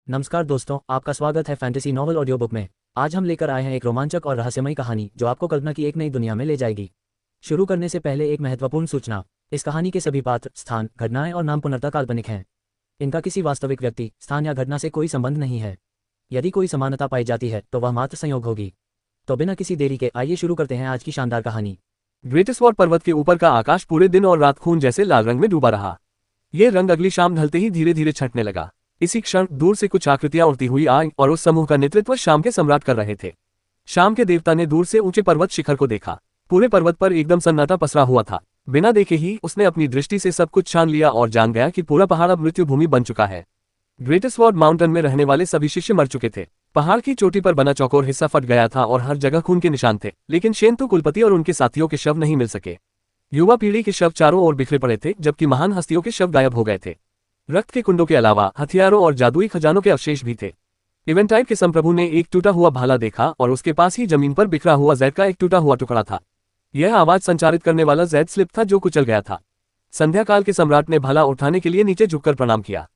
नमस्कार दोस्तों, आपका स्वागत है फैंटेसी नॉवल ऑडियो बुक में। आज हम लेकर आए हैं एक रोमांचक और रहस्यमयी कहानी जो आपको कल्पना की एक नई दुनिया में ले जाएगी। शुरू करने से पहले एक महत्वपूर्ण सूचना। इस कहानी के सभी पात्र, स्थान, घटनाएं और नाम पूर्णतः काल्पनिक हैं। इनका किसी वास्तविक व्यक्ति, स्थान या घटना से कोई संबंध नहीं है। यदि कोई समानता पाई जाती है तो वह मात्र संयोग होगी। तो बिना किसी देरी के आइए शुरू करते हैं आज की शानदार कहानी। ग्रेटेस्वॉर्ड पर्वत के ऊपर का आकाश पूरे दिन और रात खून जैसे लाल रंग में डूबा रहा। यह रंग अगली शाम ढलते ही धीरे धीरे छंटने लगा। इसी क्षण दूर से कुछ आकृतियां उड़ती हुई आई और उस समूह का नेतृत्व शाम के सम्राट कर रहे थे। शाम के देवता ने दूर से ऊंचे पर्वत शिखर को देखा। पूरे पर्वत पर एकदम सन्नाटा पसरा हुआ था। बिना देखे ही उसने अपनी दृष्टि से सब कुछ छान लिया और जान गया कि पूरा पहाड़ अब मृत्यु भूमि बन चुका है। ग्रेटेस्वॉर्ड माउंटेन में रहने वाले सभी शिष्य मर चुके थे। पहाड़ की चोटी पर बना चौकोर हिस्सा फट गया था और हर जगह खून के निशान थे, लेकिन शेंतु कुलपति और उनके साथियों के शव नहीं मिल सके। युवा पीढ़ी के शव चारों ओर बिखरे पड़े थे, जबकि महान हस्तियों के शव गायब हो गए थे। रक्त के कुंडों के अलावा हथियारों और जादुई खजानों के अवशेष भी थे। इवेंटाइट के संप्रभु ने एक टूटा हुआ भाला देखा और उसके पास ही जमीन पर बिखरा हुआ जैद का एक टूटा हुआ टुकड़ा था। यह आवाज संचारित करने वाला जैद स्लिप था जो कुचल गया था। संध्या काल के सम्राट ने भाला उठाने के लिए नीचे झुककर प्रणाम किया।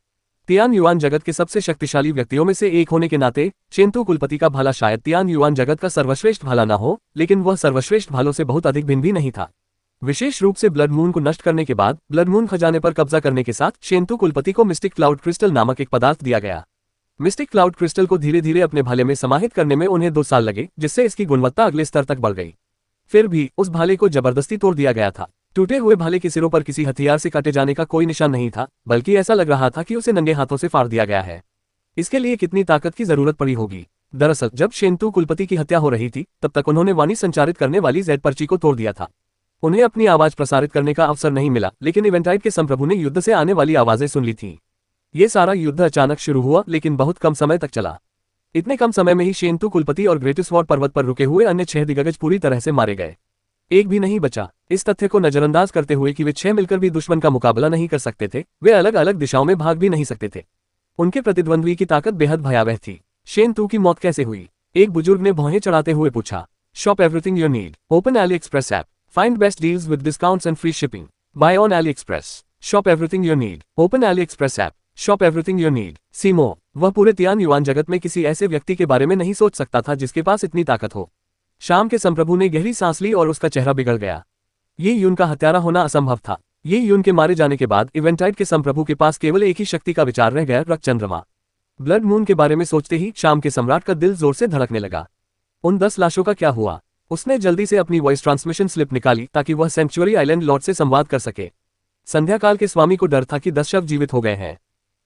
तियान युआन जगत के सबसे शक्तिशाली व्यक्तियों में से एक होने के नाते शेंतु कुलपति का भाला शायद तियान युआन जगत का सर्वश्रेष्ठ भाला न हो, लेकिन वह सर्वश्रेष्ठ भालों से बहुत अधिक भिन्न भी नहीं था। विशेष रूप से ब्लड मून को नष्ट करने के बाद ब्लड मून खजाने पर कब्जा करने के साथ शेंतु कुलपति को मिस्टिक क्लाउड क्रिस्टल नामक एक पदार्थ दिया गया। मिस्टिक क्लाउड क्रिस्टल को धीरे धीरे अपने भाले में समाहित करने में उन्हें 2 साल लगे, जिससे इसकी गुणवत्ता अगले स्तर तक बढ़ गई। फिर भी उस भाले को जबरदस्ती तोड़ दिया गया था। टूटे हुए भाले के सिरों पर किसी हथियार से काटे जाने का कोई निशान नहीं था, बल्कि ऐसा लग रहा था कि उसे नंगे हाथों से फाड़ दिया गया है। इसके लिए कितनी ताकत की जरूरत पड़ी होगी। दरअसल जब शेंतु कुलपति की हत्या हो रही थी, तब तक उन्होंने वाणी संचारित करने वाली जैद पर्ची को तोड़ दिया था। उन्हें अपनी आवाज प्रसारित करने का अवसर नहीं मिला, लेकिन इवेंटाइट के संप्रभु ने युद्ध से आने वाली आवाजें सुन ली थीं। ये सारा युद्ध अचानक शुरू हुआ, लेकिन बहुत कम समय तक चला। इतने कम समय में ही शेंतु कुलपति और ग्रेटेस्वॉर्ड पर्वत पर रुके हुए अन्य 6 दिग्गज पूरी तरह से मारे गए। एक भी नहीं बचा। इस तथ्य को नजरअंदाज करते हुए कि वे 6 मिलकर भी दुश्मन का मुकाबला नहीं कर सकते थे, वे अलग अलग दिशाओं में भाग भी नहीं सकते थे। उनके प्रतिद्वंद्वी की ताकत बेहद भयावह थी। शेंतु की मौत कैसे हुई? एक बुजुर्ग ने भौहें चढ़ाते हुए पूछा। Shop everything you need, open AliExpress app, find best deals with discounts and free shipping, buy on AliExpress, shop everything you need, open AliExpress app, shop everything you need। सीमो, वह पूरे तियान युआन जगत में किसी ऐसे व्यक्ति के बारे में नहीं सोच सकता था जिसके पास इतनी ताकत हो। शाम के संप्रभु ने गहरी सांस ली और उसका चेहरा बिगड़ गया। ये यून का हत्यारा होना असंभव था। ये यून के मारे जाने के बाद इवेंटाइट के संप्रभु के पास केवल एक ही शक्ति का विचार रह गया, रक्त चंद्रमा। ब्लड मून के बारे में सोचते ही शाम के सम्राट का दिल जोर से धड़कने लगा। उन 10 लाशों का क्या हुआ? उसने जल्दी से अपनी वॉइस ट्रांसमिशन स्लिप निकाली ताकि वह सेंचुरी आइलैंड लॉर्ड से संवाद कर सके। संध्याकाल के स्वामी को डर था कि 10 शव जीवित हो गए हैं।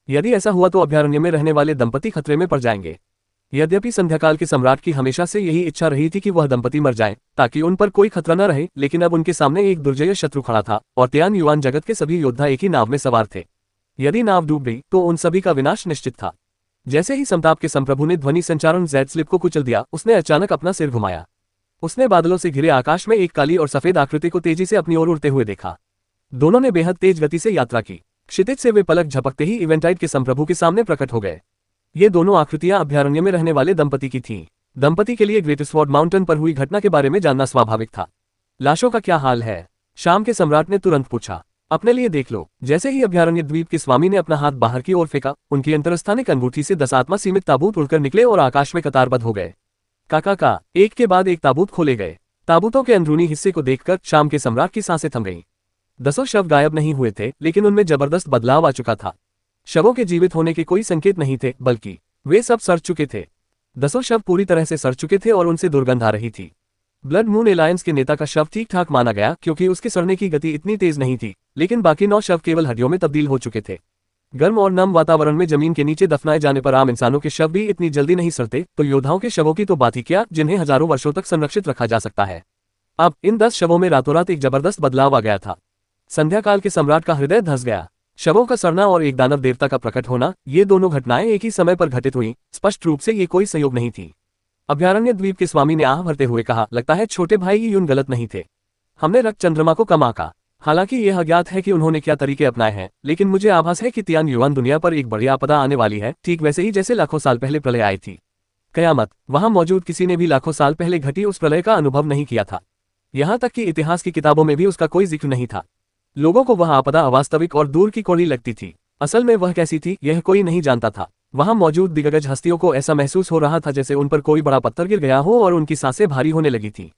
यदि ऐसा हुआ तो अभयारण्य में रहने वाले दंपति खतरे में पड़ जाएंगे। यद्यपि संध्याकाल के सम्राट की हमेशा से यही इच्छा रही थी कि वह दंपति मर जाएं, ताकि उन पर कोई खतरा न रहे, लेकिन अब उनके सामने एक दुर्जय शत्रु खड़ा था और तियान युआन जगत के सभी योद्धा एक ही नाव में सवार थे। यदि नाव डूब गई तो उन सभी का विनाश निश्चित था। जैसे ही समताप के संप्रभु ने ध्वनि संचारण जैड स्लिप को कुचल दिया, उसने अचानक अपना सिर घुमाया। उसने बादलों से घिरे आकाश में एक काली और सफेद आकृति को तेजी से अपनी ओर उड़ते हुए देखा। दोनों ने बेहद तेज गति से यात्रा की। क्षितिज से वे पलक झपकते ही इवेंटाइट के संप्रभु के सामने प्रकट हो गए। ये दोनों आकृतियां अभयारण्य में रहने वाले दंपति की थीं। दंपति के लिए ग्रेटेस्वॉर्ड माउंटेन पर हुई घटना के बारे में जानना स्वाभाविक था। लाशों का क्या हाल है? शाम के सम्राट ने तुरंत पूछा। अपने लिए देख लो। जैसे ही अभयारण्य द्वीप के स्वामी ने अपना हाथ बाहर की ओर फेंका, उनकी अंतरस्थानिक अंगूठी से 10 आत्मा सीमित ताबूत उड़कर निकले और आकाश में कतारबद्ध हो गए। का एक के बाद एक ताबूत खोले गए। ताबूतों के अंदरूनी हिस्से को देखकर शाम के सम्राट की सांसें थम गईं। 10 शव गायब नहीं हुए थे, लेकिन उनमें जबरदस्त बदलाव आ चुका था। शवों के जीवित होने के कोई संकेत नहीं थे, बल्कि वे सब सड़ चुके थे। 10 शव पूरी तरह से सड़ चुके थे और उनसे दुर्गंध आ रही थी। ब्लड मून एलायंस के नेता का शव ठीक ठाक माना गया, क्योंकि उसके सड़ने की गति इतनी तेज नहीं थी, लेकिन बाकी 9 शव केवल हड्डियों में तब्दील हो चुके थे। गर्म और नम वातावरण में जमीन के नीचे दफनाए जाने पर आम इंसानों के शव भी इतनी जल्दी नहीं सड़ते, तो योद्धाओं के शवों की तो बात ही क्या, जिन्हें हजारों वर्षों तक संरक्षित रखा जा सकता है। अब इन 10 शवों में रातों रात एक जबरदस्त बदलाव आ गया था। संध्याकाल के सम्राट का हृदय धंस गया। शवों का सड़ना और एक दानव देवता का प्रकट होना, ये दोनों घटनाएं एक ही समय पर घटित हुई। स्पष्ट रूप से ये कोई संयोग नहीं थी। अभयारण्य द्वीप के स्वामी ने आह भरते हुए कहा, लगता है छोटे भाई यून गलत नहीं थे। हमने रक्त चंद्रमा को कम आंका। हालांकि यह अज्ञात है कि उन्होंने क्या तरीके अपनाए हैं, लेकिन मुझे आभास है कि तियान युआन दुनिया पर एक बड़ी आपदा आने वाली है, ठीक वैसे ही जैसे लाखों साल पहले प्रलय आई थी। कयामत। वहां मौजूद किसी ने भी लाखों साल पहले घटी उस प्रलय का अनुभव नहीं किया था। यहां तक कि इतिहास की किताबों में भी उसका कोई जिक्र नहीं था। लोगों को वह आपदा अवास्तविक और दूर की कोड़ी लगती थी। असल में वह कैसी थी, यह कोई नहीं जानता था। वहां मौजूद दिग्गज हस्तियों को ऐसा महसूस हो रहा था जैसे उन पर कोई बड़ा पत्थर गिर गया हो और उनकी सांसें भारी होने लगी थी।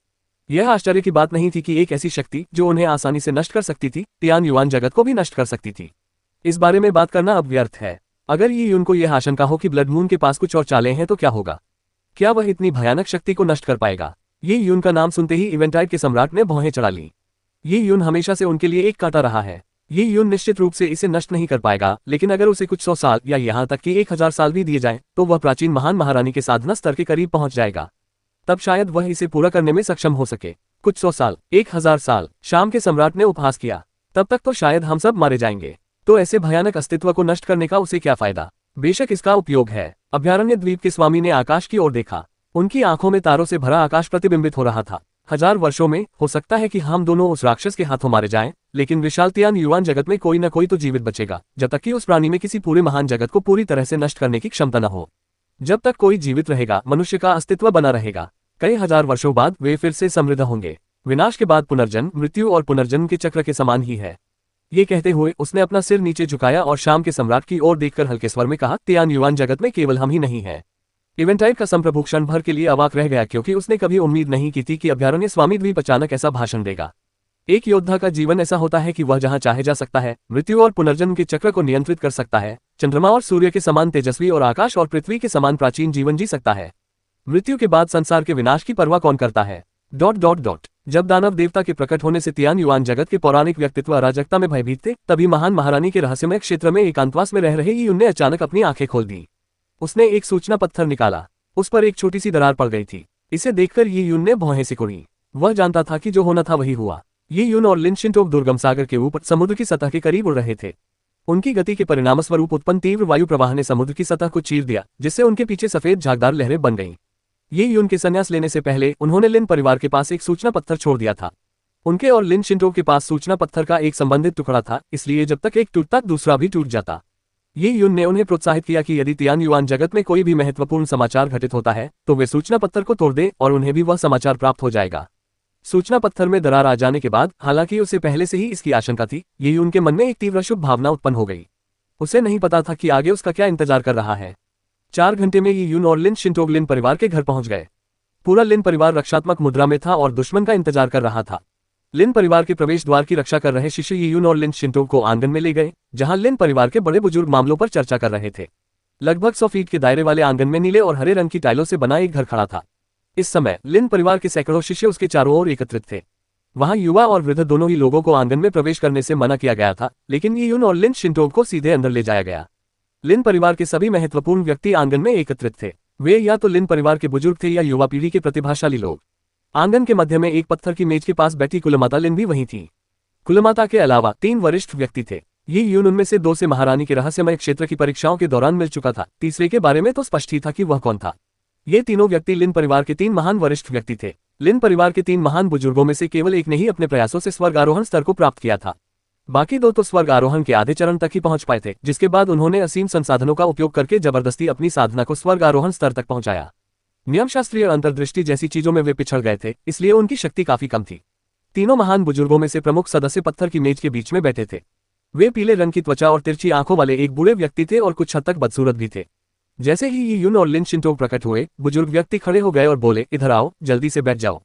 यह आश्चर्य की बात नहीं थी कि एक ऐसी शक्ति जो उन्हें आसानी से नष्ट कर सकती थी, तियान युआन जगत को भी नष्ट कर सकती थी। इस बारे में बात करना अब व्यर्थ है। अगर ये उनको यह आशंका हो कि ब्लड मून के पास कुछ और चालें हैं तो क्या होगा? क्या वह इतनी भयानक शक्ति को नष्ट कर पाएगा? ये यून का नाम सुनते ही इवेंटाइड के सम्राट ने भौहें चढ़ा ली। ये यून हमेशा से उनके लिए एक कांटा रहा है। ये यून निश्चित रूप से इसे नष्ट नहीं कर पाएगा, लेकिन अगर उसे कुछ 100 साल या यहाँ तक कि 1000 साल भी दिए जाएं, तो वह प्राचीन महान महारानी के साधना स्तर के करीब पहुंच जाएगा। तब शायद वह इसे पूरा करने में सक्षम हो सके। कुछ 100 साल, 1000 साल, शाम के सम्राट ने उपहास किया। तब तक तो शायद हम सब मारे जाएंगे। तो ऐसे भयानक अस्तित्व को नष्ट करने का उसे क्या फायदा? बेशक इसका उपयोग है। अभयारण्य द्वीप के स्वामी ने आकाश की ओर देखा। उनकी आंखों में तारों से भरा आकाश प्रतिबिंबित हो रहा था। 1000 वर्षों में हो सकता है कि हम दोनों उस राक्षस के हाथों मारे जाएं, लेकिन विशाल तियान युआन जगत में कोई न कोई तो जीवित बचेगा, जब तक कि उस प्राणी में किसी पूरे महान जगत को पूरी तरह से नष्ट करने की क्षमता न हो। जब तक कोई जीवित रहेगा, मनुष्य का अस्तित्व बना रहेगा। कई हजार वर्षों बाद वे फिर से समृद्ध होंगे। विनाश के बाद पुनर्जन्म मृत्यु और पुनर्जन्म के चक्र के समान ही है। ये कहते हुए उसने अपना सिर नीचे झुकाया और शाम के सम्राट की ओर देखकर हल्के स्वर में कहा, तियान युआन जगत में केवल हम ही नहीं है। इवेंटाइड का संप्रभु क्षण भर के लिए अवाक रह गया, क्योंकि उसने कभी उम्मीद नहीं की थी कि अभयारण्य स्वामी द्वीप अचानक ऐसा भाषण देगा। एक योद्धा का जीवन ऐसा होता है कि वह जहां चाहे जा सकता है, मृत्यु और पुनर्जन्म के चक्र को नियंत्रित कर सकता है, चंद्रमा और सूर्य के समान तेजस्वी और आकाश और पृथ्वी के समान प्राचीन जीवन जी सकता है। मृत्यु के बाद संसार के विनाश की परवाह कौन करता है? ... जब दानव देवता के प्रकट होने से तियान युआन जगत के पौराणिक व्यक्तित्व अराजकता में भयभीत थे, तभी महान महारानी के रहस्यमय क्षेत्र में एकांतवास में रह रहे यी ने अचानक अपनी आंखें खोल दी। उसने एक सूचना पत्थर निकाला। उस पर एक छोटी सी दरार पड़ गई थी। इसे देखकर यी यून ने भौहें सिकुड़ी। वह जानता था कि जो होना था वही हुआ। यी यून और लिन शिंटोक दुर्गम सागर के ऊपर समुद्र की सतह के करीब उड़ रहे थे। उनकी गति के परिणामस्वरूप उत्पन्न तीव्र वायु प्रवाह ने समुद्र की सतह को चीर दिया, जिससे उनके पीछे सफेद झागदार लहरें बन गईं। ये यून के संन्यास लेने से पहले उन्होंने लिन परिवार के पास एक सूचना पत्थर छोड़ दिया था। उनके और लिन शिंटोक के पास सूचना पत्थर का एक संबंधित टुकड़ा था, इसलिए जब तक एक टूटता दूसरा भी टूट जाता। ये यून ने उन्हें प्रोत्साहित किया कि यदि तियान युआन जगत में कोई भी महत्वपूर्ण समाचार घटित होता है, तो वे सूचना पत्थर को तोड़ दें और उन्हें भी वह समाचार प्राप्त हो जाएगा। सूचना पत्थर में दरार आ जाने के बाद, हालांकि उसे पहले से ही इसकी आशंका थी, ये यून के मन में एक तीव्र शुभ भावना उत्पन्न हो गई। उसे नहीं पता था कि आगे उसका क्या इंतजार कर रहा है। 4 घंटे में ये यून और लिन शिंटोक लिन परिवार के घर पहुंच गए। पूरा लिन परिवार रक्षात्मक मुद्रा में था और दुश्मन का इंतजार कर रहा था। लिन परिवार के प्रवेश द्वार की रक्षा कर रहे शिष्य यी यून और लिन शिंटोक को आंगन में ले गए, जहां लिन परिवार के बड़े बुजुर्ग मामलों पर चर्चा कर रहे थे। लगभग 100 फीट के दायरे वाले आंगन में नीले और हरे रंग की टाइलों से बना एक घर खड़ा था। इस समय लिन परिवार के सैकड़ों शिष्य उसके चारों ओर एकत्रित थे। वहां युवा और वृद्ध दोनों ही लोगों को आंगन में प्रवेश करने से मना किया गया था, लेकिन यी यून और लिन शिंटोक को सीधे अंदर ले जाया गया। लिन परिवार के सभी महत्वपूर्ण व्यक्ति आंगन में एकत्रित थे। वे या तो लिन परिवार के बुजुर्ग थे या युवा पीढ़ी के प्रतिभाशाली लोग। आंगन के मध्य में एक पत्थर की मेज के पास बैठी कुलमाता लिन भी वहीं थी। कुलमाता के अलावा 3 वरिष्ठ व्यक्ति थे। ये यून उनमें से 2 से महारानी के रहस्यमय क्षेत्र की परीक्षाओं के दौरान मिल चुका था, तीसरे के बारे में तो स्पष्ट ही था कि वह कौन था। ये तीनों व्यक्ति लिन परिवार के 3 महान वरिष्ठ व्यक्ति थे। लिन परिवार के 3 महान बुजुर्गों में से केवल एक ने ही अपने प्रयासों से स्वर्ग आरोहण स्तर को प्राप्त किया था। बाकी 2 तो स्वर्ग आरोहण के आधे चरण तक ही पहुंच पाए थे, जिसके बाद उन्होंने असीम संसाधनों का उपयोग करके जबरदस्ती अपनी साधना को स्वर्ग आरोहण स्तर तक पहुंचाया। नियमशास्त्रीय अंतर्दृष्टि जैसी चीजों में वे पिछड़ गए थे, इसलिए उनकी शक्ति काफी कम थी। तीनों महान बुजुर्गों में से प्रमुख सदस्य पत्थर की मेज के बीच में बैठे थे। वे पीले रंग की त्वचा और तिरछी आंखों वाले एक बूढ़े व्यक्ति थे और कुछ हद तक बदसूरत भी थे। जैसे ही यी यून और लिन शिंटोक प्रकट हुए, बुजुर्ग व्यक्ति खड़े हो गए और बोले, इधर आओ, जल्दी से बैठ जाओ।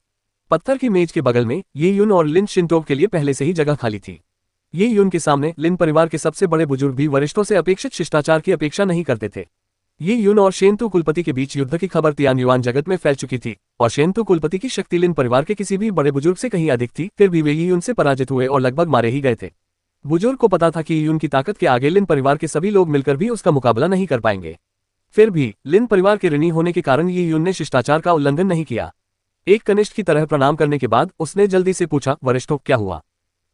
पत्थर की मेज के बगल में यी यून और लिन शिंटोक के लिए पहले से ही जगह खाली थी। यी यून के सामने लिन परिवार के सबसे बड़े बुजुर्ग भी वरिष्ठों से अपेक्षित शिष्टाचार की अपेक्षा नहीं करते थे। यी यून और शेंतु कुलपति के बीच युद्ध की खबर तियान युआन जगत में फैल चुकी थी और शेंतु कुलपति की शक्ति लिन परिवार के किसी भी बड़े बुजुर्ग से कहीं अधिक थी। फिर भी वे यी यून से पराजित हुए और लगभग मारे ही गए थे। बुजुर्ग को पता था कि यी यून की ताकत के आगे लिन परिवार के सभी लोग मिलकर भी उसका मुकाबला नहीं कर पाएंगे। फिर भी लिन परिवार के ऋणी होने के कारण यी यून ने शिष्टाचार का उल्लंघन नहीं किया। एक कनिष्ठ की तरह प्रणाम करने के बाद उसने जल्दी से पूछा, वरिष्ठों, क्या हुआ?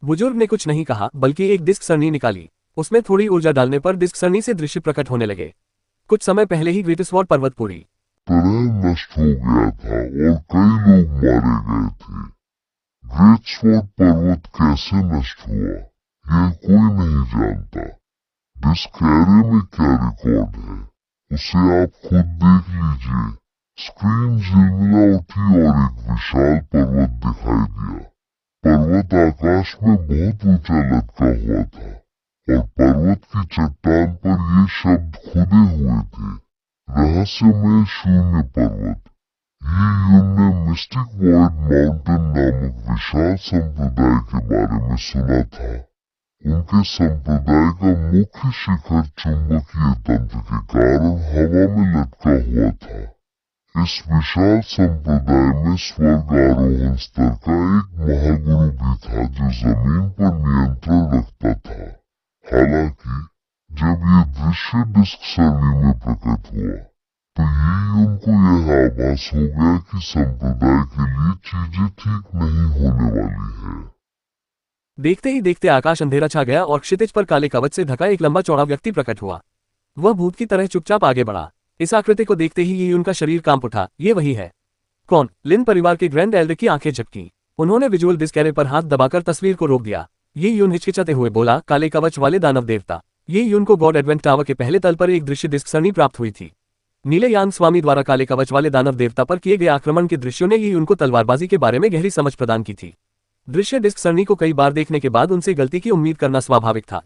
बुजुर्ग ने कुछ नहीं कहा, बल्कि एक डिस्क सरणी निकाली। उसमें थोड़ी ऊर्जा डालने पर डिस्क सरणी से दृश्य प्रकट होने लगे। कुछ समय पहले ही ग्रेटस्वॉर्ड पर्वत पूरी तरह नष्ट हो गया था और कई लोग मारे गए थे। ग्रेटस्वॉर्ड पर्वत कैसे नष्ट हुआ, यह कोई नहीं जानता। डिस्कैरे में क्या रिकॉर्ड है, उसे आप खुद देख लीजिए। स्क्रीन झिलमिला उठी और एक विशाल पर्वत दिखाई दिया। पर्वत आकाश में बहुत ऊंचा लटका हुआ था और पर्वत की चट्टान पर ये शब्द खुदे हुए थे, रहस्यमय शून्य पर्वत। ये युन ने मिस्टिक वॉइड माउंटेन नामक विशाल संप्रदाय के बारे में सुना था। उनके संप्रदाय का मुख्य शिखर चुंबकीय तंत्र के कारण हवा में लटका हुआ था। इस विशाल संप्रदाय में स्वर्ग आरोहण स्तर का एक महागुरु भी था जो जमीन पर नियंत्रण रखता था। हालांकि जब ये दृश्य डिस्क सरणी में प्रकट हुआ तो ये उनको यह आभास हो गया कि संप्रदाय के लिए चीजें ठीक नहीं होने वाली है। देखते ही देखते आकाश अंधेरा छा गया और क्षितिज पर काले कवच से ढका एक लंबा चौड़ा व्यक्ति प्रकट हुआ। वह भूत की तरह चुपचाप आगे बढ़ा। इस आकृति को देखते ही ये उनका शरीर कांप उठा। ये वही है। कौन? लिन परिवार के ग्रैंड एल्डर की आंखें झपकी। उन्होंने विजुअल डिस्क कैरे पर हाथ दबाकर तस्वीर को रोक दिया। ये यून हिचकिचाते हुए बोला, काले कवच वाले दानव देवता। ये यून को गॉड एडवेंट टावर के पहले तल पर एक दृश्य डिस्क सरणी प्राप्त हुई थी। नीले यांग स्वामी द्वारा काले कवच वाले दानव देवता पर किए गए आक्रमण के दृश्यों ने ये उनको तलवारबाजी के बारे में गहरी समझ प्रदान की थी। दृश्य डिस्क सरणी को कई बार देखने के बाद उनसे गलती की उम्मीद करना स्वाभाविक था।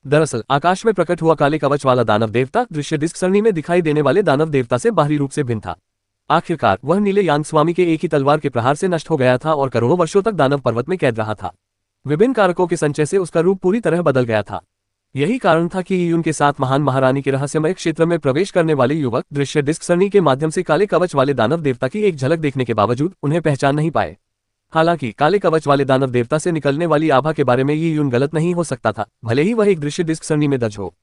दरअसल आकाश में प्रकट हुआ काले कवच वाला दानव देवता दृश्य डिस्क सरणी में दिखाई देने वाले दानव देवता से बाहरी रूप से भिन्न था। आखिरकार वह नीले यांग स्वामी के एक ही तलवार के प्रहार से नष्ट हो गया था और करोड़ों वर्षों तक दानव पर्वत में कैद रहा था। विभिन्न कारकों के संचय से उसका रूप पूरी तरह बदल गया था। यही कारण था कि उनके साथ महान महारानी के रहस्यमय क्षेत्र में प्रवेश करने वाले युवक दृश्य डिस्क सरणी के माध्यम से काले कवच वाले दानव देवता की एक झलक देखने के बावजूद उन्हें पहचान नहीं पाए। हालांकि काले कवच वाले दानव देवता से निकलने वाली आभा के बारे में ये यून गलत नहीं हो सकता था, भले ही वह एक दृश्य डिस्क सरणी में दर्ज हो।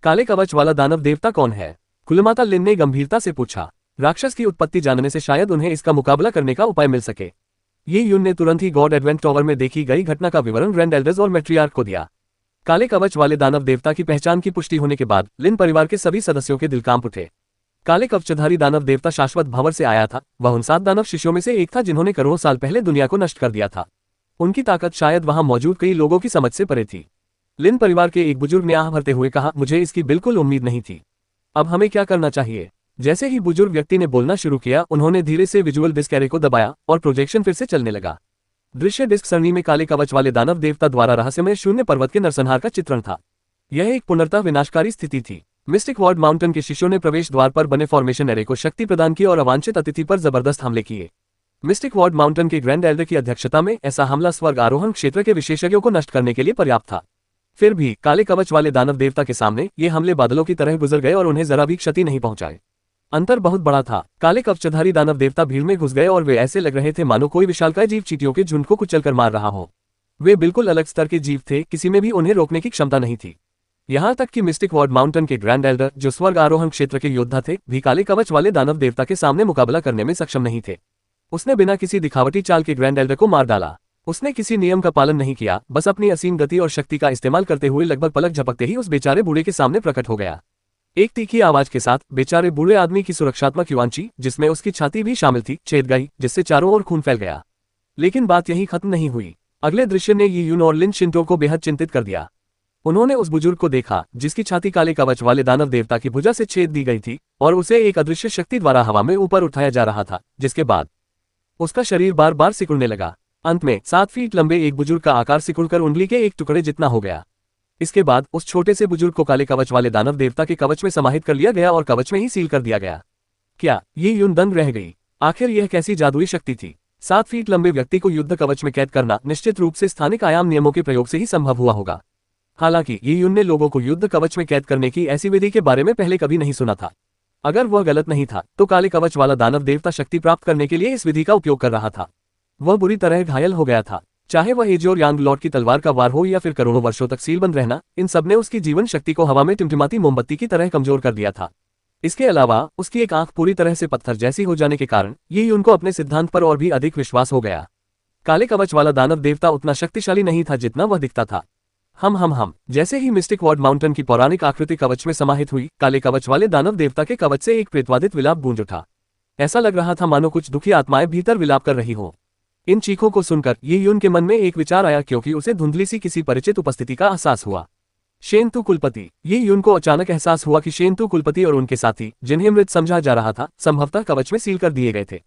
काले कवच वाला दानव देवता कौन है? कुलमाता लिन ने गंभीरता से पूछा। राक्षस की उत्पत्ति जानने से शायद उन्हें इसका मुकाबला करने का उपाय मिल सके। ये यून ने तुरंत ही गॉड एडवेंट टावर में देखी गई घटना का विवरण ग्रैंड एल्डर्स और मैट्रियार्क को दिया। काले कवच वाले दानव देवता की पहचान की पुष्टि होने के बाद लिन परिवार के सभी सदस्यों के दिल कांप उठे। काले कवचधारी दानव देवता शाश्वत भंवर से आया था। वह उन 7 दानव शिष्यों में से एक था जिन्होंने करोड़ों साल पहले दुनिया को नष्ट कर दिया था। उनकी ताकत शायद वहां मौजूद कई लोगों की समझ से परे थी। लिन परिवार के एक बुजुर्ग ने आह भरते हुए कहा, मुझे इसकी बिल्कुल उम्मीद नहीं थी। अब हमें क्या करना चाहिए? जैसे ही बुजुर्ग व्यक्ति ने बोलना शुरू किया, उन्होंने धीरे से विजुअल डिस्क कैरे को दबाया और प्रोजेक्शन फिर से चलने लगा। दृश्य डिस्क सरणी में काले कवच वाले दानव देवता द्वारा रहस्यमय शून्य पर्वत के नरसंहार का चित्रण था। यह एक पुनर्तः विनाशकारी स्थिति थी। मिस्टिक वॉर्ड माउंटेन के शिष्यों ने प्रवेश द्वार पर बने फॉर्मेशन एरे को शक्ति प्रदान की और अवांछित अतिथि पर जबरदस्त हमले किए। मिस्टिक वॉर्ड माउंटेन के ग्रैंड एल्डर की अध्यक्षता में ऐसा हमला स्वर्ग आरोहण क्षेत्र के विशेषज्ञों को नष्ट करने के लिए पर्याप्त था। फिर भी काले कवच वाले दानव देवता के सामने ये हमले बादलों की तरह गुजर गए और उन्हें जरा भी क्षति नहीं पहुंचाए। अंतर बहुत बड़ा था। काले कवचधारी दानव देवता भीड़ में घुस गए और वे ऐसे लग रहे थे मानो कोई विशालकाय जीव चींटियों के झुंड को कुचलकर मार रहा हो। वे बिल्कुल अलग स्तर के जीव थे, किसी में भी उन्हें रोकने की क्षमता नहीं थी। यहां तक कि मिस्टिक वॉर्ड माउंटेन के ग्रैंड एल्डर जो स्वर्ग आरोहण क्षेत्र के योद्धा थे भी काले कवच वाले दानव देवता के सामने मुकाबला करने में सक्षम नहीं थे। उसने बिना किसी दिखावटी चाल के ग्रैंड एल्डर को मार डाला। उसने किसी नियम का पालन नहीं किया, बस अपनी असीम गति और शक्ति का इस्तेमाल करते हुए लगभग पलक झपकते ही उस बेचारे बूढ़े के सामने प्रकट हो गया। एक तीखी आवाज के साथ बेचारे बूढ़े आदमी की सुरक्षात्मक युवांची, जिसमें उसकी छाती भी शामिल थी, छेद गई, जिससे चारों ओर खून फैल गया। लेकिन बात यही खत्म नहीं हुई। अगले दृश्य ने यी यून और लिन शिंटो को बेहद चिंतित कर दिया। उन्होंने उस बुजुर्ग को देखा जिसकी छाती काले कवच वाले दानव देवता की भुजा से छेद दी गई थी और उसे एक अदृश्य शक्ति द्वारा हवा में ऊपर उठाया जा रहा था, जिसके बाद उसका शरीर बार बार सिकुड़ने लगा। अंत में 7 फीट लंबे एक बुजुर्ग का आकार सिकुड़कर उंगली के एक टुकड़े जितना हो गया। इसके बाद उस छोटे से बुजुर्ग को काले कवच वाले दानव देवता के कवच में समाहित कर लिया गया और कवच में ही सील कर दिया गया। क्या ये यून दंग रह गई? आखिर यह कैसी जादुई शक्ति थी? 7 फीट लंबे व्यक्ति को युद्ध कवच में कैद करना निश्चित रूप से स्थानिक आयाम नियमों के प्रयोग से ही संभव हुआ होगा। हालांकि ये यून ने लोगों को युद्ध कवच में कैद करने की ऐसी विधि के बारे में पहले कभी नहीं सुना था। अगर वह गलत नहीं था तो काले कवच वाला दानव देवता शक्ति प्राप्त करने के लिए इस विधि का उपयोग कर रहा था। वह बुरी तरह घायल हो गया था। चाहे वह एजोर यांग लॉर्ड की तलवार का वार हो या फिर करोड़ों वर्षों तक सीलबंद रहना, इन सब ने उसकी जीवन शक्ति को हवा में टिमटिमाती मोमबत्ती की तरह कमजोर कर दिया था। इसके अलावा उसकी एक आंख पूरी तरह से पत्थर जैसी हो जाने के कारण ये उनको अपने सिद्धांत पर और भी अधिक विश्वास हो गया। काले कवच वाला दानव देवता उतना शक्तिशाली नहीं था जितना वह दिखता था। हम जैसे ही मिस्टिक वॉर्ड माउंटेन की पौराणिक आकृति कवच में समाहित हुई, काले कवच वाले दानव देवता के कवच से एक प्रेतवादित विलाप गूंज उठा। ऐसा लग रहा था मानो कुछ दुखी आत्माएं भीतर विलाप कर रही हो। इन चीखों को सुनकर ये यून के मन में एक विचार आया, क्योंकि उसे धुंधली सी किसी परिचित उपस्थिति का एहसास हुआ। शेनतु कुलपति। ये यून को अचानक एहसास हुआ कि शेनतु कुलपति और उनके साथी, जिन्हें मृत समझा जा रहा था, संभवतः कवच में सील कर दिए गए थे।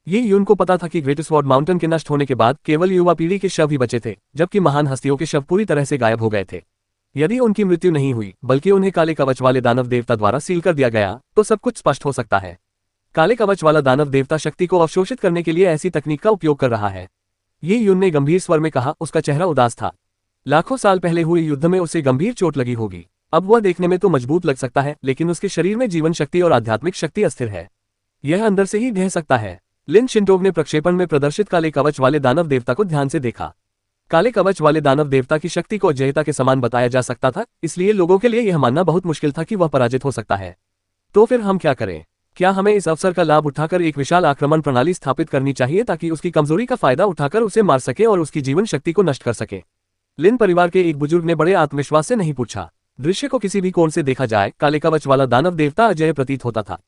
ये यून को पता था कि ग्रेट स्वॉर्ड माउंटेन के नष्ट होने के बाद केवल युवा पीढ़ी के शव ही बचे थे, जबकि महान हस्तियों के शव पूरी तरह से गायब हो गए थे। यदि उनकी मृत्यु नहीं हुई बल्कि उन्हें काले कवच वाले दानव देवता द्वारा सील कर दिया गया तो सब कुछ स्पष्ट हो सकता है। काले कवच वाला दानव देवता शक्ति को अवशोषित करने के लिए ऐसी तकनीक का उपयोग कर रहा है। ये यून ने गंभीर स्वर में कहा, उसका चेहरा उदास था। लाखों साल पहले हुए युद्ध में उसे गंभीर चोट लगी होगी। अब वह देखने में तो मजबूत लग सकता है, लेकिन उसके शरीर में जीवन शक्ति और आध्यात्मिक शक्ति अस्थिर है। यह अंदर से ही ढह सकता है। लिन शिंटोग ने प्रक्षेपण में प्रदर्शित काले कवच वाले दानव देवता को ध्यान से देखा। काले कवच वाले दानव देवता की शक्ति को अजेयता के समान बताया जा सकता था, इसलिए लोगों के लिए यह मानना बहुत मुश्किल था कि वह पराजित हो सकता है। तो फिर हम क्या करें? क्या हमें इस अवसर का लाभ उठाकर एक विशाल आक्रमण प्रणाली स्थापित करनी चाहिए ताकि उसकी कमजोरी का फायदा उठाकर उसे मार सके और उसकी जीवन शक्ति को नष्ट कर सके? लिन परिवार के एक बुजुर्ग ने बड़े आत्मविश्वास से नहीं पूछा। दृश्य को किसी भी कोण से देखा जाए, काले कवच वाला दानव देवता अजेय प्रतीत होता था।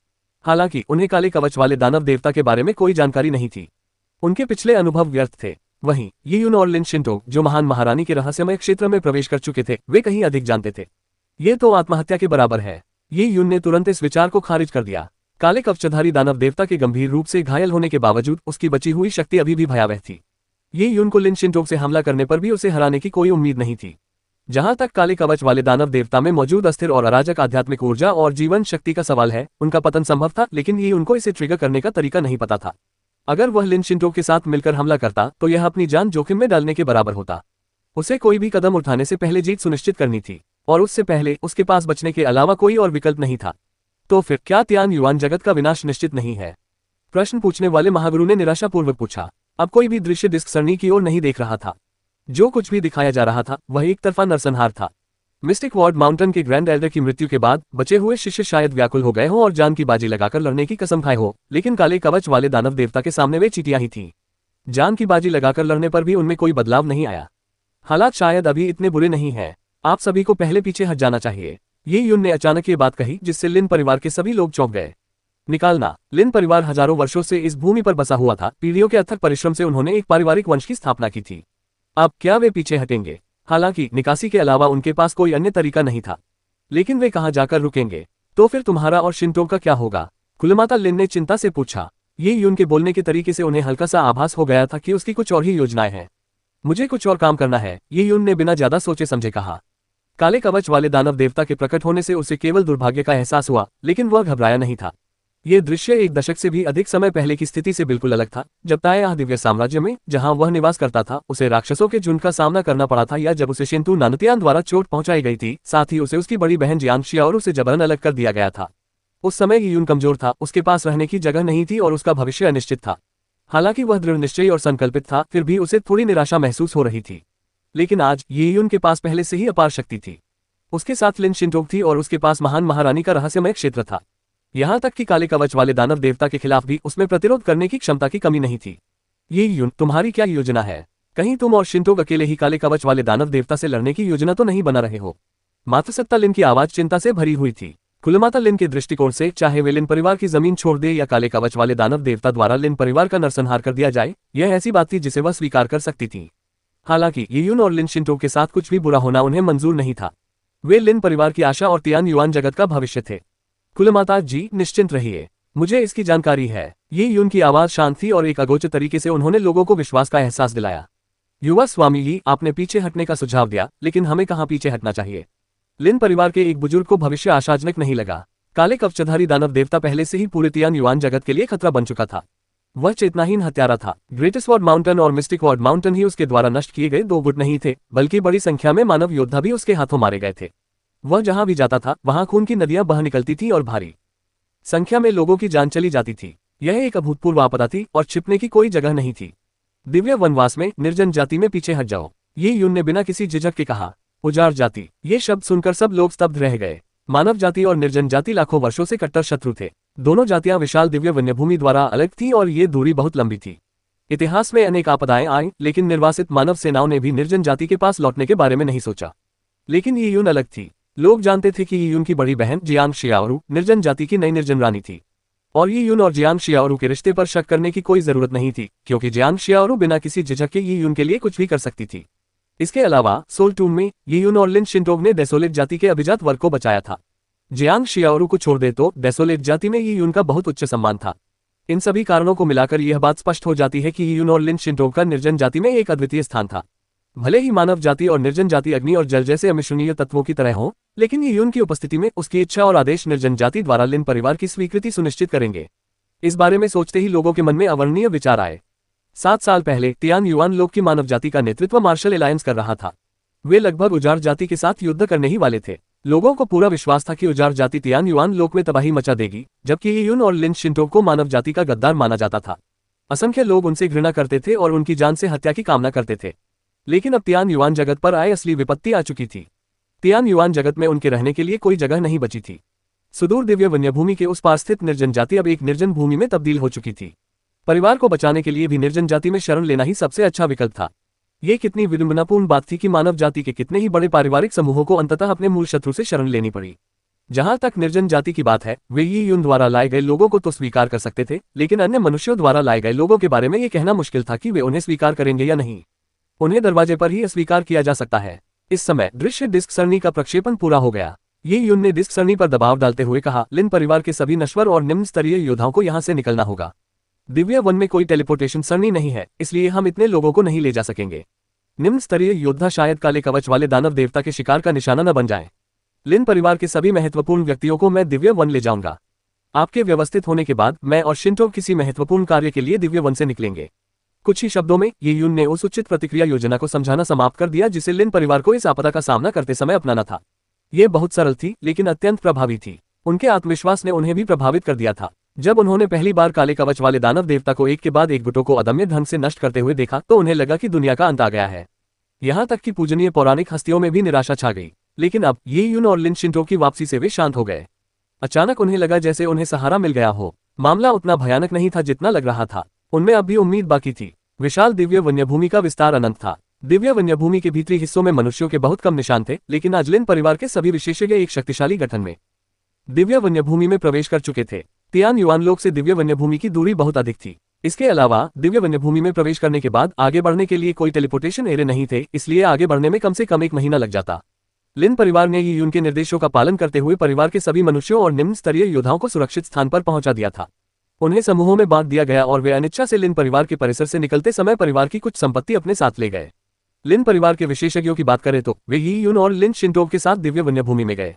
हालांकि उन्हें काले कवच वाले दानव देवता के बारे में कोई जानकारी नहीं थी। उनके पिछले अनुभव व्यर्थ थे। वहीं ये यून और लिन शिंटोग, जो महान महारानी के रहस्यमय क्षेत्र में प्रवेश कर चुके थे, वे कहीं अधिक जानते थे। ये तो आत्महत्या के बराबर है। ये यून ने तुरंत इस विचार को खारिज कर दिया। काले कवचधारी दानव देवता के गंभीर रूप से घायल होने के बावजूद उसकी बची हुई शक्ति अभी भी भयावह थी। ये यून को लिन शिंटोग से हमला करने पर भी उसे हराने की कोई उम्मीद नहीं थी। जहां तक काले कवच वाले दानव देवता में मौजूद अस्थिर और अराजक आध्यात्मिक ऊर्जा और जीवन शक्ति का सवाल है, उनका पतन संभव था, लेकिन ये उनको इसे ट्रिगर करने का तरीका नहीं पता था। अगर वह लिन शिंटोग के साथ मिलकर हमला करता तो यह अपनी जान जोखिम में डालने के बराबर होता। उसे कोई भी कदम उठाने से पहले जीत सुनिश्चित करनी थी, और उससे पहले उसके पास बचने के अलावा कोई और विकल्प नहीं था। तो फिर क्या तियान युआन जगत का विनाश निश्चित नहीं है? प्रश्न पूछने वाले महागुरु ने निराशापूर्वक पूछा। अब कोई भी दृश्य डिस्क सरणी की ओर नहीं देख रहा था। जो कुछ भी दिखाया जा रहा था वह एक तरफा नरसंहार था। मिस्टिक वार्ड माउंटेन के ग्रैंड एल्डर की मृत्यु के बाद बचे हुए शिष्य शायद व्याकुल हो गए हों और जान की बाजी लगाकर लड़ने की कसम खाए हो, लेकिन काले कवच वाले दानव देवता के सामने वे चींटियां ही थीं। जान की बाजी लगाकर लड़ने पर भी उनमें कोई बदलाव नहीं आया। हालात शायद अभी इतने बुरे नहीं हैं। आप सभी को पहले पीछे हट जाना चाहिए। ये यून ने अचानक ये बात कही, जिससे लिन परिवार के सभी लोग चौंक गए। निकालना। लिन परिवार हजारों वर्षों से इस भूमि पर बसा हुआ था। पीढ़ियों के अथक परिश्रम से उन्होंने एक पारिवारिक वंश की स्थापना की थी। अब क्या वे पीछे हटेंगे? हालांकि निकासी के अलावा उनके पास कोई अन्य तरीका नहीं था, लेकिन वे कहां जाकर रुकेंगे? तो फिर तुम्हारा और शिंटोग का क्या होगा? कुलमाता लिन ने चिंता से पूछा। ये यून के बोलने के तरीके से उन्हें हल्का सा आभास हो गया था कि उसकी कुछ और ही योजनाएं हैं। मुझे कुछ और काम करना है, ये यून ने बिना ज्यादा सोचे समझे कहा। काले कवच वाले दानव देवता के प्रकट होने से उसे केवल दुर्भाग्य का एहसास हुआ, लेकिन वह घबराया नहीं था। ये दृश्य एक दशक से भी अधिक समय पहले की स्थिति से बिल्कुल अलग था, जब ताया दिव्य साम्राज्य में, जहां वह निवास करता था, उसे राक्षसों के झुंड का सामना करना पड़ा था, या जब उसे शिंतु नानतियान द्वारा चोट पहुंचाई गई थी। साथ ही उसे उसकी बड़ी बहन जियान शियाओरू से जबरन अलग कर दिया गया था। उस समय यून कमजोर था, उसके पास रहने की जगह नहीं थी और उसका भविष्य अनिश्चित था। हालांकि वह दृढ़ निश्चयी और संकल्पित था, फिर भी उसे थोड़ी निराशा महसूस हो रही थी। लेकिन आज ये यून के पास पहले से ही अपार शक्ति थी। उसके साथ लिन शिंटोग थी और उसके पास महान महारानी का रहस्यमय क्षेत्र था। यहां तक कि काले कवच वाले दानव देवता के खिलाफ भी उसमें प्रतिरोध करने की क्षमता की कमी नहीं थी। ये यून, तुम्हारी क्या योजना है? कहीं तुम और शिंटोग अकेले ही काले कवच वाले दानव देवता से लड़ने की योजना तो नहीं बना रहे हो? मातृसत्ता लिन की आवाज चिंता से भरी हुई थी। कुलमाता लिन के दृष्टिकोण से, चाहे वे लिन परिवार की जमीन छोड़ दे या काले कवच वाले दानव देवता द्वारा लिन परिवार का नरसंहार कर दिया जाए, यह ऐसी बात थी जिसे वह स्वीकार कर सकती थी। हालांकि ये यून और लिन शिंटोग के साथ कुछ भी बुरा होना उन्हें मंजूर नहीं था। वे लिन परिवार की आशा और तियान युआन जगत का भविष्य थे। कुलमाता जी, निश्चिंत रहिए, मुझे इसकी जानकारी है। ये यून की आवाज शांत थी और एक अगोचर तरीके से उन्होंने लोगों को विश्वास का एहसास दिलाया। युवा स्वामी जी, आपने पीछे हटने का सुझाव दिया, लेकिन हमें कहां पीछे हटना चाहिए? लिन परिवार के एक बुजुर्ग को भविष्य आशाजनक नहीं लगा। काले कवचधारी दानव देवता पहले से ही पूरे तियान युआन जगत के लिए खतरा बन चुका था। वह चेतनाहीन हत्यारा था। ग्रेटेस्ट वार्ड माउंटेन और मिस्टिक वार्ड माउंटेन ही उसके द्वारा नष्ट किए गए दो गुट नहीं थे, बल्कि बड़ी संख्या में मानव योद्धा भी उसके हाथों मारे गए थे। वह जहां भी जाता था वहां खून की नदियां बह निकलती थी और भारी संख्या में लोगों की जान चली जाती थी। यह एक अभूतपूर्व आपदा थी और छिपने की कोई जगह नहीं थी। दिव्य वनवास में, निर्जन जाति में पीछे हट जाओ, ये यून ने बिना किसी झिझक के कहा। उजाड़ जाति, ये शब्द सुनकर सब लोग स्तब्ध रह गए। मानव जाति और निर्जन जाति लाखों वर्षों से कट्टर शत्रु थे। दोनों जातियां विशाल दिव्य वन्यभूमि द्वारा अलग थीं और ये दूरी बहुत लंबी थी। इतिहास में अनेक आपदाएं आईं, लेकिन निर्वासित मानव सेनाओं ने भी निर्जन जाति के पास लौटने के बारे में नहीं सोचा। लेकिन ये यून अलग थी। लोग जानते थे कि ये यून की बड़ी बहन जियांग शियाओरू निर्जन जाति की नई निर्जन रानी थी, और ये यून और जियांग शियाओरू के रिश्ते पर शक करने की कोई जरूरत नहीं थी, क्योंकि जियांग शियाओरू बिना किसी झिझक के ये यून के लिए कुछ भी कर सकती थी। इसके अलावा सोल टूम में ये यून और लिन शिंटोग ने डेसोलेट जाति के अभिजात वर्ग को बचाया था। जियांग शियाओरू को छोड़ दे तो डेसोलेट जाति में ये यून का बहुत उच्च सम्मान था। इन सभी कारणों को मिलाकर यह बात स्पष्ट हो जाती है कि ये यून और लिन शिंटोग का निर्जन जाति में एक अद्वितीय स्थान था। भले ही मानव जाति और निर्जन जाति अग्नि और जल जैसे अमिश्रणीय तत्वों की तरह हों, लेकिन ये यून की उपस्थिति में उसकी इच्छा और आदेश निर्जन जाति द्वारा लिन परिवार की स्वीकृति सुनिश्चित करेंगे। इस बारे में सोचते ही लोगों के मन में अवर्णनीय विचार आए। 7 साल पहले तियान युआन लोग की मानव जाति का नेतृत्व मार्शल एलायंस कर रहा था। वे लगभग उजाड़ जाति के साथ युद्ध करने ही वाले थे। लोगों को पूरा विश्वास था कि उजाड़ जाति तियान युआन लोक में तबाही मचा देगी, जबकि ये यून और लिन शिंटो को मानव जाति का गद्दार माना जाता था। असंख्य लोग उनसे घृणा करते थे और उनकी जान से हत्या की कामना करते थे। लेकिन अब तियान युआन जगत पर आए असली विपत्ति आ चुकी थी। तियान युआन जगत में उनके रहने के लिए कोई जगह नहीं बची थी। सुदूर दिव्य वन्यभूमि के उस पार स्थित निर्जन जाति अब एक निर्जन भूमि में तब्दील हो चुकी थी। परिवार को बचाने के लिए भी निर्जन जाति में शरण लेना ही सबसे अच्छा विकल्प था। ये कितनी विडंबनापूर्ण बात थी कि मानव जाति के कितने ही बड़े पारिवारिक समूहों को अंततः अपने मूल शत्रु से शरण लेनी पड़ी। जहां तक निर्जन जाति की बात है, वे ये यून द्वारा लाए गए लोगों को तो स्वीकार कर सकते थे, लेकिन अन्य मनुष्यों द्वारा लाए गए लोगों के बारे में ये कहना मुश्किल था कि वे उन्हें स्वीकार करेंगे या नहीं। उन्हें दरवाजे पर ही अस्वीकार किया जा सकता है। इस समय दृश्य डिस्क सरणी का प्रक्षेपण पूरा हो गया। ये यून ने डिस्क सरणी पर दबाव डालते हुए कहा, लिन परिवार के सभी नश्वर और निम्न स्तरीय योद्धाओं को यहाँ से निकलना होगा। दिव्य वन में कोई टेलीपोर्टेशन सरणी नहीं है, इसलिए हम इतने लोगों को नहीं ले जा सकेंगे। निम्न स्तरीय योद्धा शायद काले कवच वाले दानव देवता के शिकार का निशाना न बन जाएं। लिन परिवार के सभी महत्वपूर्ण व्यक्तियों को मैं दिव्य वन ले जाऊंगा। आपके व्यवस्थित होने के बाद मैं और शिंटो किसी महत्वपूर्ण कार्य के लिए दिव्य वन से निकलेंगे। कुछ ही शब्दों में ये यून ने उस उचित प्रतिक्रिया योजना को समझाना समाप्त कर दिया जिसे लिन परिवार को इस आपदा का सामना करते समय अपनाना था। ये बहुत सरल थी, लेकिन अत्यंत प्रभावी थी। उनके आत्मविश्वास ने उन्हें भी प्रभावित कर दिया था। जब उन्होंने पहली बार काले कवच वाले दानव देवता को एक के बाद एक गुटों को अदम्य ढंग से नष्ट करते हुए देखा तो उन्हें लगा कि दुनिया का अंत आ गया है। यहाँ तक कि पूजनीय पौराणिक हस्तियों में भी निराशा छा गई। लेकिन अब ये यून और लिन शिंटो की वापसी से वे शांत हो गए। अचानक उन्हें लगा जैसे उन्हें सहारा मिल गया हो। मामला उतना भयानक नहीं था जितना लग रहा था। उनमें अब भी उम्मीद बाकी थी। विशाल दिव्य वन्यभूमि का विस्तार अनंत था। दिव्य वन्यभूमि के भीतरी हिस्सों में मनुष्यों के बहुत कम निशान थे, लेकिन आज लिन परिवार के सभी विशेषज्ञ एक शक्तिशाली गठन में दिव्य वन्यभूमि में प्रवेश कर चुके थे। तियान युआन लोक से दिव्य वन्यभूमि की दूरी बहुत अधिक थी। इसके अलावा दिव्य वन्यभूमि में प्रवेश करने के बाद आगे बढ़ने के लिए कोई टेलीपोर्टेशन एरे नहीं थे, इसलिए आगे बढ़ने में कम से कम 1 महीना लग जाता। लिन परिवार ने ये यून के निर्देशों का पालन करते हुए परिवार के सभी मनुष्यों और निम्न स्तरीय योद्धाओं को सुरक्षित स्थान पर पहुंचा दिया था। उन्हें समूहों में बांट दिया गया और वे अनिच्छा से लिन परिवार के परिसर से निकलते समय परिवार की कुछ संपत्ति अपने साथ ले गए। लिन परिवार के विशेषज्ञों की बात करें तो वे ये यून और लिन शिंटो के साथ दिव्य वन्यभूमि में गए।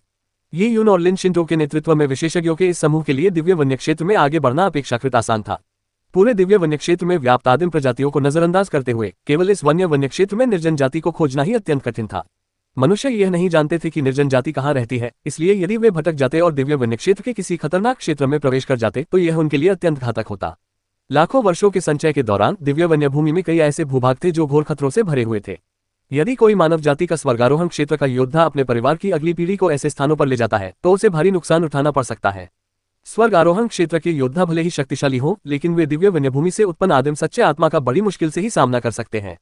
ये यून और लिन शिंटो के नेतृत्व में विशेषज्ञों के इस समूह के लिए दिव्य वन्य क्षेत्र में आगे बढ़ना अपेक्षाकृत आसान था। पूरे दिव्य वन्य क्षेत्र में व्याप्त आदिम प्रजातियों को नजरअंदाज करते हुए केवल इस वन्य क्षेत्र में निर्जन जाति को खोजना ही अत्यंत कठिन था। मनुष्य यह नहीं जानते थे कि निर्जन जाति कहाँ रहती है, इसलिए यदि वे भटक जाते और दिव्य वन्य क्षेत्र के किसी खतरनाक क्षेत्र में प्रवेश कर जाते तो यह उनके लिए अत्यंत घातक होता। लाखों वर्षों के संचय के दौरान दिव्य वन्यभूमि में कई ऐसे भूभाग थे जो घोर खतरों से भरे हुए थे। यदि कोई मानव जाति का स्वर्गारोहण क्षेत्र का योद्धा अपने परिवार की अगली पीढ़ी को ऐसे स्थानों पर ले जाता है तो उसे भारी नुकसान उठाना पड़ सकता है। स्वर्ग आरोहण क्षेत्र के योद्धा भले ही शक्तिशाली हो, लेकिन वे दिव्य वन्यभूमि से उत्पन्न आदिम सच्चे आत्मा का बड़ी मुश्किल से ही सामना कर सकते हैं।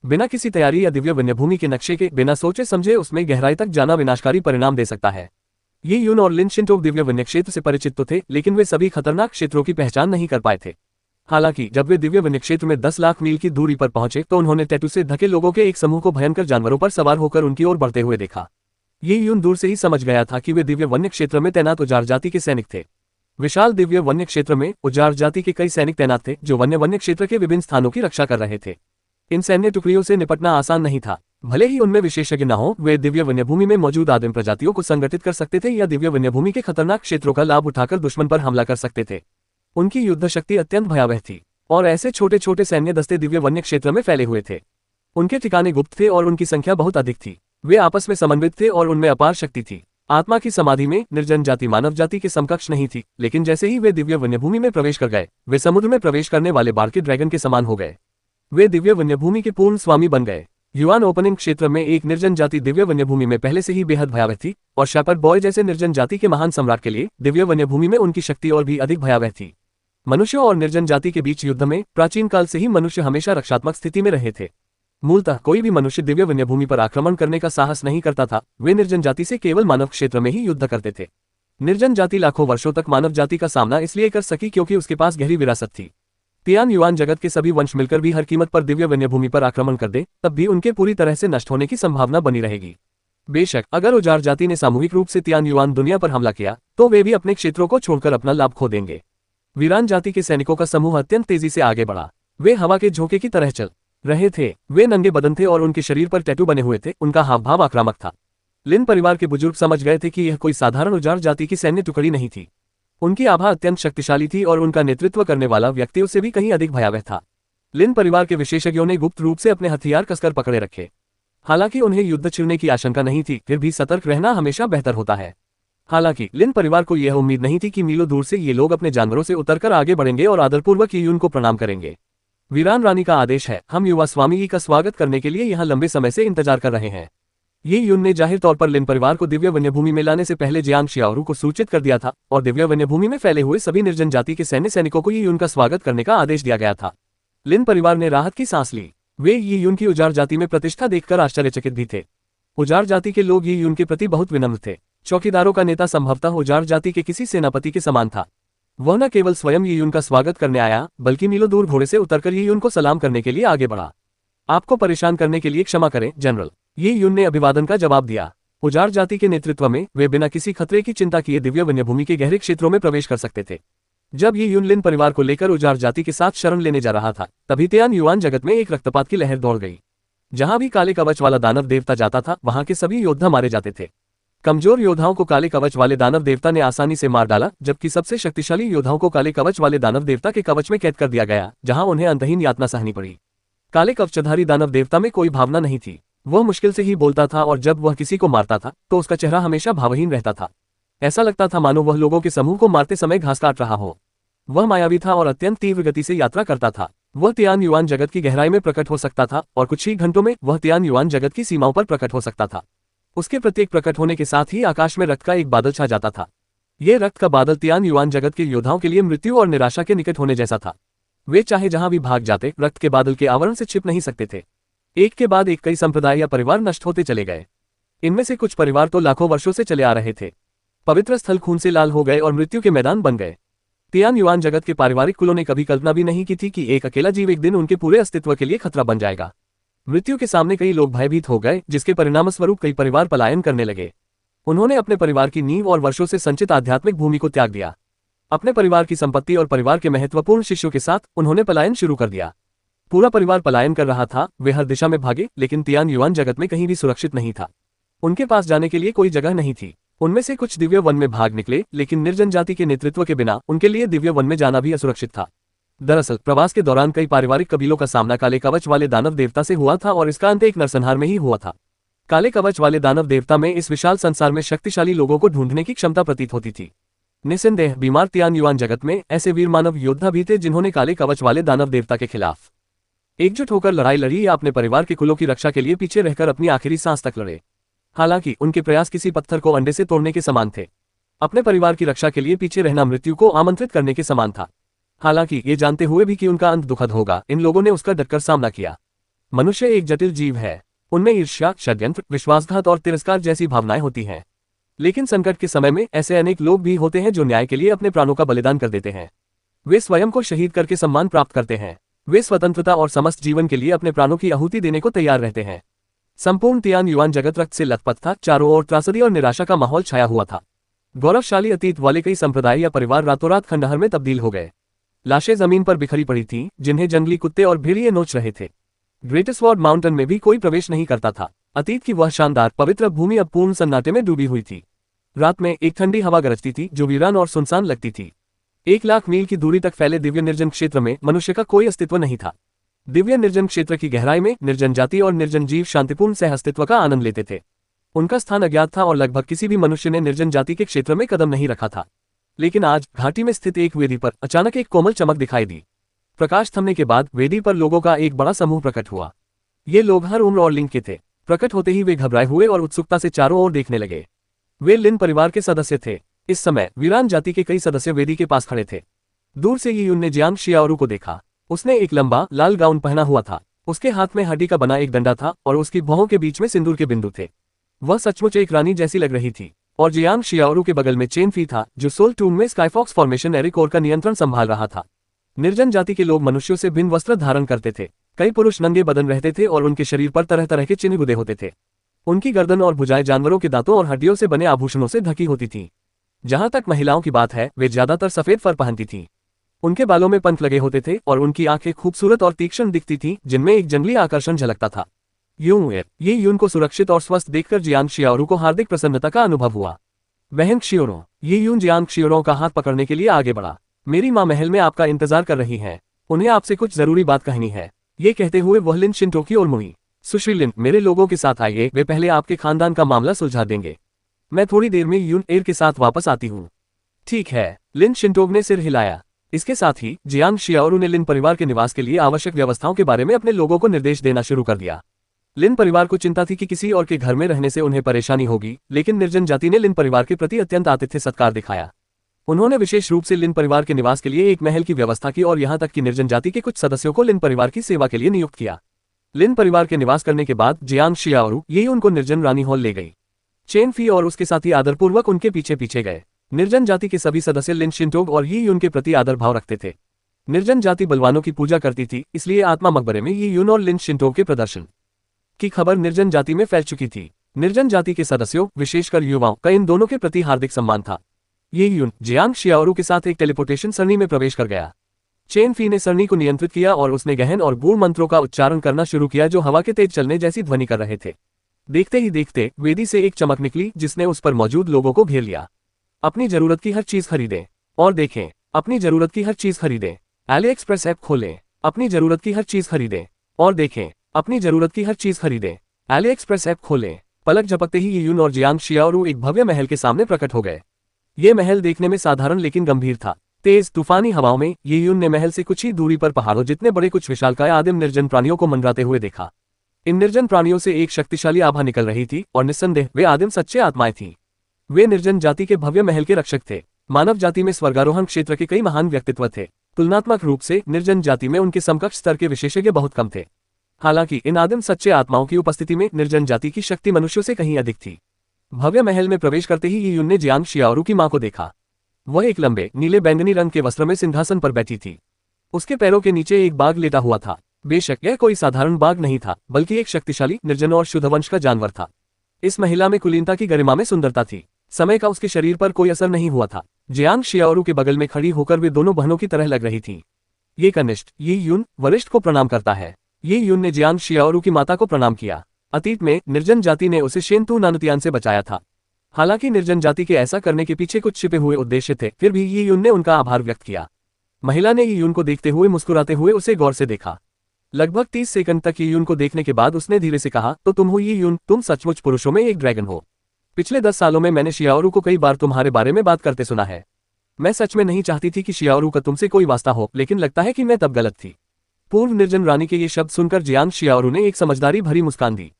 बिना किसी तैयारी या दिव्य वन्यभूमि के नक्शे के बिना सोचे समझे उसमें गहराई तक जाना विनाशकारी परिणाम दे सकता है। ये यून और लिन शिंटो दिव्य वन्य क्षेत्र से परिचित तो थे, लेकिन वे सभी खतरनाक क्षेत्रों की पहचान नहीं कर पाए थे। हालांकि जब वे दिव्य वन्य क्षेत्र में 10 लाख मील की दूरी पर पहुंचे तो उन्होंने टैटू से ढके लोगों के एक समूह को भयंकर जानवरों पर सवार होकर उनकी ओर बढ़ते हुए देखा। ये यून दूर से ही समझ गया था कि वे दिव्य वन्य क्षेत्र में तैनात उजाड़ जाति के सैनिक थे। विशाल दिव्य वन्य क्षेत्र में उजाड़ जाति के कई सैनिक तैनात थे जो वन्य क्षेत्र के विभिन्न स्थानों की रक्षा कर रहे थे। इन सैन्य टुकड़ियों से निपटना आसान नहीं था। भले ही उनमें विशेषज्ञ न हो, वे दिव्य वन्यभूमि में मौजूद आदिम प्रजातियों को संगठित कर सकते थे या दिव्य वन्यभूमि के खतरनाक क्षेत्रों का लाभ उठाकर दुश्मन पर हमला कर सकते थे। उनकी युद्ध शक्ति अत्यंत भयावह थी और ऐसे छोटे छोटे सैन्य दस्ते दिव्य वन्य क्षेत्र में फैले हुए थे। उनके ठिकाने गुप्त थे और उनकी संख्या बहुत अधिक थी। वे आपस में समन्वित थे और उनमें अपार शक्ति थी। आत्मा की समाधि में निर्जन जाति मानव जाति के समकक्ष नहीं थी, लेकिन जैसे ही वे दिव्य वन्यभूमि में प्रवेश कर गए वे समुद्र में प्रवेश करने वाले बार के ड्रैगन के समान हो गए। वे दिव्य वन्यभूमि के पूर्ण स्वामी बन गए। युआन ओपनिंग क्षेत्र में एक निर्जन जाति दिव्य वन्यभूमि में पहले से ही बेहद भयावह थी और शेपर्ड बॉय जैसे निर्जन जाति के महान सम्राट के लिए दिव्य वन्यभूमि में उनकी शक्ति और भी अधिक भयावह थी। मनुष्यों और निर्जन जाति के बीच युद्ध में प्राचीन काल से ही मनुष्य हमेशा रक्षात्मक स्थिति में रहे थे। मूलतः कोई भी मनुष्य दिव्य वन्यभूमि पर आक्रमण करने का साहस नहीं करता था। वे निर्जन जाति से केवल मानव क्षेत्र में ही युद्ध करते थे। निर्जन जाति लाखों वर्षों तक मानव जाति का सामना इसलिए कर सकी क्योंकि उसके पास गहरी विरासत थी। तियान युआन जगत के सभी वंश मिलकर भी हर कीमत पर दिव्य वन्यभूमि पर आक्रमण कर दे, तब भी उनके पूरी तरह से नष्ट होने की संभावना बनी रहेगी। बेशक अगर उजाड़ जाति ने सामूहिक रूप से तियान युआन दुनिया पर हमला किया तो वे भी अपने क्षेत्रों को छोड़कर अपना लाभ खो देंगे। वीरान जाति के सैनिकों का समूह अत्यंत तेजी से आगे बढ़ा। वे हवा के झोंके की तरह चल रहे थे। वे नंगे बदन थे और उनके शरीर पर टैटू बने हुए थे। उनका हाव भाव आक्रामक था। लिन परिवार के बुजुर्ग समझ गए थे कि यह कोई साधारण उजाड़ जाति की सैन्य टुकड़ी नहीं थी। उनकी आभा अत्यंत शक्तिशाली थी और उनका नेतृत्व करने वाला व्यक्ति उससे भी कहीं अधिक भयावह था। लिन परिवार के विशेषज्ञों ने गुप्त रूप से अपने हथियार कसकर पकड़े रखे। हालांकि उन्हें युद्ध छिड़ने की आशंका नहीं थी, फिर भी सतर्क रहना हमेशा बेहतर होता है। हालांकि लिन परिवार को यह उम्मीद नहीं थी कि मीलों दूर से ये लोग अपने जानवरों से उतरकर आगे बढ़ेंगे और आदरपूर्वक यून को प्रणाम करेंगे। वीरान रानी का आदेश है, हम युवा स्वामी का स्वागत करने के लिए यहाँ लंबे समय से इंतजार कर रहे हैं। ये यून ने जाहिर तौर पर लिन परिवार को दिव्य वन्यभूमि में लाने से पहले जियांग शियाओरू को सूचित कर दिया था और दिव्य वन्यभूमि में फैले हुए सभी निर्जन जाति के सैनिकों को ये यून का स्वागत करने का आदेश दिया गया था। लिन परिवार ने राहत की सांस ली। वे ये यून की उजाड़ जाति में प्रतिष्ठा देखकर आश्चर्यचकित भी थे। उजाड़ जाति के लोग ये यून के प्रति बहुत विनम्र थे। चौकीदारों का नेता संभवतः उजाड़ जाति के किसी सेनापति के समान था। वह न केवल स्वयं ये यून का स्वागत करने आया, बल्कि मीलों दूर घोड़े से उतरकर ये यून को सलाम करने के लिए आगे बढ़ा। आपको परेशान करने के लिए क्षमा करें जनरल, ये यून ने अभिवादन का जवाब दिया। उजाड़ जाति के नेतृत्व में वे बिना किसी खतरे की चिंता किए दिव्य वन्यभूमि के गहरे क्षेत्रों में प्रवेश कर सकते थे। जब ये यून लिन परिवार को लेकर उजाड़ जाति के साथ शरण लेने जा रहा था, तभी तियान युआन जगत में एक रक्तपात की लहर दौड़ गई। जहां भी काले कवच वाला दानव देवता जाता था, वहां के सभी योद्धा मारे जाते थे। कमजोर योद्धाओं को काले कवच वाले दानव देवता ने आसानी से मार डाला, जबकि सबसे शक्तिशाली योद्धाओं को काले कवच वाले दानव देवता के कवच में कैद कर दिया गया, जहां उन्हें अंतहीन यातना सहनी पड़ी। काले कवचधारी दानव देवता में कोई भावना नहीं थी। वह मुश्किल से ही बोलता था और जब वह किसी को मारता था तो उसका चेहरा हमेशा भावहीन रहता था। ऐसा लगता था मानो वह लोगों के समूह को मारते समय घास काट रहा हो। वह मायावी था और अत्यंत तीव्र गति से यात्रा करता था। वह तियान युआन जगत की गहराई में प्रकट हो सकता था और कुछ ही घंटों में वह तियान युआन जगत की सीमाओं पर प्रकट हो सकता था। उसके प्रत्येक प्रकट होने के साथ ही आकाश में रक्त का एक बादल छा जाता था। यह रक्त का बादल तियान युआन जगत के योद्धाओं के लिए मृत्यु और निराशा के निकट होने जैसा था। वे चाहे जहां भी भाग जाते, रक्त के बादल के आवरण से छिप नहीं सकते थे। एक के बाद एक कई संप्रदाय या परिवार नष्ट होते चले गए। इनमें से कुछ परिवार तो लाखों वर्षों से चले आ रहे थे। पवित्र स्थल खून से लाल हो गए और मृत्यु के मैदान बन गए। तियान युआन जगत के पारिवारिक कुलों ने कभी कल्पना भी नहीं की थी कि एक अकेला जीव एक दिन उनके पूरे अस्तित्व के लिए खतरा बन जाएगा। मृत्यु के सामने कई लोग भयभीत हो गए, जिसके परिणामस्वरूप कई परिवार पलायन करने लगे। उन्होंने अपने परिवार की नींव और वर्षों से संचित आध्यात्मिक भूमि को त्याग दिया। अपने परिवार की संपत्ति और परिवार के महत्वपूर्ण शिष्यों के साथ उन्होंने पलायन शुरू कर दिया। पूरा परिवार पलायन कर रहा था। वे हर दिशा में भागे, लेकिन तियान युआन जगत में कहीं भी सुरक्षित नहीं था। उनके पास जाने के लिए कोई जगह नहीं थी। उनमें से कुछ दिव्य वन में भाग निकले, लेकिन निर्जन जाति के नेतृत्व के बिना उनके लिए दिव्य वन में जाना भी असुरक्षित था। दरअसल प्रवास के दौरान कई पारिवारिक कबीलों का सामना काले कवच वाले दानव देवता से हुआ था और इसका अंत एक नरसंहार में ही हुआ था। काले कवच वाले दानव देवता में इस विशाल संसार में शक्तिशाली लोगों को ढूंढने की क्षमता प्रतीत होती थी। निस्संदेह बीमार तियान युआन जगत में ऐसे वीर मानव योद्धा भी थे जिन्होंने काले कवच वाले दानव देवता के खिलाफ एकजुट होकर लड़ाई लड़ी या अपने परिवार के कुलों की रक्षा के लिए पीछे रहकर अपनी आखिरी सांस तक लड़े। हालांकि उनके प्रयास किसी पत्थर को अंडे से तोड़ने के समान थे। अपने परिवार की रक्षा के लिए पीछे रहना मृत्यु को आमंत्रित करने के समान था। हालांकि ये जानते हुए भी कि उनका अंत दुखद होगा, इन लोगों ने उसका डटकर सामना किया। मनुष्य एक जटिल जीव है। उनमें ईर्ष्या, षड्यंत्र, विश्वासघात और तिरस्कार जैसी भावनाएं होती हैं। लेकिन संकट के समय में ऐसे अनेक लोग भी होते हैं जो न्याय के लिए अपने प्राणों का बलिदान कर देते हैं। वे स्वयं को शहीद करके सम्मान प्राप्त करते हैं। वे स्वतंत्रता और समस्त जीवन के लिए अपने प्राणों की आहुति देने को तैयार रहते हैं। संपूर्ण तियान युआन जगत रक्त से लथपथ था। चारों ओर त्रासदी और निराशा का माहौल छाया हुआ था। गौरवशाली अतीत वाले कई संप्रदाय या परिवार रातों रात खंडहर में तब्दील हो गए। लाशें जमीन पर बिखरी पड़ी थीं, जिन्हें जंगली कुत्ते और भेड़िए नोच रहे थे। ग्रेट स्वॉर्ड माउंटेन में भी कोई प्रवेश नहीं करता था। अतीत की वह शानदार पवित्र भूमि अब पूर्ण सन्नाटे में डूबी हुई थी। रात में एक ठंडी हवा गरजती थी जो वीरान और सुनसान लगती थी। 1,00,000 मील की दूरी तक फैले दिव्य निर्जन क्षेत्र में मनुष्य का कोई अस्तित्व नहीं था। दिव्य निर्जन क्षेत्र की गहराई में निर्जन जाति और निर्जन जीव शांतिपूर्ण सह अस्तित्व का आनंद लेते थे। उनका स्थान अज्ञात था और लगभग किसी भी मनुष्य ने निर्जन जाति के क्षेत्र में कदम नहीं रखा था। लेकिन आज घाटी में स्थित एक वेदी पर अचानक एक कोमल चमक दिखाई दी। प्रकाश थमने के बाद वेदी पर लोगों का एक बड़ा समूह प्रकट हुआ। ये लोग हर उम्र और लिंग के थे। प्रकट होते ही वे घबराए हुए और उत्सुकता से चारों ओर देखने लगे। वे लिन परिवार के सदस्य थे। इस समय वीरान जाति के कई सदस्य वेदी के पास खड़े थे। दूर से ही उनने जियांग शियाओरू को देखा। उसने एक लंबा लाल गाउन पहना हुआ था। उसके हाथ में हड्डी का बना एक डंडा था और उसकी भौहों के बीच में सिंदूर के बिंदु थे। वह सचमुच एक रानी जैसी लग रही थी। और जियांग शियाओरू के बगल में चेन फी था, जो सोल टूम में स्काईफॉक्स फॉर्मेशन एरिकोर का नियंत्रण संभाल रहा था। निर्जन जाति के लोग मनुष्यों से भिन्न वस्त्र धारण करते थे। कई पुरुष नंगे बदन रहते थे और उनके शरीर पर तरह तरह के चिन्ह गुदे होते थे। उनकी गर्दन और भुजाएं जानवरों के दांतों और हड्डियों से बने आभूषणों से ढकी होती थीं। जहां तक महिलाओं की बात है, वे ज्यादातर सफेद फर पहनती थीं। उनके बालों में पंख लगे होते थे और उनकी आंखें खूबसूरत और तीक्ष्ण दिखती थीं, जिनमें एक जंगली आकर्षण झलकता था। ये यून को सुरक्षित और स्वस्थ देखकर जियांग शियाओरू को हार्दिक प्रसन्नता का अनुभव हुआ। बहन शियोरो, ये यून जियांग शियोरो का हाथ पकड़ने के लिए आगे बढ़ा। मेरी माँ महल में आपका इंतजार कर रही हैं, उन्हें आपसे कुछ जरूरी बात कहनी है। ये कहते हुए वह लिन शिंटो की ओर मुड़ी। सुश्री लिन, मेरे लोगों के साथ आइए, वे पहले आपके खानदान का मामला सुलझा देंगे। मैं थोड़ी देर में यून एर के साथ वापस आती हूँ। ठीक है, लिन शिंटोग ने सिर हिलाया। इसके साथ ही जियांग शियाओरू ने लिन परिवार के निवास के लिए आवश्यक व्यवस्थाओं के बारे में अपने लोगों को निर्देश देना शुरू कर दिया। लिन परिवार को चिंता थी कि किसी और के घर में रहने से उन्हें परेशानी होगी, लेकिन निर्जन जाति ने लिन परिवार के प्रति अत्यंत आतिथ्य सत्कार दिखाया। उन्होंने विशेष रूप से लिन परिवार के निवास के लिए एक महल की व्यवस्था की और यहाँ तक कि निर्जन जाति के कुछ सदस्यों को लिन परिवार की सेवा के लिए नियुक्त किया। लिन परिवार के निवास करने के बाद जियांग शियाओरू ये उनको निर्जन रानी हॉल ले गई। चेन फी और उसके साथी आदरपूर्वक उनके पीछे पीछे गए। निर्जन जाति के सभी सदस्य लिन शिंटोग और ये यून के प्रति आदर भाव रखते थे। निर्जन जाति बलवानों की पूजा करती थी, इसलिए आत्मा मकबरे में ये यून और लिन शिंटोग के प्रदर्शन की खबर निर्जन जाति में फैल चुकी थी। निर्जन जाति के सदस्यों, विशेषकर युवाओं का इन दोनों के प्रति हार्दिक सम्मान था। ये यून जियांग शियाओरू के साथ एक टेलीपोर्टेशन सरणी में प्रवेश कर गया। चेन फी ने सरणी को नियंत्रित किया और उसने गहन और गूढ़ मंत्रों का उच्चारण करना शुरू किया जो हवा के तेज चलने जैसी ध्वनि कर रहे थे। देखते ही देखते वेदी से एक चमक निकली जिसने उस पर मौजूद लोगों को घेर लिया। अपनी जरूरत की हर चीज खरीदें और देखें, अपनी जरूरत की हर चीज खरीदें। एली एक्सप्रेस ऐप खोलें, अपनी जरूरत की हर चीज खरीदें और देखें, अपनी जरूरत की हर चीज खरीदें। एली एक्सप्रेस ऐप खोलें। पलक झपकते ही यून और जियांग शियाओरू एक भव्य महल के सामने प्रकट हो गए। ये महल देखने में साधारण लेकिन गंभीर था। तेज तूफानी हवाओं में ये यून ने महल से कुछ ही दूरी पर पहाड़ों जितने बड़े कुछ विशालकाय आदिम निर्जन प्राणियों को मंडराते हुए देखा। इन निर्जन प्राणियों से एक शक्तिशाली आभा निकल रही थी और निस्संदेह वे आदिम सच्चे आत्माएं थीं। वे निर्जन जाति के भव्य महल के रक्षक थे। मानव जाति में स्वर्गारोहण क्षेत्र के कई महान व्यक्तित्व थे। तुलनात्मक रूप से निर्जन जाति में उनके समकक्ष स्तर के विशेषज्ञ बहुत कम थे। हालांकि इन आदिम सच्चे आत्माओं की उपस्थिति में निर्जन जाति की शक्ति मनुष्यों से कहीं अधिक थी। भव्य महल में प्रवेश करते ही ये यून ने जियांग शियाओरू की मां को देखा। वह एक लंबे नीले बैंगनी रंग के वस्त्र में सिंहासन पर बैठी थी। उसके पैरों के नीचे एक बाघ लेटा हुआ था। बेशक यह कोई साधारण बाघ नहीं था, बल्कि एक शक्तिशाली, निर्जन और शुद्ध वंश का जानवर था। इस महिला में कुलीनता की गरिमा में सुंदरता थी। समय का उसके शरीर पर कोई असर नहीं हुआ था। जियांग शियाओरू के बगल में खड़ी होकर वे दोनों बहनों की तरह लग रही थीं। ये कनिष्ठ ये यून वरिष्ठ को प्रणाम करता है। ये यून ने जियांग शियाओरू की माता को प्रणाम किया। अतीत में निर्जन जाति ने उसे शेनतू नानुतियान से बचाया था। हालांकि निर्जन जाति के ऐसा करने के पीछे कुछ छिपे हुए उद्देश्य थे, फिर भी ये यून ने उनका आभार व्यक्त किया। महिला ने ये यून को देखते हुए मुस्कुराते हुए उसे गौर से देखा। लगभग 30 सेकंड तक ये यून को देखने के बाद उसने धीरे से कहा, तो तुम हो ये यून, तुम सचमुच पुरुषों में एक ड्रैगन हो। पिछले 10 सालों में मैंने शियाओरू को कई बार तुम्हारे बारे में बात करते सुना है। मैं सच में नहीं चाहती थी कि शियाओरू का तुमसे कोई वास्ता हो, लेकिन लगता है कि मैं तब गलत थी। पूर्व निर्जन रानी के ये शब्द सुनकर जियांग शियाओरू ने एक समझदारी भरी मुस्कान दी।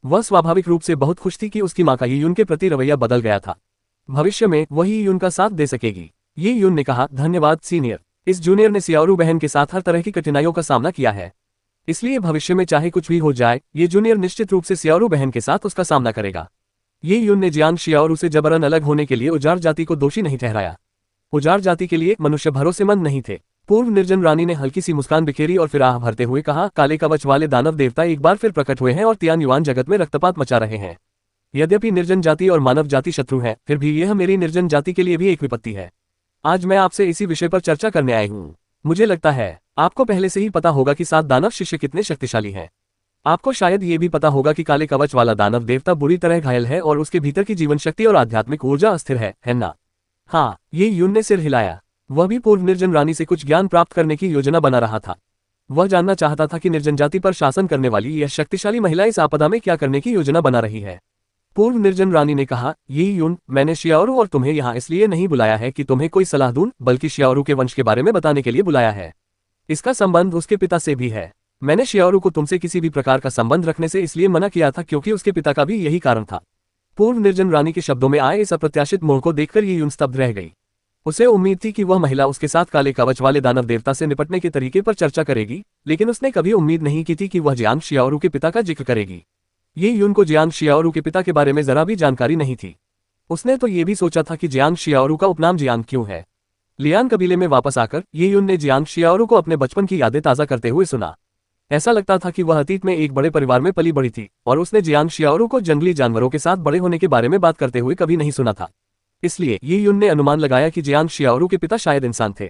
वह स्वाभाविक रूप से बहुत खुश थी कि उसकी मां का ये यून के प्रति रवैया बदल गया था। भविष्य में वही यून का साथ दे सकेगी। ये यून ने कहा, धन्यवाद सीनियर। इस जूनियर ने शियाओरू बहन के साथ हर तरह की कठिनाइयों का सामना किया है, इसलिए भविष्य में चाहे कुछ भी हो जाए, ये जूनियर निश्चित रूप से शियाओरू बहन के साथ उसका सामना करेगा। ये यून ने जियांग शियाओरू से जबरन अलग होने के लिए उजाड़ जाति को दोषी नहीं ठहराया। उजाड़ जाति के लिए मनुष्य भरोसेमंद नहीं थे। पूर्व निर्जन रानी ने हल्की सी मुस्कान बिखेरी और फिर आह भरते हुए कहा, काले कवच वाले दानव देवता एक बार फिर प्रकट हुए हैं और तियान युआन जगत में रक्तपात मचा रहे हैं। यद्यपि निर्जन जाति और मानव जाति शत्रु है, फिर भी यह मेरी निर्जन जाति के लिए भी एक विपत्ति है। आज मैं आपसे इसी विषय पर चर्चा करने आई हूँ। मुझे लगता है आपको पहले से ही पता होगा कि 7 दानव शिष्य कितने शक्तिशाली हैं। आपको शायद ये भी पता होगा कि काले कवच वाला दानव देवता बुरी तरह घायल है और उसके भीतर की जीवन शक्ति और आध्यात्मिक ऊर्जा अस्थिर है ना? हाँ, ये यून ने सिर हिलाया। वह भी पूर्व निर्जन रानी से कुछ ज्ञान प्राप्त करने की योजना बना रहा था। वह जानना चाहता था कि निर्जन जाति पर शासन करने वाली यह शक्तिशाली महिला इस आपदा में क्या करने की योजना बना रही है। पूर्व निर्जन रानी ने कहा, ये यून, मैंने शियाओरू और तुम्हें यहाँ इसलिए नहीं बुलाया है कि तुम्हें कोई सलाह दूं, बल्कि शियाओरू के वंश के बारे में बताने के लिए बुलाया है। इसका संबंध उसके पिता से भी है। मैंने शियाओरू को तुमसे किसी भी प्रकार का संबंध रखने से इसलिए मना किया था क्योंकि उसके पिता का भी यही कारण था। पूर्व निर्जन रानी के शब्दों में आए इस अप्रत्याशित मोड़ को देखकर ये यून स्तब्ध रह गई। उसे उम्मीद थी कि वह महिला उसके साथ काले कवच वाले दानव देवता से निपटने के तरीके पर चर्चा करेगी, लेकिन उसने कभी उम्मीद नहीं की थी कि वह जियांग शियाओरू के पिता का जिक्र करेगी। ये यून को जियांग शियाओरू के पिता के बारे में जरा भी जानकारी नहीं थी। उसने तो ये भी सोचा था कि जियांग शियाओरू का उपनाम जियांग क्यों है। लियान कबीले में वापस आकर ये यून ने जियांग शियाओरू को अपने बचपन की यादें ताज़ा करते हुए सुना। ऐसा लगता था कि वह अतीत में एक बड़े परिवार में पली बड़ी थी और उसने जियांग शियाओरू को जंगली जानवरों के साथ बड़े होने के बारे में बात करते हुए कभी नहीं सुना था। इसलिए ये यून ने अनुमान लगाया कि जियांग शियाओरू के पिता शायद इंसान थे।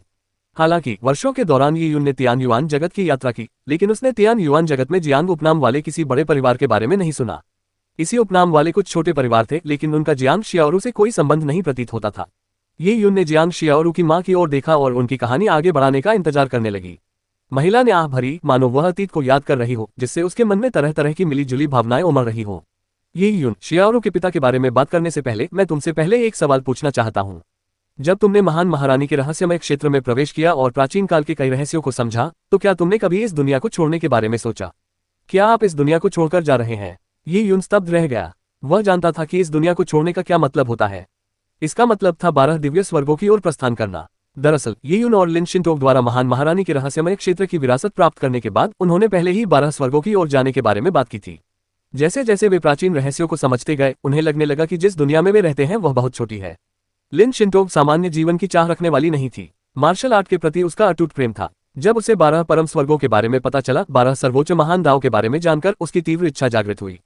हालांकि वर्षों के दौरान ये युन ने तियान युआन जगत की यात्रा की, लेकिन उसने तियान युआन जगत में जियांग उपनाम वाले किसी बड़े परिवार के बारे में नहीं सुना। इसी उपनाम वाले कुछ छोटे परिवार थे, लेकिन उनका जियांग शियाओरू से कोई संबंध नहीं प्रतीत होता था। ये युन ने जियांग शियाओरू की मां की ओर देखा और उनकी कहानी आगे बढ़ाने का इंतजार करने लगी। महिला ने आह भरी, मानो वह अतीत को याद कर रही हो, जिससे उसके मन में तरह तरह की मिली जुली भावनाएं उमड़ रही हो। ये युन, शियाओरू के पिता के बारे में बात करने से पहले मैं तुमसे पहले एक सवाल पूछना चाहता हूँ। जब तुमने महान महारानी के रहस्यमय क्षेत्र में प्रवेश किया और प्राचीन काल के कई रहस्यों को समझा, तो क्या तुमने कभी इस दुनिया को छोड़ने के बारे में सोचा? क्या आप इस दुनिया को छोड़कर जा रहे हैं? ये युन स्तब्ध रह गया। वह जानता था कि इस दुनिया को छोड़ने का क्या मतलब होता है। इसका मतलब था 12 दिव्य स्वर्गों की ओर प्रस्थान करना। दरअसल ये युन और लिन शिनटोक द्वारा महान महारानी के रहस्यमय क्षेत्र की विरासत प्राप्त करने के बाद उन्होंने पहले ही 12 स्वर्गों की ओर जाने के बारे में बात की थी। जैसे जैसे वे प्राचीन रहस्यों को समझते गए, उन्हें लगने लगा कि जिस दुनिया में वे रहते हैं वह बहुत छोटी है। लिन शिनटोक सामान्य जीवन की चाह रखने वाली नहीं थी। मार्शल आर्ट के प्रति उसका अटूट प्रेम था। जब उसे 12 परम स्वर्गों के बारे में पता चला, 12 सर्वोच्च महान दाव के बारे में जानकर उसकी तीव्र इच्छा जागृत हुई।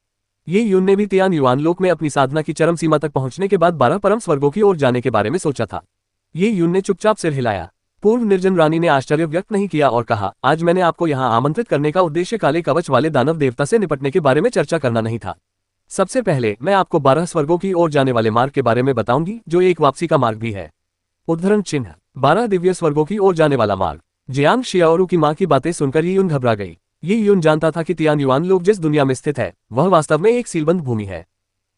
ये युन ने भी तियान युआन लोक में अपनी साधना की चरम सीमा तक पहुंचने के बाद 12 परम स्वर्गों की ओर जाने के बारे में सोचा था। ये युन ने चुपचाप सिर हिलाया। पूर्व निर्जन रानी ने आश्चर्य व्यक्त नहीं किया और कहा, आज मैंने आपको यहाँ आमंत्रित करने का उद्देश्य काले कवच वाले दानव देवता से निपटने के बारे में चर्चा करना नहीं था। सबसे पहले मैं आपको 12 स्वर्गों की ओर जाने वाले मार्ग के बारे में बताऊंगी, जो एक वापसी का मार्ग भी है। उद्धरण चिन्ह 12 दिव्य स्वर्गों की ओर जाने वाला मार्ग। जियांग शियाओरू की मां की बातें सुनकर ये युन घबरा गई। ये युन जानता था कि तियान युआन लोक जिस दुनिया में स्थित है, वह वास्तव में एक सीलबंद भूमि है।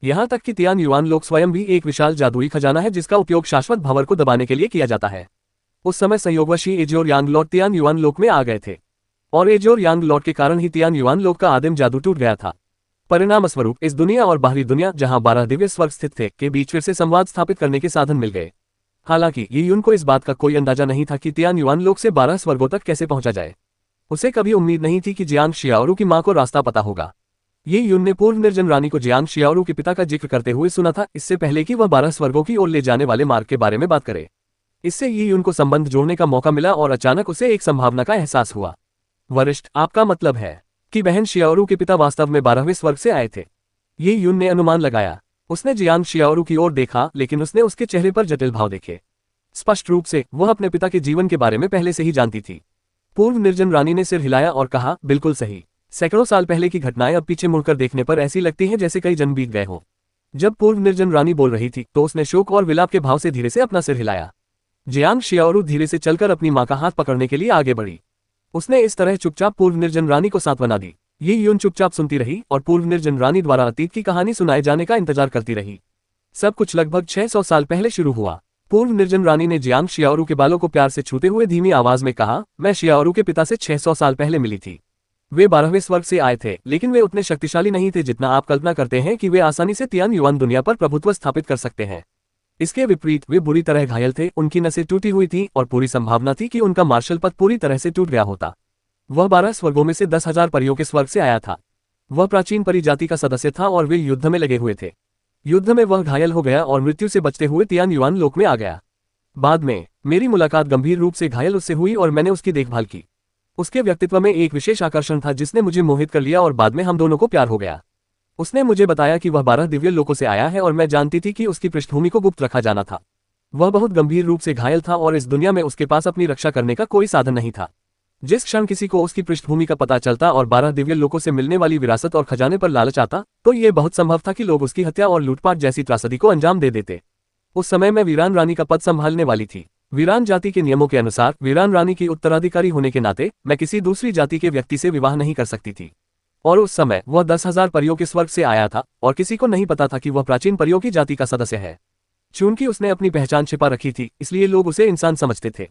यहाँ तक कि तियान युआन लोक स्वयं भी एक विशाल जादुई खजाना है, जिसका उपयोग शाश्वत भंवर को दबाने के लिए किया जाता है। उस समय संयोगवश ही एजोर यांग लॉर्ड तियान युआन लोक में आ गए थे, और एजोर यांग लॉर्ड के कारण ही तियान युआन लोक का आदिम जादू टूट गया था। परिणामस्वरूप इस दुनिया और बाहरी दुनिया, जहां 12 दिव्य स्वर्ग स्थित थे, के बीच फिर से संवाद स्थापित करने के साधन मिल गए। हालांकि ये युन को इस बात का कोई अंदाजा नहीं था कि तियान युआन लोक से 12 स्वर्गों तक कैसे पहुंचा जाए। उसे कभी उम्मीद नहीं थी कि जियांग शियाओरू की मां को रास्ता पता होगा। ये युन ने पूर्व निर्जन रानी को जियांग शियाओरू के पिता का जिक्र करते हुए सुना था, इससे पहले कि वह 12 स्वर्गों की ओर ले जाने वाले मार्ग के बारे में बात करे। इससे ये युन को संबंध जोड़ने का मौका मिला और अचानक उसे एक संभावना का एहसास हुआ। वरिष्ठ, आपका मतलब है कि बहन शियाओरू के पिता वास्तव में 12वें स्वर्ग से आए थे? ये युन ने अनुमान लगाया। उसने जियांग शियाओरू की ओर देखा, लेकिन उसने उसके चेहरे पर जटिल भाव देखे। स्पष्ट रूप से वह अपने पिता के जीवन के बारे में पहले से ही जानती थी। पूर्व निर्जन रानी ने सिर हिलाया और कहा, बिल्कुल सही। सैकड़ों साल पहले की घटनाएं अब पीछे मुड़कर देखने पर ऐसी लगती हैं जैसे कई जन्म बीत गए हों। जब पूर्व निर्जन रानी बोल रही थी, तो उसने शोक और विलाप के भाव से धीरे से अपना सिर हिलाया। जियांग शियाओरू धीरे से चलकर अपनी मां का हाथ पकड़ने के लिए आगे बढ़ी। उसने इस तरह चुपचाप पूर्व निर्जन रानी को सांत्वना दी। ये युन चुपचाप सुनती रही और पूर्व निर्जन रानी द्वारा अतीत की कहानी सुनाए जाने का इंतजार करती रही। सब कुछ लगभग 600 साल पहले शुरू हुआ। पूर्व निर्जन रानी ने जियांग शियाओरू के बालों को प्यार से छूते हुए धीमी आवाज में कहा, मैं शियाओरू के पिता से 600 साल पहले मिली थी। वे 12वें स्वर्ग से आए थे, लेकिन वे उतने शक्तिशाली नहीं थे जितना आप कल्पना करते हैं कि वे आसानी से तियान युआन दुनिया पर प्रभुत्व स्थापित कर सकते हैं। इसके विपरीत वे बुरी तरह घायल थे, उनकी नसें टूटी हुई थीं और पूरी संभावना थी कि उनका मार्शल पद पूरी तरह से टूट गया होता। वह 12 स्वर्गों में से 10,000 परियों के स्वर्ग से आया था। वह प्राचीन परी जाति का सदस्य था और वे युद्ध में लगे हुए थे। युद्ध में वह घायल हो गया और मृत्यु से बचते हुए तियान युआन लोक में आ गया। बाद में मेरी मुलाकात गंभीर रूप से घायल उससे हुई और मैंने उसकी देखभाल की। उसके व्यक्तित्व में एक विशेष आकर्षण था जिसने मुझे मोहित कर लिया और बाद में हम दोनों को प्यार हो गया। उसने मुझे बताया कि वह 12 दिव्य लोकों से आया है और मैं जानती थी कि उसकी पृष्ठभूमि को गुप्त रखा जाना था। वह बहुत गंभीर रूप से घायल था और इस दुनिया में उसके पास अपनी रक्षा करने का कोई साधन नहीं था। जिस क्षण किसी को उसकी पृष्ठभूमि का पता चलता और 12 दिव्य लोकों से मिलने वाली विरासत और खजाने पर लालच आता, तो ये बहुत संभव था कि लोग उसकी हत्या और लूटपाट जैसी त्रासदी को अंजाम दे देते। उस समय मैं वीरान रानी का पद संभालने वाली थी। वीरान जाति के नियमों के अनुसार वीरान रानी की उत्तराधिकारी होने के नाते मैं किसी दूसरी जाति के व्यक्ति से विवाह नहीं कर सकती थी। और उस समय वह 10,000 परियों के स्वर्ग से आया था और किसी को नहीं पता था कि वह प्राचीन परियों की जाति का सदस्य है। चूंकि उसने अपनी पहचान छिपा रखी थी, इसलिए लोग उसे इंसान समझते थे।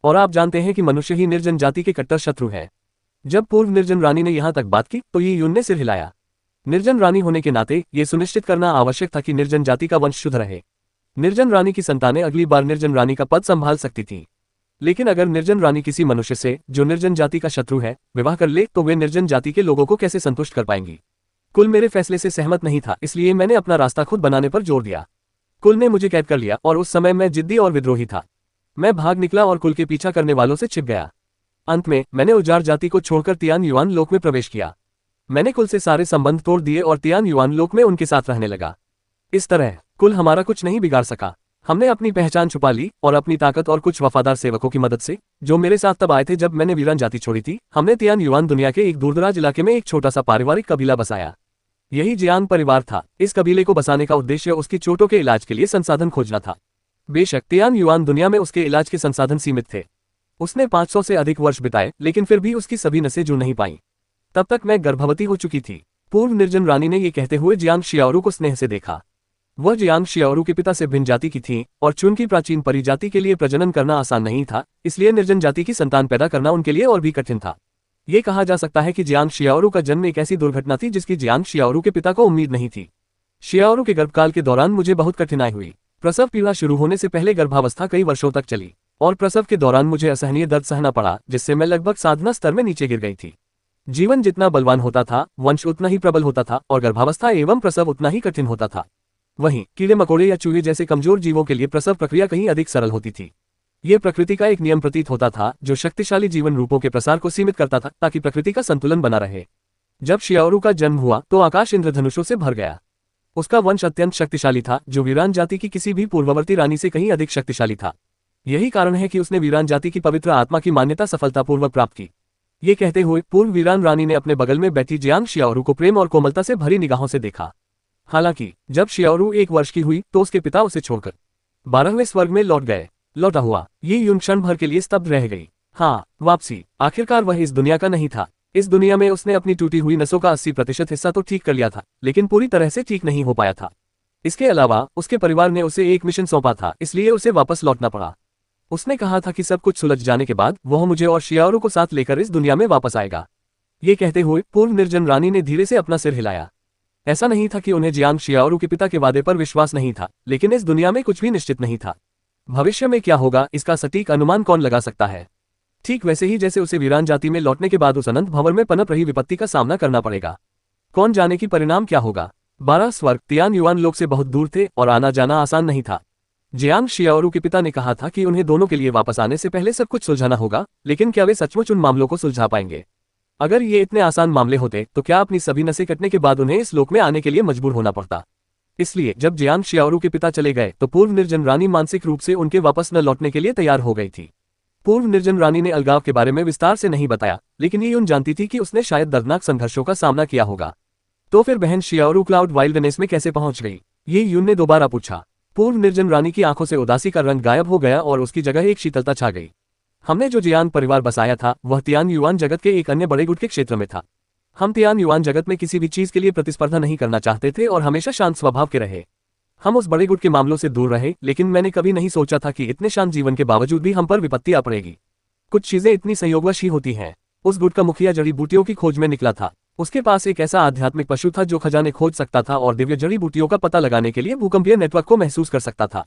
और आप जानते हैं कि मनुष्य ही निर्जन जाति के कट्टर शत्रु है। जब पूर्व निर्जन रानी ने यहाँ तक बात की, तो ये युन ने सिर हिलाया। निर्जन रानी होने के नाते ये सुनिश्चित करना आवश्यक था कि निर्जन जाति का वंश शुद्ध रहे। निर्जन रानी की संतानें अगली बार निर्जन रानी का पद संभाल सकती थीं। लेकिन अगर निर्जन रानी किसी मनुष्य से, जो निर्जन जाति का शत्रु है, विवाह कर ले, तो वे निर्जन जाति के लोगों को कैसे संतुष्ट कर पाएंगी? कुल मेरे फैसले से सहमत नहीं था, इसलिए मैंने अपना रास्ता खुद बनाने पर जोर दिया। कुल ने मुझे कैद कर लिया और उस समय मैं जिद्दी और विद्रोही था। मैं भाग निकला और कुल के पीछा करने वालों से छिप गया। अंत में मैंने उजार जाति को छोड़कर तियान युआन लोक में प्रवेश किया। मैंने कुल से सारे संबंध तोड़ दिए और तियान युआन लोक में उनके साथ रहने लगा। इस तरह कुल हमारा कुछ नहीं बिगाड़ सका। हमने अपनी पहचान छुपा ली और अपनी ताकत और कुछ वफादार सेवकों की मदद से, जो मेरे साथ तब आए थे जब मैंने वीरान जाति छोड़ी थी, हमने तियान युआन दुनिया के एक दूरदराज इलाके में एक छोटा सा पारिवारिक कबीला बसाया। यही जियान परिवार था। इस कबीले को बसाने का उद्देश्य उसकी चोटों के इलाज के लिए संसाधन खोजना था। बेशक तियान युआन दुनिया में उसके इलाज के संसाधन सीमित थे। उसने 500 से अधिक वर्ष बिताए, लेकिन फिर भी उसकी सभी नसें जुड़ नहीं पाईं। तब तक मैं गर्भवती हो चुकी थी। पूर्व निर्जन रानी ने ये कहते हुए जियांग शियाओरू को स्नेह से देखा। वह जियांग शियाओरू के पिता से भिन्न जाति की थीं और चुन की प्राचीन परिजाति के लिए प्रजनन करना आसान नहीं था, इसलिए निर्जन जाति की संतान पैदा करना उनके लिए और भी कठिन था। ये कहा जा सकता है कि जियांग शियाओरू का जन्म एक ऐसी दुर्घटना थी जिसकी जियांग शियाओरू के पिता को उम्मीद नहीं थी। शियाओरू के गर्भकाल के दौरान मुझे बहुत कठिनाई हुई। प्रसव पीड़ा शुरू होने से पहले गर्भावस्था कई वर्षों तक चली और प्रसव के दौरान मुझे असहनीय दर्द सहना पड़ा, जिससे मैं लगभग साधना स्तर में नीचे गिर गई थी। जीवन जितना बलवान होता था, वंश उतना ही प्रबल होता था और गर्भावस्था एवं प्रसव उतना ही कठिन होता था। वहीं कीड़े मकोड़े या चूहे जैसे कमजोर जीवों के लिए प्रसव प्रक्रिया कहीं अधिक सरल होती थी। ये प्रकृति का एक नियम प्रतीत होता था जो शक्तिशाली जीवन रूपों के प्रसार को सीमित करता था ताकि प्रकृति का संतुलन बना रहे। जब शियाओरू का जन्म हुआ तो आकाश इंद्रधनुषों से भर गया। उसका वंश अत्यंत शक्तिशाली था, जो वीरान जाति की किसी भी पूर्ववर्ती रानी से कहीं अधिक शक्तिशाली था। यही कारण है कि उसने वीरान जाति की पवित्र आत्मा की मान्यता सफलतापूर्वक प्राप्त की। ये कहते हुए पूर्व वीरान रानी ने अपने बगल में बैठी जियांग शियाओरू को प्रेम और कोमलता से भरी निगाहों से देखा। हालांकि जब शियाओरू 1 वर्ष की हुई तो उसके पिता उसे छोड़कर 12वें स्वर्ग में लौटा हुआ। ये यून क्षण भर के लिए स्तब्ध रह गई। हाँ, वापसी। आखिरकार वह इस दुनिया का नहीं था। इस दुनिया में उसने अपनी टूटी हुई नसों का 80% हिस्सा तो ठीक कर लिया था, लेकिन पूरी तरह से ठीक नहीं हो पाया था। इसके अलावा उसके परिवार ने उसे एक मिशन सौंपा था, इसलिए उसे वापस लौटना पड़ा। उसने कहा था कि सब कुछ सुलझ जाने के बाद वह मुझे और शियाओरू को साथ लेकर इस दुनिया में वापस आएगा। ये कहते हुए पूर्व निर्जन रानी ने धीरे से अपना सिर हिलाया। ऐसा नहीं था कि उन्हें जियांग शियाओरू के पिता के वादे पर विश्वास नहीं था, लेकिन इस दुनिया में कुछ भी निश्चित नहीं था। भविष्य में क्या होगा इसका सटीक अनुमान कौन लगा सकता है। ठीक वैसे ही जैसे उसे वीरान जाति में लौटने के बाद उस अनंत भंवर में पनप रही विपत्ति का सामना करना पड़ेगा। कौन जाने की परिणाम क्या होगा। 12 स्वर्ग तियान युआन लोक से बहुत दूर थे और आना जाना आसान नहीं था। जियांग शियाओरू के पिता ने कहा था कि उन्हें दोनों के लिए वापस आने से पहले सब कुछ सुलझाना होगा, लेकिन क्या वे सचमुच उन मामलों को सुलझा पाएंगे। अगर ये इतने आसान मामले होते तो क्या अपनी सभी नसें कटने के बाद उन्हें इस लोक में आने के लिए मजबूर होना पड़ता। इसलिए जब जियांग शियाओरू के पिता चले गए तो पूर्व निर्जन रानी मानसिक रूप से उनके वापस न लौटने के लिए तैयार हो गई थी। पूर्व निर्जन रानी ने अलगाव के बारे में विस्तार से नहीं बताया, लेकिन ये यून जानती थी कि उसने शायद दर्दनाक संघर्षों का सामना किया होगा। तो फिर बहन शियाओरू क्लाउड वाइल्डनेस में कैसे पहुंच गई, ये यून ने दोबारा पूछा। पूर्व निर्जन रानी की आंखों से उदासी का रंग गायब हो गया और उसकी जगह एक शीतलता छा गई। हमने जो जियांग परिवार बसाया था वह तियान युआन जगत के एक अन्य बड़े गुट के क्षेत्र में था। हम तियान युआन जगत में किसी भी चीज के लिए प्रतिस्पर्धा नहीं करना चाहते थे और हमेशा शांत स्वभाव के रहे। हम उस बड़े गुट के मामलों से दूर रहे, लेकिन मैंने कभी नहीं सोचा था कि इतने शांत जीवन के बावजूद भी हम पर विपत्ति आ पड़ेगी। कुछ चीजें इतनी संयोगवश ही होती हैं। उस गुट का मुखिया जड़ी बूटियों की खोज में निकला था। उसके पास एक ऐसा आध्यात्मिक पशु था जो खजाने खोज सकता था और दिव्य जड़ी बूटियों का पता लगाने के लिए भूकंपीय नेटवर्क को महसूस कर सकता था।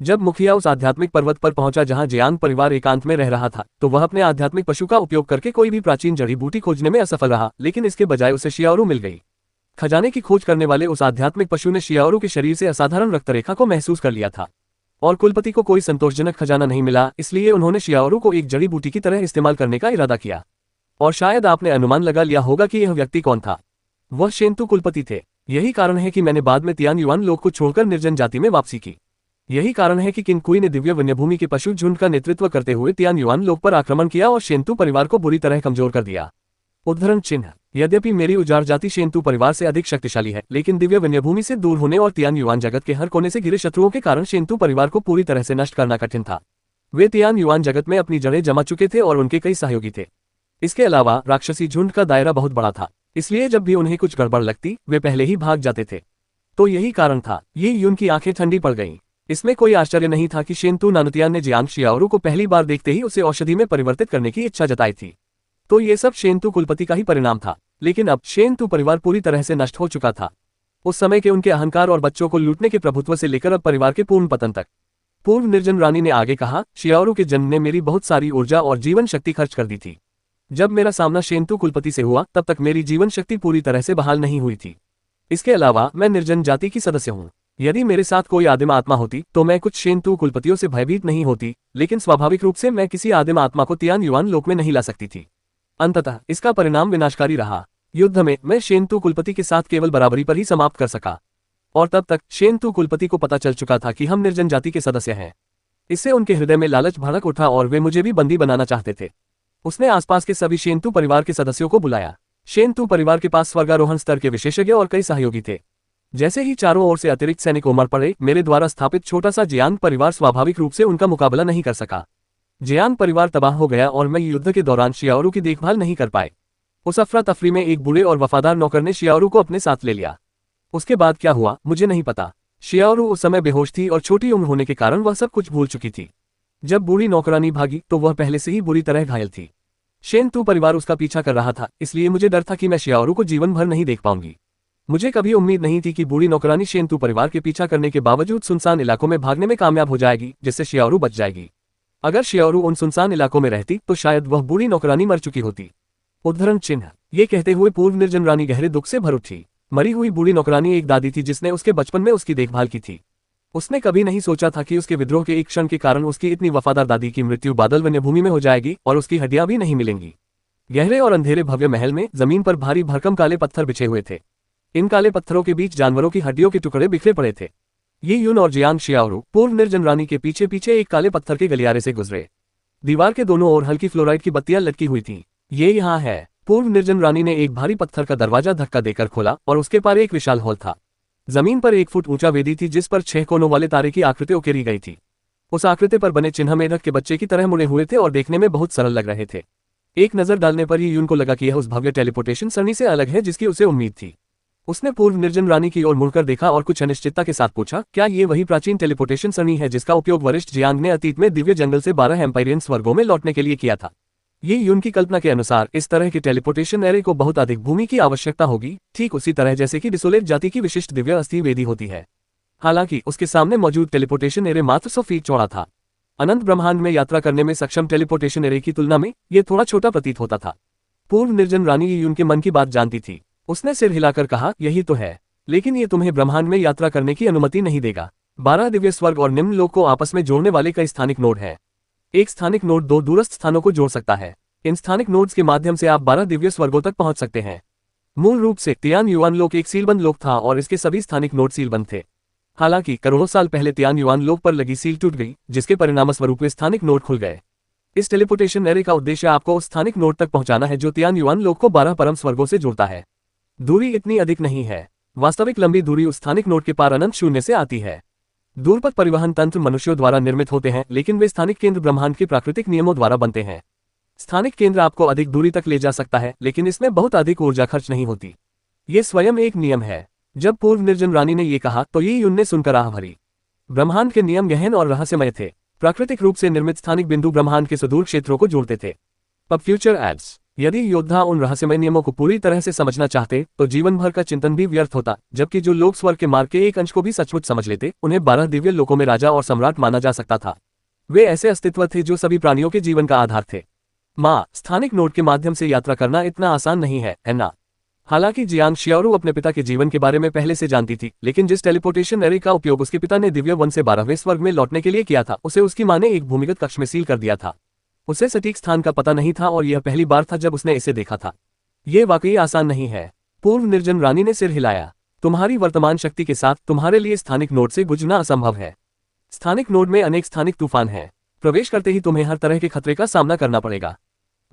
जब मुखिया उस आध्यात्मिक पर्वत पर पहुंचा जहां जियांग परिवार एकांत में रह रहा था, तो वह अपने आध्यात्मिक पशु का उपयोग करके कोई भी प्राचीन जड़ी बूटी खोजने में असफल रहा, लेकिन इसके बजाय उसे शियाओरू मिल गई। खजाने की खोज करने वाले उस आध्यात्मिक पशु ने शियाओरू के शरीर से असाधारण रक्तरेखा को महसूस कर लिया था और कुलपति को कोई संतोषजनक खजाना नहीं मिला, इसलिए उन्होंने शियाओरू को एक जड़ी बूटी की तरह इस्तेमाल करने का इरादा किया। और शायद आपने अनुमान लगा लिया होगा कि यह व्यक्ति कौन था। वह शेंतु कुलपति थे। यही कारण है कि मैंने बाद में तियान युआन लोक को छोड़कर निर्जन जाति में वापसी की। यही कारण है कि किंगकुई ने दिव्य वन्यभूमि के पशु झुंड का नेतृत्व करते हुए तियान युआन लोक पर आक्रमण किया और शेंतु परिवार को बुरी तरह कमजोर कर दिया। उद्धरण चिन्ह। यद्यपि मेरी उजाड़ जाति शेंतु परिवार से अधिक शक्तिशाली है, लेकिन दिव्य वन्यभूमि से दूर होने और तियान युआन जगत के हर कोने से घिरे शत्रुओं के कारण शेंतु परिवार को पूरी तरह से नष्ट करना कठिन था। वे तियान युआन जगत में अपनी जड़ें जमा चुके थे और उनके कई सहयोगी थे। इसके अलावा राक्षसी झुंड का दायरा बहुत बड़ा था, इसलिए जब भी उन्हें कुछ गड़बड़ लगती वे पहले ही भाग जाते थे। तो यही कारण था। ये यून की आंखें ठंडी पड़ गईं। इसमें कोई आश्चर्य नहीं था कि शेंतु नानुतियान ने जियांग शियाओरू को पहली बार देखते ही उसे औषधि में परिवर्तित करने की इच्छा जताई थी। तो ये सब शेंतु कुलपति का ही परिणाम था। लेकिन अब शेंतु परिवार पूरी तरह से नष्ट हो चुका था। उस समय के उनके अहंकार और बच्चों को लूटने के प्रभुत्व से लेकर अब परिवार के पूर्ण पतन तक। पूर्व निर्जन रानी ने आगे कहा, शियाओरू के जन्म ने मेरी बहुत सारी ऊर्जा और जीवन शक्ति खर्च कर दी थी। जब मेरा सामना शेंतु कुलपति से हुआ तब तक मेरी जीवन शक्ति पूरी तरह से बहाल नहीं हुई थी। इसके अलावा मैं निर्जन जाति की सदस्य हूँ। यदि मेरे साथ कोई आदिम आत्मा होती तो मैं कुछ शेंतु कुलपतियों से भयभीत नहीं होती, लेकिन स्वाभाविक रूप से मैं किसी आदिम आत्मा को तियान युआन लोक में नहीं ला सकती थी। अंततः इसका परिणाम विनाशकारी रहा। युद्ध में मैं शेंतु कुलपति के साथ केवल बराबरी पर ही समाप्त कर सका। और तब तक शेनतु कुलपति को पता चल चुका था कि हम निर्जन जाति के सदस्य हैं। इससे उनके हृदय में लालच भड़क उठा और वे मुझे भी बंदी बनाना चाहते थे। उसने आसपास के सभी शेनतु परिवार के सदस्यों को बुलाया। शेनतु परिवार के पास स्वर्गारोहण स्तर के विशेषज्ञ और कई सहयोगी थे। जैसे ही चारों ओर से अतिरिक्त सैनिक उमड़ पड़े, मेरे द्वारा स्थापित छोटा सा जियांग परिवार स्वाभाविक रूप से उनका मुकाबला नहीं कर सका। जियांग परिवार तबाह हो गया और मैं युद्ध के दौरान शियाओरू की देखभाल नहीं कर पाए। उस अफरा तफरी में एक बूढ़े और वफादार नौकर ने शियाओरू को अपने साथ ले लिया। उसके बाद क्या हुआ मुझे नहीं पता। शियाओरू उस समय बेहोश थी और छोटी उम्र होने के कारण वह सब कुछ भूल चुकी थी। जब बूढ़ी नौकरानी भागी तो वह पहले से ही बुरी तरह घायल थी। शेनतु परिवार उसका पीछा कर रहा था, इसलिए मुझे डर था कि मैं शियाओरू को जीवन भर नहीं देख पाऊंगी। मुझे कभी उम्मीद नहीं थी कि बूढ़ी नौकरानी शेनतु परिवार के पीछा करने के बावजूद सुनसान इलाकों में भागने में कामयाब हो जाएगी, जिससे शियाओरू बच जाएगी। अगर शियाओरू उन सुनसान इलाकों में रहती तो शायद वह बूढ़ी नौकरानी मर चुकी होती। उद्धरण चिन्ह। ये कहते हुए पूर्व निर्जन रानी गहरे दुख से भर उठी। मरी हुई बूढ़ी नौकरानी एक दादी थी जिसने उसके बचपन में उसकी देखभाल की थी। उसने कभी नहीं सोचा था कि उसके विद्रोह के एक क्षण के कारण उसकी इतनी वफादार दादी की मृत्यु बादल वन्य भूमि में हो जाएगी और उसकी हड्डियां भी नहीं मिलेंगी। गहरे और अंधेरे भव्य महल में जमीन पर भारी भरकम काले पत्थर बिछे हुए थे। इन काले पत्थरों के बीच जानवरों की हड्डियों के टुकड़े बिखरे पड़े थे। ये यून और जियांग शियाओरू पूर्व निर्जन रानी के पीछे पीछे एक काले पत्थर के गलियारे से गुजरे। दीवार के दोनों ओर हल्की फ्लोराइड की बत्तियां लटकी हुई थीं। ये यहाँ है। पूर्व निर्जन रानी ने एक भारी पत्थर का दरवाजा धक्का देकर खोला और उसके पार एक विशाल हॉल था। जमीन पर 1 फुट ऊंचा वेदी थी जिस पर 6 कोनों वाले तारे की आकृति उकेरी गई थी। उस आकृति पर बने चिन्ह मेढक के बच्चे की तरह मुड़े हुए थे और देखने में बहुत सरल लग रहे थे। एक नजर डालने पर ही यून को लगा कि यह उस भव्य टेलीपोर्टेशन सरणी से अलग है जिसकी उसे उम्मीद थी। उसने पूर्व निर्जन रानी की ओर मुड़कर देखा और कुछ अनिश्चितता के साथ पूछा, क्या ये वही प्राचीन टेलीपोर्टेशन सरणी है जिसका उपयोग वरिष्ठ जियांग ने अतीत में दिव्य जंगल से 12 एम्पायरियन स्वर्गों में लौटने के लिए किया था? ये यून की कल्पना के अनुसार इस तरह के टेलीपोर्टेशन एरे को बहुत अधिक भूमि की आवश्यकता होगी, ठीक उसी तरह जैसे कि डिसोलेट जाति की विशिष्ट दिव्य अस्थि वेदी होती है। हालांकि उसके सामने मौजूद टेलीपोर्टेशन एरे मात्र 100 फीट चौड़ा था। अनंत ब्रह्मांड में यात्रा करने में सक्षम टेलीपोर्टेशन एरे की तुलना में ये थोड़ा छोटा प्रतीत होता था। पूर्व निर्जन रानी यून के मन की बात जानती थी। उसने सिर हिलाकर कहा, यही तो है, लेकिन ये तुम्हें ब्रह्मांड में यात्रा करने की अनुमति नहीं देगा। 12 दिव्य स्वर्ग और निम्न लोक को आपस में जोड़ने वाले कई स्थानिक नोड हैं। एक स्थानिक नोड 2 दूरस्थ स्थानों को जोड़ सकता है। इन स्थानिक नोड्स के माध्यम से आप 12 दिव्य स्वर्गों तक पहुंच सकते हैं। मूल रूप से तियान युआन लोक एक सीलबंद लोक था और इसके सभी स्थानिक नोड सीलबंद थे। हालांकि करोड़ों साल पहले तियान युआन लोक पर लगी सील टूट गई, जिसके परिणामस्वरूप वे स्थानिक नोड खुल गए। इस टेलीपोर्टेशन एरे का उद्देश्य आपको उस स्थानिक नोड तक पहुंचाना है जो तियान युआन लोक को 12 परम स्वर्गों से जोड़ता है। दूरी इतनी अधिक नहीं है। वास्तविक लंबी दूरी उस स्थानिक नोड के पार अनंत शून्य से आती है। दूरपथ परिवहन तंत्र मनुष्यों द्वारा निर्मित होते हैं, लेकिन वे स्थानिक केंद्र ब्रह्मांड के प्राकृतिक नियमों द्वारा बनते हैं। स्थानिक केंद्र आपको अधिक दूरी तक ले जा सकता है, लेकिन इसमें बहुत अधिक ऊर्जा खर्च नहीं होती। ये स्वयं एक नियम है। जब पूर्व निर्जन रानी ने ये कहा तो ये यून ने सुनकर आह भरी। ब्रह्मांड के नियम गहन और रहस्यमय थे। प्राकृतिक रूप से निर्मित स्थानिक बिंदु ब्रह्मांड के सुदूर क्षेत्रों को जोड़ते थे। अब फ्यूचर एड्स। यदि योद्धा उन रहस्यमय नियमों को पूरी तरह से समझना चाहते तो जीवन भर का चिंतन भी व्यर्थ होता, जबकि जो लोग स्वर्ग के मार्ग के एक अंश को भी सचमुच समझ लेते, उन्हें 12 दिव्य लोकों में राजा और सम्राट माना जा सकता था। वे ऐसे अस्तित्व थे जो सभी प्राणियों के जीवन का आधार थे। माँ, स्थानिक नोड के माध्यम से यात्रा करना इतना आसान नहीं है ना? हालांकि जियांग शियाओरू अपने पिता के जीवन के बारे में पहले से जानती थी, लेकिन जिस टेलीपोर्टेशन एरे का उपयोग उसके पिता ने दिव्य वन से 12वें स्वर्ग में लौटने के लिए किया था, उसे उसकी माँ ने एक भूमिगत कक्ष में सील कर दिया था। उसे सटीक स्थान का पता नहीं था और यह पहली बार था जब उसने इसे देखा था। यह वाकई आसान नहीं है। पूर्व निर्जन रानी ने सिर हिलाया। तुम्हारी वर्तमान शक्ति के साथ तुम्हारे लिए स्थानिक नोड से गुजरना असंभव है। स्थानिक नोड में अनेक स्थानिक तूफान हैं। प्रवेश करते ही तुम्हें हर तरह के खतरे का सामना करना पड़ेगा।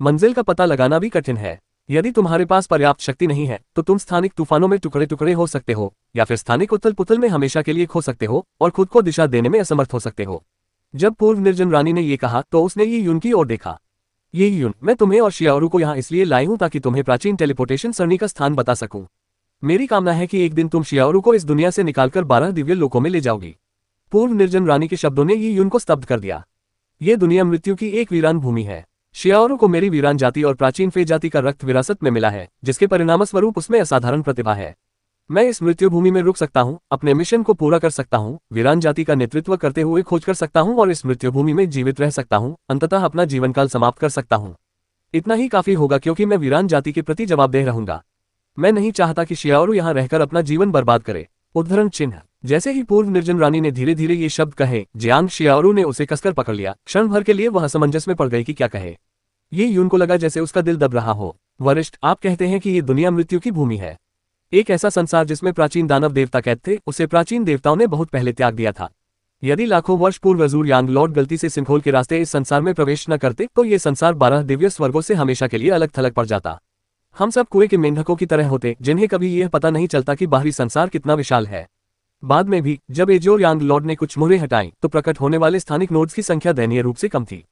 मंजिल का पता लगाना भी कठिन है। यदि तुम्हारे पास पर्याप्त शक्ति नहीं है तो तुम स्थानिक तूफानों में टुकड़े टुकड़े हो सकते हो, या फिर स्थानिक उथल पुथल में हमेशा के लिए खो सकते हो और खुद को दिशा देने में असमर्थ हो सकते हो। जब पूर्व निर्जन रानी ने ये कहा तो उसने ये यून की ओर देखा। ये यून, मैं तुम्हें और शियाओरू को यहाँ इसलिए लाई हूं ताकि तुम्हें प्राचीन टेलीपोर्टेशन सरणी का स्थान बता सकूं। मेरी कामना है कि एक दिन तुम शियाओरू को इस दुनिया से निकालकर 12 दिव्य लोकों में ले जाओगी। पूर्व निर्जन रानी के शब्दों ने ये यून को स्तब्ध कर दिया। ये दुनिया मृत्यु की एक वीरान भूमि है। शियाओरू को मेरी वीरान जाति और प्राचीन फे जाति का रक्त विरासत में मिला है, जिसके परिणामस्वरूप उसमें असाधारण प्रतिभा है। मैं इस मृत्यु भूमि में रुक सकता हूँ, अपने मिशन को पूरा कर सकता हूँ, वीरान जाति का नेतृत्व करते हुए खोज कर सकता हूँ और इस मृत्यु भूमि में जीवित रह सकता हूँ, अंततः अपना जीवनकाल समाप्त कर सकता हूँ। इतना ही काफी होगा क्योंकि मैं वीरान जाति के प्रति जवाबदेह रहूंगा। मैं नहीं चाहता कि शियाओरू यहाँ रहकर अपना जीवन बर्बाद करे। उद्धरण चिन्ह। जैसे ही पूर्व निर्जन रानी ने धीरे धीरे ये शब्द कहे, जियांग शियाओरू ने उसे कसकर पकड़ लिया। क्षण भर के लिए वह असमंजस में पड़ गई कि क्या कहे। ये यून को लगा जैसे उसका दिल दब रहा हो। वरिष्ठ, आप कहते हैं कि ये दुनिया मृत्यु की भूमि है। एक ऐसा संसार जिसमें प्राचीन दानव देवता कैद थे, उसे प्राचीन देवताओं ने बहुत पहले त्याग दिया था। यदि लाखों वर्ष पूर्व अजूर यांग लॉर्ड गलती से सिंखोल के रास्ते इस संसार में प्रवेश न करते तो ये संसार 12 दिव्य स्वर्गों से हमेशा के लिए अलग थलग पड़ जाता। हम सब कुएं के मेंढकों की तरह होते जिन्हें कभी यह पता नहीं चलता कि बाहरी संसार कितना विशाल है। बाद में भी जब एजोर यांग लॉर्ड ने कुछ मुहरें हटाई तो प्रकट होने वाले स्थानिक नोड्स की संख्या दयनीय रूप से कम थी।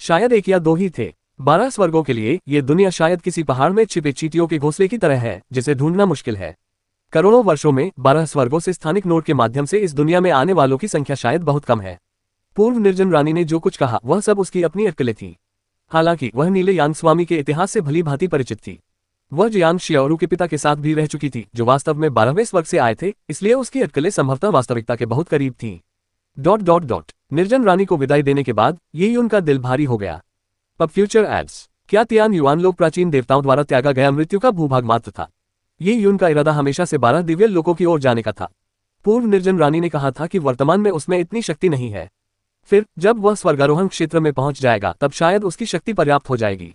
शायद 1 या 2 ही थे। 12 स्वर्गों के लिए ये दुनिया शायद किसी पहाड़ में छिपे चींटियों के घोंसले की तरह है जिसे ढूंढना मुश्किल है। करोड़ों वर्षों में 12 स्वर्गों से स्थानिक नोड के माध्यम से इस दुनिया में आने वालों की संख्या शायद बहुत कम है। पूर्व निर्जन रानी ने जो कुछ कहा वह सब उसकी अपनी अटकलें थी। हालांकि वह नीले यांग स्वामी के इतिहास से भली भांति परिचित थी। वह जियांग शियाओरू के पिता के साथ भी रह चुकी थी जो वास्तव में 12वें स्वर्ग से आए थे, इसलिए उसकी अटकलें संभवतः वास्तविकता के बहुत करीब थीं। ... निर्जन रानी को विदाई देने के बाद ये यून का दिल भारी हो गया। पब फ्यूचर एड्स। क्या तियान युआन लोग प्राचीन देवताओं द्वारा त्यागा गया मृत्यु का भूभाग मात्र था? ये यून का इरादा हमेशा से 12 दिव्य लोकों की ओर जाने का था। पूर्व निर्जन रानी ने कहा था कि वर्तमान में उसमें इतनी शक्ति नहीं है। फिर जब वह स्वर्गारोहण क्षेत्र में पहुंच जाएगा तब शायद उसकी शक्ति पर्याप्त हो जाएगी।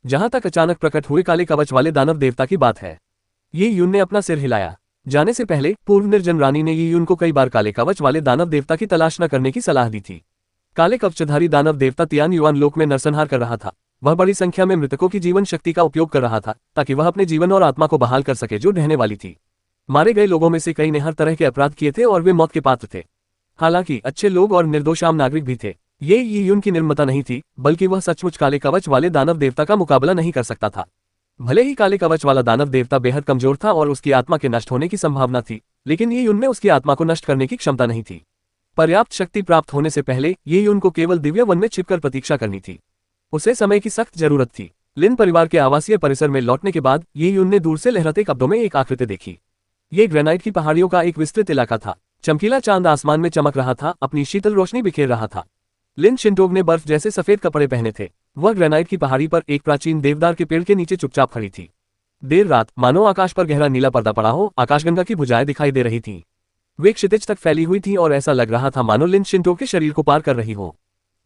जहां तक अचानक प्रकट हुए काले कवच वाले दानव देवता की बात है, ये यून ने अपना सिर हिलाया। जाने से पहले पूर्व निर्जन रानी ने ये यून को कई बार काले कवच वाले दानव देवता की तलाश न करने की सलाह दी थी। काले कवचधारी दानव देवता तियान युआन लोक में नरसंहार कर रहा था। वह बड़ी संख्या में मृतकों की जीवन शक्ति का उपयोग कर रहा था ताकि वह अपने जीवन और आत्मा को बहाल कर सके जो ढहने वाली थी। मारे गए लोगों में से कई ने हर तरह के अपराध किए थे और वे मौत के पात्र थे। हालांकि अच्छे लोग और निर्दोष आम नागरिक भी थे। ये यून की निर्ममता नहीं थी, बल्कि वह सचमुच काले कवच वाले दानव देवता का मुकाबला नहीं कर सकता था। भले ही काले कवच वाला दानव देवता बेहद कमजोर था और उसकी आत्मा के नष्ट होने की संभावना थी, लेकिन ये यून में उसकी आत्मा को नष्ट करने की क्षमता नहीं थी। पर्याप्त शक्ति प्राप्त होने से पहले ये यून को केवल दिव्य वन में छिपकर प्रतीक्षा करनी थी। उसे समय की सख्त जरूरत थी। लिन परिवार के आवासीय परिसर में लौटने के बाद ये यून ने दूर से लहराते कब्रों में एक आकृति देखी। ये ग्रेनाइट की पहाड़ियों का एक विस्तृत इलाका था। चमकीला चांद आसमान में चमक रहा था, अपनी शीतल रोशनी बिखेर रहा था। लिन शिंटोग ने बर्फ जैसे सफेद कपड़े पहने थे। वह ग्रेनाइट की पहाड़ी पर एक प्राचीन देवदार के पेड़ के नीचे चुपचाप खड़ी थी। देर रात मानो आकाश पर गहरा नीला पर्दा पड़ा हो, आकाशगंगा की भुजाएं दिखाई दे रही थीं। वे क्षितिज तक फैली हुई थीं और ऐसा लग रहा था मानो लिन शिंटोग के शरीर को पार कर रही हो।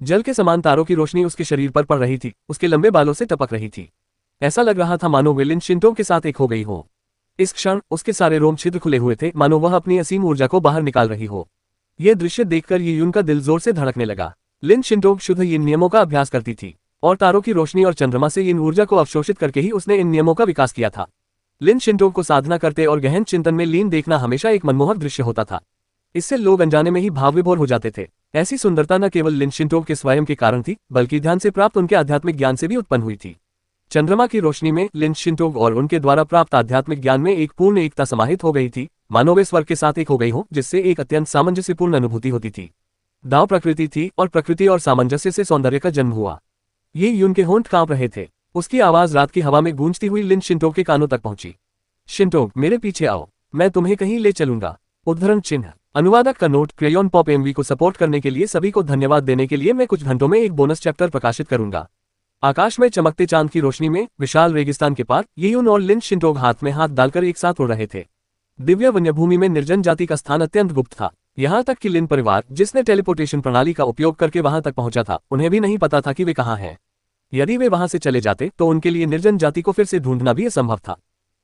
जल के समान तारों की रोशनी उसके शरीर पर पड़ रही थी, उसके लंबे बालों से टपक रही थी। ऐसा लग रहा था मानो वे लिन शिंटोग के साथ एक हो गई हो। इस क्षण उसके सारे रोम छिद्र खुले हुए थे, मानो वह अपनी असीम ऊर्जा को बाहर निकाल रही हो। यह दृश्य देखकर ये यून का दिल जोर से धड़कने लगा। लिन शिंटोग शुद्ध इन नियमों का अभ्यास करती थी और तारों की रोशनी और चंद्रमा से इन ऊर्जा को अवशोषित करके ही उसने इन नियमों का विकास किया था। लिन शिंटोग को साधना करते और गहन चिंतन में लीन देखना हमेशा एक मनमोहक दृश्य होता था। इससे लोग अनजाने में ही भाव विभोर हो जाते थे। ऐसी सुंदरता न केवल लिन शिंटोग के स्वयं के कारण थी, बल्कि ध्यान से प्राप्त उनके आध्यात्मिक ज्ञान से भी उत्पन्न हुई थी। चंद्रमा की रोशनी में लिन शिंटोग और उनके द्वारा प्राप्त आध्यात्मिक ज्ञान में एक पूर्ण एकता समाहित हो गई थी, मानो वे स्वर्ग के साथ एक हो गई हो, जिससे एक अत्यंत सामंजस्यपूर्ण अनुभूति होती थी। दाव प्रकृति थी और प्रकृति और सामंजस्य से सौंदर्य का जन्म हुआ। ये यून के होंठ कांप रहे थे। उसकी आवाज रात की हवा में गूंजती हुई लिन शिंटोग के कानों तक पहुंची। शिंटोग, मेरे पीछे आओ, मैं तुम्हें कहीं ले चलूंगा। उद्धरण चिन्ह। अनुवादक का नोट। क्रेयॉन पॉप एमवी को सपोर्ट करने के लिए सभी को धन्यवाद देने के लिए मैं कुछ घंटों में एक बोनस चैप्टर प्रकाशित करूंगा। आकाश में चमकते चांद की रोशनी में विशाल रेगिस्तान के पार ये यून और लिन शिंटोग हाथ में हाथ डालकर एक साथ उड़ रहे थे। दिव्य वन्यभूमि में निर्जन जाति का स्थान अत्यंत गुप्त था। यहाँ तक कि लिन परिवार, जिसने टेलीपोर्टेशन प्रणाली का उपयोग करके वहां तक पहुंचा था, उन्हें भी नहीं पता था कि वे कहाँ हैं। यदि वे वहां से चले जाते तो उनके लिए निर्जन जाति को फिर से ढूंढना भी असंभव था।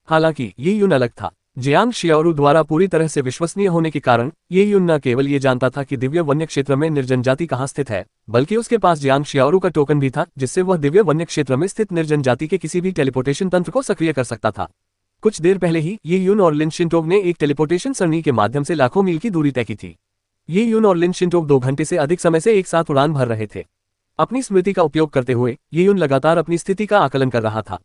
हालांकि ये यून अलग था। जियांग शियाओरू द्वारा पूरी तरह से विश्वसनीय होने के कारण ये यून न केवल ये जानता था कि दिव्य वन्य क्षेत्र में निर्जन जाति कहाँ स्थित है, बल्कि उसके पास जियांग शियाओरू का टोकन भी था, जिससे वह दिव्य वन्य क्षेत्र में स्थित निर्जन जाति के किसी भी टेलीपोर्टेशन तंत्र को सक्रिय कर सकता था। कुछ देर पहले ही ये यून और लिन शिंटोग ने एक टेलीपोर्टेशन सरणी के माध्यम से लाखों मील की दूरी तय की थी। ये यून और लिन शिंटोग 2 घंटे से अधिक समय से एक साथ उड़ान भर रहे थे। अपनी स्मृति का उपयोग करते हुए ये यून लगातार अपनी स्थिति का आकलन कर रहा था।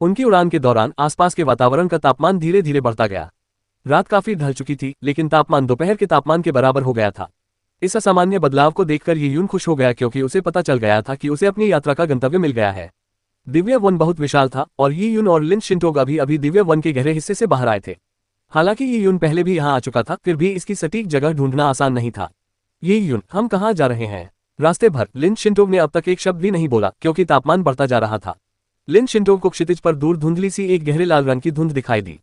उनकी उड़ान के दौरान आसपास के वातावरण का तापमान धीरे धीरे बढ़ता गया। रात काफी ढल चुकी थी, लेकिन तापमान दोपहर के तापमान के बराबर हो गया था। इस असामान्य बदलाव को देखकर ये यून खुश हो गया, क्योंकि उसे पता चल गया था कि उसे अपनी यात्रा का गंतव्य मिल गया है। दिव्य वन बहुत विशाल था और ये यून और लिन शिंटोग अभी दिव्य वन के गहरे हिस्से से बाहर आए थे। हालांकि ये यून पहले भी यहाँ आ चुका था, फिर भी इसकी सटीक जगह ढूंढना आसान नहीं था। ये यून, हम कहाँ जा रहे हैं? रास्ते भर लिन शिंटोग ने अब तक एक शब्द भी नहीं बोला, क्योंकि तापमान बढ़ता जा रहा था। लिन शिंटोग को क्षितिज पर दूर धुंधली सी एक गहरे लाल रंग की धुंध दिखाई दी।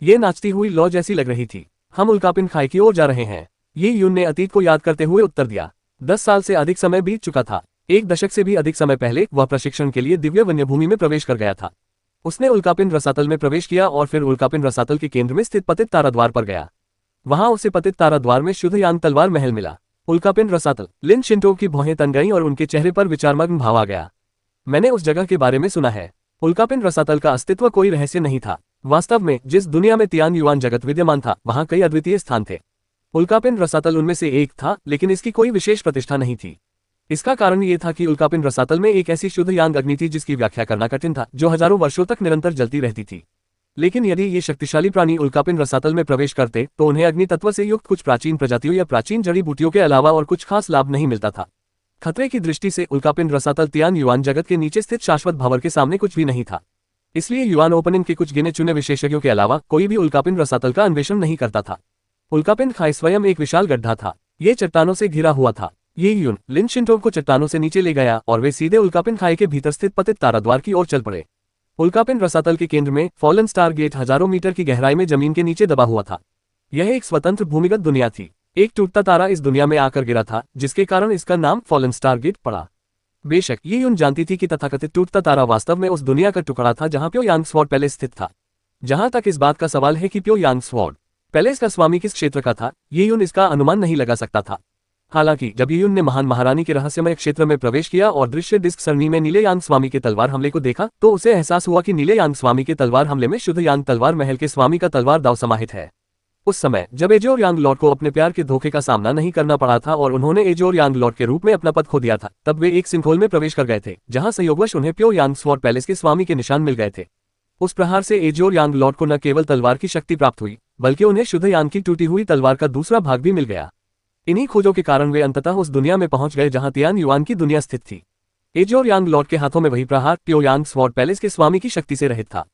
ये नाचती हुई लौ जैसी लग रही थी। हम उल्कापिंड खाई की ओर जा रहे हैं, ये यून ने अतीत को याद करते हुए उत्तर दिया। 10 साल से अधिक समय बीत चुका था। 1 दशक से भी अधिक समय पहले वह प्रशिक्षण के लिए दिव्य वन्यभूमि में प्रवेश कर गया था। उसने उल्कापिंड रसातल में प्रवेश किया और फिर उल्कापिंड रसातल के केंद्र में स्थित पतित तारा द्वार पर गया। वहां उसे पतित तारा द्वार में शुद्ध यांग तलवार महल मिला। उल्कापिंड रसातल। लिन शिंटो की भौहें तन गईं और उनके चेहरे पर विचारमग्न भाव आ गया। मैंने उस जगह के बारे में सुना है। उल्कापिंड रसातल का अस्तित्व कोई रहस्य नहीं था। वास्तव में जिस दुनिया में तियान युआन जगत विद्यमान था वहां कई अद्वितीय स्थान थे। उल्कापिंड रसातल उनमें से एक था, लेकिन इसकी कोई विशेष प्रतिष्ठा नहीं थी। इसका कारण ये था कि उल्कापिंड रसातल में एक ऐसी शुद्ध यांग अग्नि थी जिसकी व्याख्या करना कठिन था, जो हजारों वर्षों तक निरंतर जलती रहती थी। लेकिन यदि ये शक्तिशाली प्राणी उल्कापिंड रसातल में प्रवेश करते तो उन्हें अग्नि तत्व से युक्त कुछ प्राचीन प्रजातियों या प्राचीन जड़ी बूटियों के अलावा और कुछ खास लाभ नहीं मिलता था। खतरे की दृष्टि से उल्कापिंड रसातल तियान युआन जगत के नीचे स्थित शाश्वत भंवर के सामने कुछ भी नहीं था। इसलिए युआन ओपनिंग के कुछ गिने चुने विशेषज्ञों के अलावा कोई भी उल्कापिंड रसातल का अन्वेषण नहीं करता था। उल्कापिंड खाई स्वयं एक विशाल गड्ढा था। ये चट्टानों से घिरा हुआ था। ये यून लिन शिंटो को चट्टानों से नीचे ले गया और वे सीधे उल्कापिंड खाई के भीतर स्थित पतित तारा द्वार की ओर चल पड़े। उल्कापिंड रसातल के केंद्र में फॉलन स्टार गेट हजारों मीटर की गहराई में जमीन के नीचे दबा हुआ था। यह एक स्वतंत्र भूमिगत दुनिया थी। एक टूटता तारा इस दुनिया में आकर गिरा था, जिसके कारण इसका नाम फॉलन स्टार गेट पड़ा। बेशक ये यून जानती थी कि तथाकथित टूटता तारा वास्तव में उस दुनिया का टुकड़ा था जहां प्योयांग स्वॉर्ड पैलेस स्थित था। जहां तक इस बात का सवाल है कि प्योयांग स्वॉर्ड पैलेस का स्वामी किस क्षेत्र का था, ये यून इसका अनुमान नहीं लगा सकता था। हालांकि जब यून ने महान महारानी के रहस्यमय क्षेत्र में प्रवेश किया और दृश्य डिस्क सरणी में नीले यांग स्वामी के तलवार हमले को देखा तो उसे एहसास हुआ कि नीले यांग स्वामी के तलवार हमले में शुद्ध यांग तलवार महल के स्वामी का तलवार दाव समाहित है। उस समय जब एजोर यांग लॉर्ड को अपने प्यार के धोखे का सामना नहीं करना पड़ा था और उन्होंने एजोर यांग लॉर्ड के रूप में अपना पद खो दिया था, तब वे एक सिंखोल में प्रवेश कर गए थे जहां संयोगवश उन्हें प्योयांग स्वॉर्ड पैलेस के स्वामी के निशान मिल गए थे। उस प्रहार से एजोर यांग लॉर्ड को न केवल तलवार की शक्ति प्राप्त हुई, बल्कि उन्हें शुद्ध यांग की टूटी हुई तलवार का दूसरा भाग भी मिल गया। इन्हीं खोजों के कारण वे अंततः उस दुनिया में पहुंच गए जहां तियान युआन की दुनिया स्थित थी। एजोर यांग लॉर्ड के हाथों में वही प्रहार प्योयांग स्वॉर्ड पैलेस के स्वामी की शक्ति से रहित था।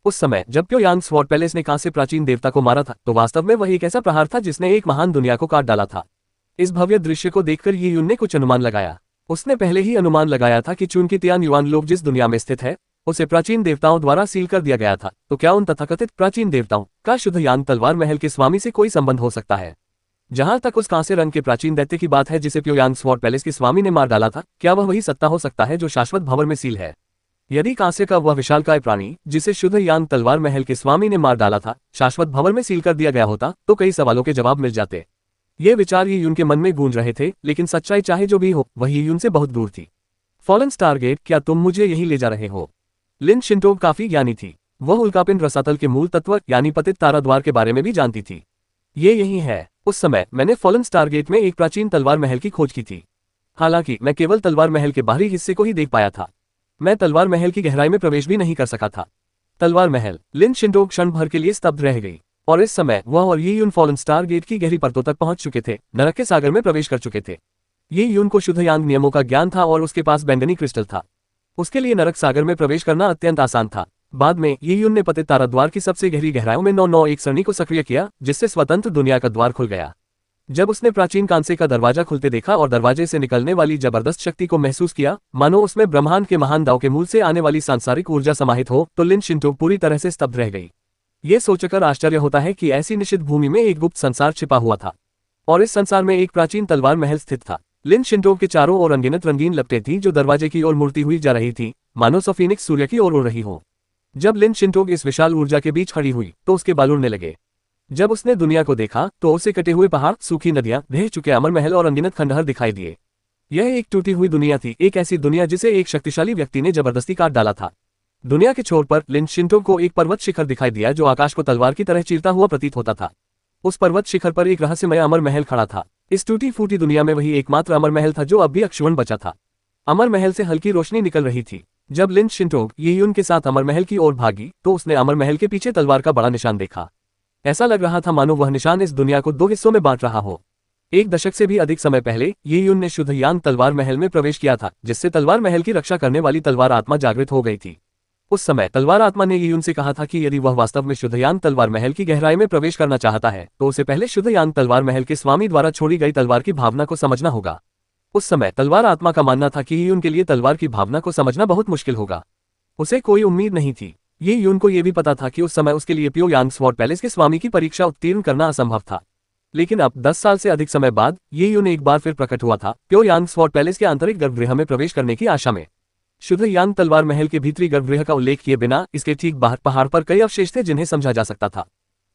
उस समय जब प्योयांग स्वॉर्ड पैलेस ने कांस्य प्राचीन देवता को मारा था तो वास्तव में वह एक ऐसा प्रहार था जिसने एक महान दुनिया को काट डाला था। इस भव्य दृश्य को देखकर ये यून ने कुछ अनुमान लगाया। उसने पहले ही अनुमान लगाया था कि चूंकि तियान युआन लोग जिस दुनिया में स्थित है उसे प्राचीन देवताओं द्वारा सील कर दिया गया था, तो क्या उन तथाकथित प्राचीन देवताओं का शुद्ध यांग तलवार महल के स्वामी से कोई संबंध हो सकता है। जहां तक उस कांस्य रंग के प्राचीन दैत्य की बात है जिसे प्योयांग स्वॉर्ड पैलेस के स्वामी ने मार डाला था, क्या वह वही सत्ता हो सकता है जो शाश्वत भंवर में सील है। यदि कांस्य का वह विशालकाय प्राणी जिसे शुद्ध यांग तलवार महल के स्वामी ने मार डाला था शाश्वत भंवर में सील कर दिया गया होता तो कई सवालों के जवाब मिल जाते। ये विचार ये यून के मन में गूंज रहे थे, लेकिन सच्चाई चाहे जो भी हो वही यून से बहुत दूर थी। फॉलन स्टार गेट, क्या तुम मुझे यही ले जा रहे हो? लिन शिंटो काफी ज्ञानी थी। वह उल्कापिंड रसातल के मूल तत्व यानी पतित तारा द्वार के बारे में भी जानती थी। ये यही है। उस समय मैंने फॉलन स्टार गेट में एक प्राचीन तलवार महल की खोज की थी। हालांकि मैं केवल तलवार महल के बाहरी हिस्से को ही देख पाया था। मैं तलवार महल की गहराई में प्रवेश भी नहीं कर सका था। तलवार महल। लिन शिंटो क्षण भर के लिए स्तब्ध रह गई और इस समय वह और ये यून फॉलन स्टार गेट की गहरी परतों तक पहुंच चुके थे, नरक के सागर में प्रवेश कर चुके थे। ये यून को शुद्ध यांग नियमों का ज्ञान था और उसके पास बैंगनी क्रिस्टल था। उसके लिए नरक सागर में प्रवेश करना अत्यंत आसान था। बाद में ये यून ने पतित तारा द्वार की सबसे गहरी गहराइयों में 991 सरणी को सक्रिय किया, जिससे स्वतंत्र दुनिया का द्वार खुल गया। जब उसने प्राचीन कांसे का दरवाजा खुलते देखा और दरवाजे से निकलने वाली जबरदस्त शक्ति को महसूस किया, मानो उसमें ब्रह्मांड के महान दाव के मूल से आने वाली सांसारिक ऊर्जा समाहित हो, तो लिन शिंटो पूरी तरह से स्तब्ध रह गई। ये सोचकर आश्चर्य होता है कि ऐसी निषिद्ध भूमि में एक गुप्त संसार छिपा हुआ था और इस संसार में एक प्राचीन तलवार महल स्थित था। लिन शिंटो के चारों ओर अनगिनत रंगीन लपटें थीं जो दरवाजे की ओर मुड़ती हुई जा रही थी, मानो सौ फीनिक्स सूर्य की ओर उड़ रही हो। जब लिन शिंटो इस विशाल ऊर्जा के बीच खड़ी हुई तो उसके बाल उड़ने लगे। जब उसने दुनिया को देखा तो उसे कटे हुए पहाड़, सूखी नदियां, ढह चुके अमर महल और अनगिनत खंडहर दिखाई दिए। यह एक टूटी हुई दुनिया थी, एक ऐसी दुनिया जिसे एक शक्तिशाली व्यक्ति ने जबरदस्ती काट डाला था। दुनिया के छोर पर लिन शिंटो को एक पर्वत शिखर दिखाई दिया जो आकाश को तलवार की तरह चीरता हुआ प्रतीत होता था। उस पर्वत शिखर पर एक रहस्यमय अमर महल खड़ा था। इस टूटी फूटी दुनिया में वही एकमात्र अमर महल था जो अब भी अक्षुण्ण बचा था। अमर महल से हल्की रोशनी निकल रही थी। जब लिन शिंटो ये यून के साथ अमर महल की ओर भागी तो उसने अमर महल के पीछे तलवार का बड़ा निशान देखा। ऐसा लग रहा था मानो वह निशान इस दुनिया को दो हिस्सों में बांट रहा हो। एक दशक से भी अधिक समय पहले ये यून ने शुद्ध यांग तलवार महल में प्रवेश किया था, जिससे तलवार महल की रक्षा करने वाली तलवार आत्मा जागृत हो गई थी। उस समय तलवार आत्मा ने ये यून से कहा था कि यदि वह वास्तव में शुद्ध यांग तलवार महल की गहराई में प्रवेश करना चाहता है तो उसे पहले शुद्ध यांग तलवार महल के स्वामी द्वारा छोड़ी गई तलवार की भावना को समझना होगा। उस समय तलवार आत्मा का मानना था कि ये यून के लिए तलवार की भावना को समझना बहुत मुश्किल होगा। उसे कोई उम्मीद नहीं थी। ये यून को यह भी पता था कि उस समय उसके लिए प्योयांग स्वॉर्ड पैलेस के स्वामी की परीक्षा उत्तीर्ण करना असंभव था। लेकिन अब 10 साल से अधिक समय बाद ये यून एक बार फिर प्रकट हुआ था, प्योयांग स्वॉर्ड पैलेस के आंतरिक गर्भगृह में प्रवेश करने की आशा में। शुद्ध यान तलवार महल के भीतरी गर्भगृह का उल्लेख किए बिना इसके ठीक बाहर पहाड़ पर कई अवशेष थे जिन्हें समझा जा सकता था।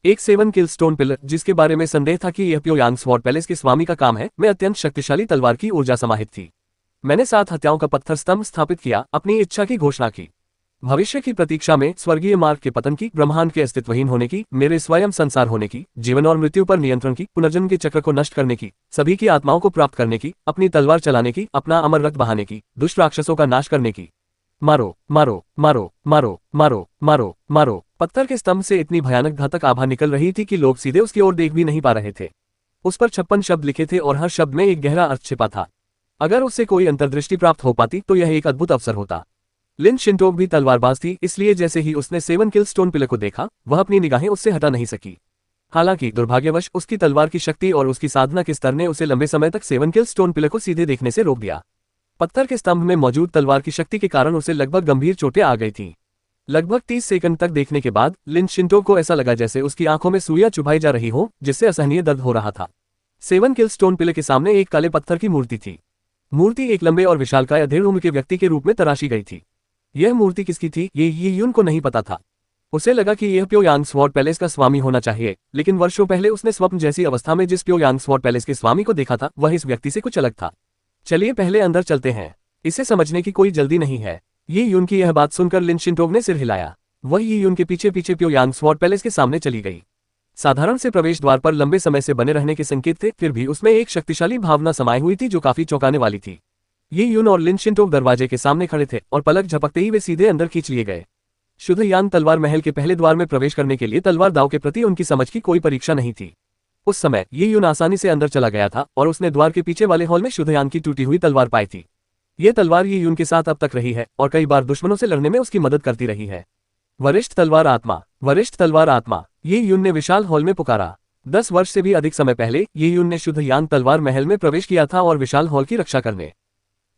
एक 7 किल स्टोन पिलर, जिसके बारे में संदेह था कि यह प्योयांग स्वॉर्ड पैलेस के स्वामी का काम है, में अत्यंत शक्तिशाली तलवार की ऊर्जा समाहित थी। मैंने 7 हत्याओं का पत्थर स्तंभ स्थापित किया, अपनी इच्छा की घोषणा की, भविष्य की प्रतीक्षा में, स्वर्गीय मार्ग के पतन की, ब्रह्मांड के अस्तित्वहीन होने की, मेरे स्वयं संसार होने की, जीवन और मृत्यु पर नियंत्रण की, पुनर्जन्म के चक्र को नष्ट करने की, सभी की आत्माओं को प्राप्त करने की, अपनी तलवार चलाने की, अपना अमर रक्त बहाने की, दुष्ट राक्षसों का नाश करने की। मारो मारो मारो मारो मारो मारो मारो। पत्थर के स्तंभ से इतनी भयानक घातक आभा निकल रही थी कि लोग सीधे उसकी ओर देख भी नहीं पा रहे थे। उस पर 56 शब्द लिखे थे और हर शब्द में एक गहरा अर्थ छिपा था। अगर उससे कोई अंतर्दृष्टि प्राप्त हो पाती तो यह एक अद्भुत अवसर होता। लिन शिंटोग भी तलवारबाज थी, इसलिए जैसे ही उसने 7 किल स्टोन पिलर को देखा, वह अपनी निगाहें उससे हटा नहीं सकी। हालांकि दुर्भाग्यवश उसकी तलवार की शक्ति और उसकी साधना के स्तर ने उसे लंबे समय तक 7 किल स्टोन पिलर को सीधे देखने से रोक दिया। पत्थर के स्तंभ में मौजूद तलवार की शक्ति के कारण उसे लगभग गंभीर चोटें आ गई थीं। लगभग 30 सेकंड तक देखने के बाद लिन शिंटोग को ऐसा लगा जैसे उसकी आंखों में सुइयां चुभाई जा रही हो, जिससे असहनीय दर्द हो रहा था। 7 किल स्टोन पिलर के सामने एक काले पत्थर की मूर्ति थी। मूर्ति एक लंबे और विशालकाय अधेड़ उम्र के व्यक्ति के रूप में तराशी गई थी। यह मूर्ति किसकी थी, ये यून को नहीं पता था। उसे लगा कि यह प्योयांग स्वॉर्ड पैलेस का स्वामी होना चाहिए, लेकिन वर्षों पहले उसने स्वप्न जैसी अवस्था में जिस प्योयांग स्वॉर्ड पैलेस के स्वामी को देखा था, वह इस व्यक्ति से कुछ अलग था। चलिए पहले अंदर चलते हैं, इसे समझने की कोई जल्दी नहीं है। ये यून की यह बात सुनकर लिन शिंटोग ने सिर हिलाया। वह ये यून के पीछे पीछे प्योयांग स्वॉर्ड पैलेस के सामने चली गई। साधारण से प्रवेश द्वार पर लंबे समय से बने रहने के संकेत थे, फिर भी उसमें एक शक्तिशाली भावना समाई हुई थी जो काफी चौंकाने वाली थी। ये यून और लिन शिंटोग दरवाजे के सामने खड़े थे और पलक झपकते ही वे सीधे अंदर खींच लिए गए। शुद्ध यान तलवार महल के पहले द्वार में प्रवेश करने के लिए तलवार दाव के प्रति उनकी समझ की कोई परीक्षा नहीं थी। उस समय ये यून आसानी से अंदर चला गया था और उसने द्वार के पीछे वाले हॉल में शुद्ध यान की टूटी हुई तलवार पाई थी। ये तलवार ये यून के साथ अब तक रही है और कई बार दुश्मनों से लड़ने में उसकी मदद करती रही है। वरिष्ठ तलवार आत्मा, वरिष्ठ तलवार आत्मा, ये यून ने विशाल हॉल में पुकारा। 10 वर्ष से भी अधिक समय पहले ये यून ने शुद्ध यान तलवार महल में प्रवेश किया था और विशाल हॉल की रक्षा करने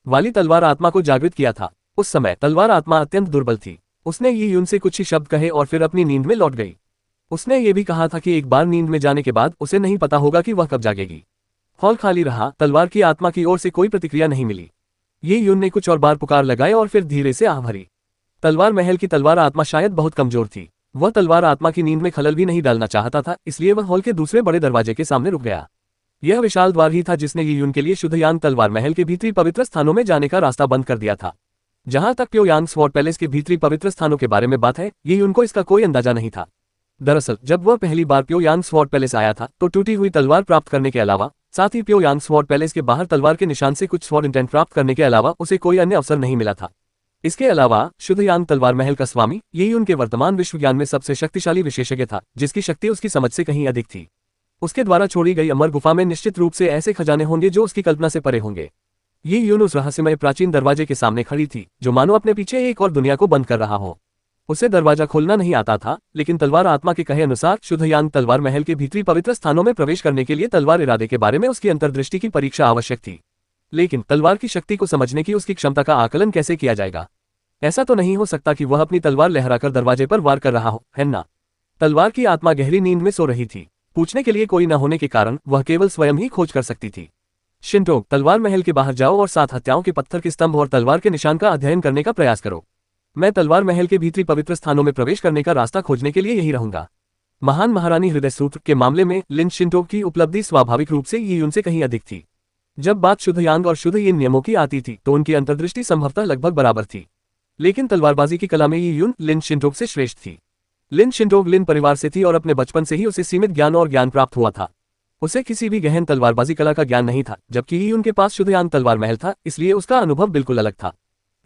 वाली तलवार आत्मा को जागृत किया था। उस समय तलवार आत्मा अत्यंत दुर्बल थी। उसने ये यून से कुछ ही शब्द कहे और फिर अपनी नींद में लौट गई। उसने ये भी कहा था कि एक बार नींद में जाने के बाद उसे नहीं पता होगा कि वह कब जागेगी। हॉल खाली रहा, तलवार की आत्मा की ओर से कोई प्रतिक्रिया नहीं मिली। ये यून ने कुछ और बार पुकार लगाए और फिर धीरे से आह भरी। तलवार महल की तलवार आत्मा शायद बहुत कमजोर थी। वह तलवार आत्मा की नींद में खलल भी नहीं डालना चाहता था, इसलिए वह हॉल के दूसरे बड़े दरवाजे के सामने रुक गया। यह विशाल द्वार ही था जिसने ये यून के लिए शुद्ध यान तलवार महल के भीतरी पवित्र स्थानों में जाने का रास्ता बंद कर दिया था। जहां तक प्योयांग स्वॉर्ड पैलेस के भीतरी पवित्र स्थानों के बारे में बात है, ये यून को इसका कोई अंदाजा नहीं था। दरअसल जब वह पहली बार प्योयांग स्वॉर्ड पैलेस आया था तो टूटी हुई तलवार प्राप्त करने के अलावा, साथ ही प्योयांग स्वॉर्ड पैलेस के बाहर तलवार के निशान से कुछ स्वॉर्ड इंटेंट प्राप्त करने के अलावा उसे कोई अन्य अवसर नहीं मिला था। इसके अलावा शुद्ध यान तलवार महल का स्वामी ये यून के वर्तमान विश्व ज्ञान में सबसे शक्तिशाली विशेषज्ञ था, जिसकी शक्ति उसकी समझ से कहीं अधिक थी। उसके द्वारा छोड़ी गई अमर गुफा में निश्चित रूप से ऐसे खजाने होंगे जो उसकी कल्पना से परे होंगे। ये यून उस रहस्यमय प्राचीन दरवाजे के सामने खड़ी थी जो मानो अपने पीछे एक और दुनिया को बंद कर रहा हो। उसे दरवाजा खोलना नहीं आता था, लेकिन तलवार आत्मा के कहे अनुसार शुद्ध यान तलवार महल के भीतरी पवित्र स्थानों में प्रवेश करने के लिए तलवार इरादे के बारे में उसकी अंतर्दृष्टि की परीक्षा आवश्यक थी। लेकिन तलवार की शक्ति को समझने की उसकी क्षमता का आकलन कैसे किया जाएगा? ऐसा तो नहीं हो सकता कि वह अपनी तलवार लहराकर दरवाजे पर वार कर रहा हो, है ना? तलवार की आत्मा गहरी नींद में सो रही थी। पूछने के लिए कोई न होने के कारण वह केवल स्वयं ही खोज कर सकती थी। शिंटोग, तलवार महल के बाहर जाओ और 7 हत्याओं के पत्थर के स्तंभ और तलवार के निशान का अध्ययन करने का प्रयास करो। मैं तलवार महल के भीतरी पवित्र स्थानों में प्रवेश करने का रास्ता खोजने के लिए यही रहूंगा। महान महारानी हृदय सूत्र के मामले में लिन शिंटोग की उपलब्धि स्वाभाविक रूप से ये यून से कहीं अधिक थी। जब बात शुद्ध यांग और शुद्ध यिन नियमों की आती थी तो उनकी अंतर्दृष्टि संभवतः लगभग बराबर थी, लेकिन तलवारबाजी की कला में ये यून लिन शिंटोग से श्रेष्ठ थी। लिन शिंटोग लिन परिवार से थी और अपने बचपन से ही उसे सीमित ज्ञान और ज्ञान प्राप्त हुआ था। उसे किसी भी गहन तलवारबाजी कला का ज्ञान नहीं था, जबकि ये उनके पास शुद्ध यान तलवार महल था, इसलिए उसका अनुभव बिल्कुल अलग था।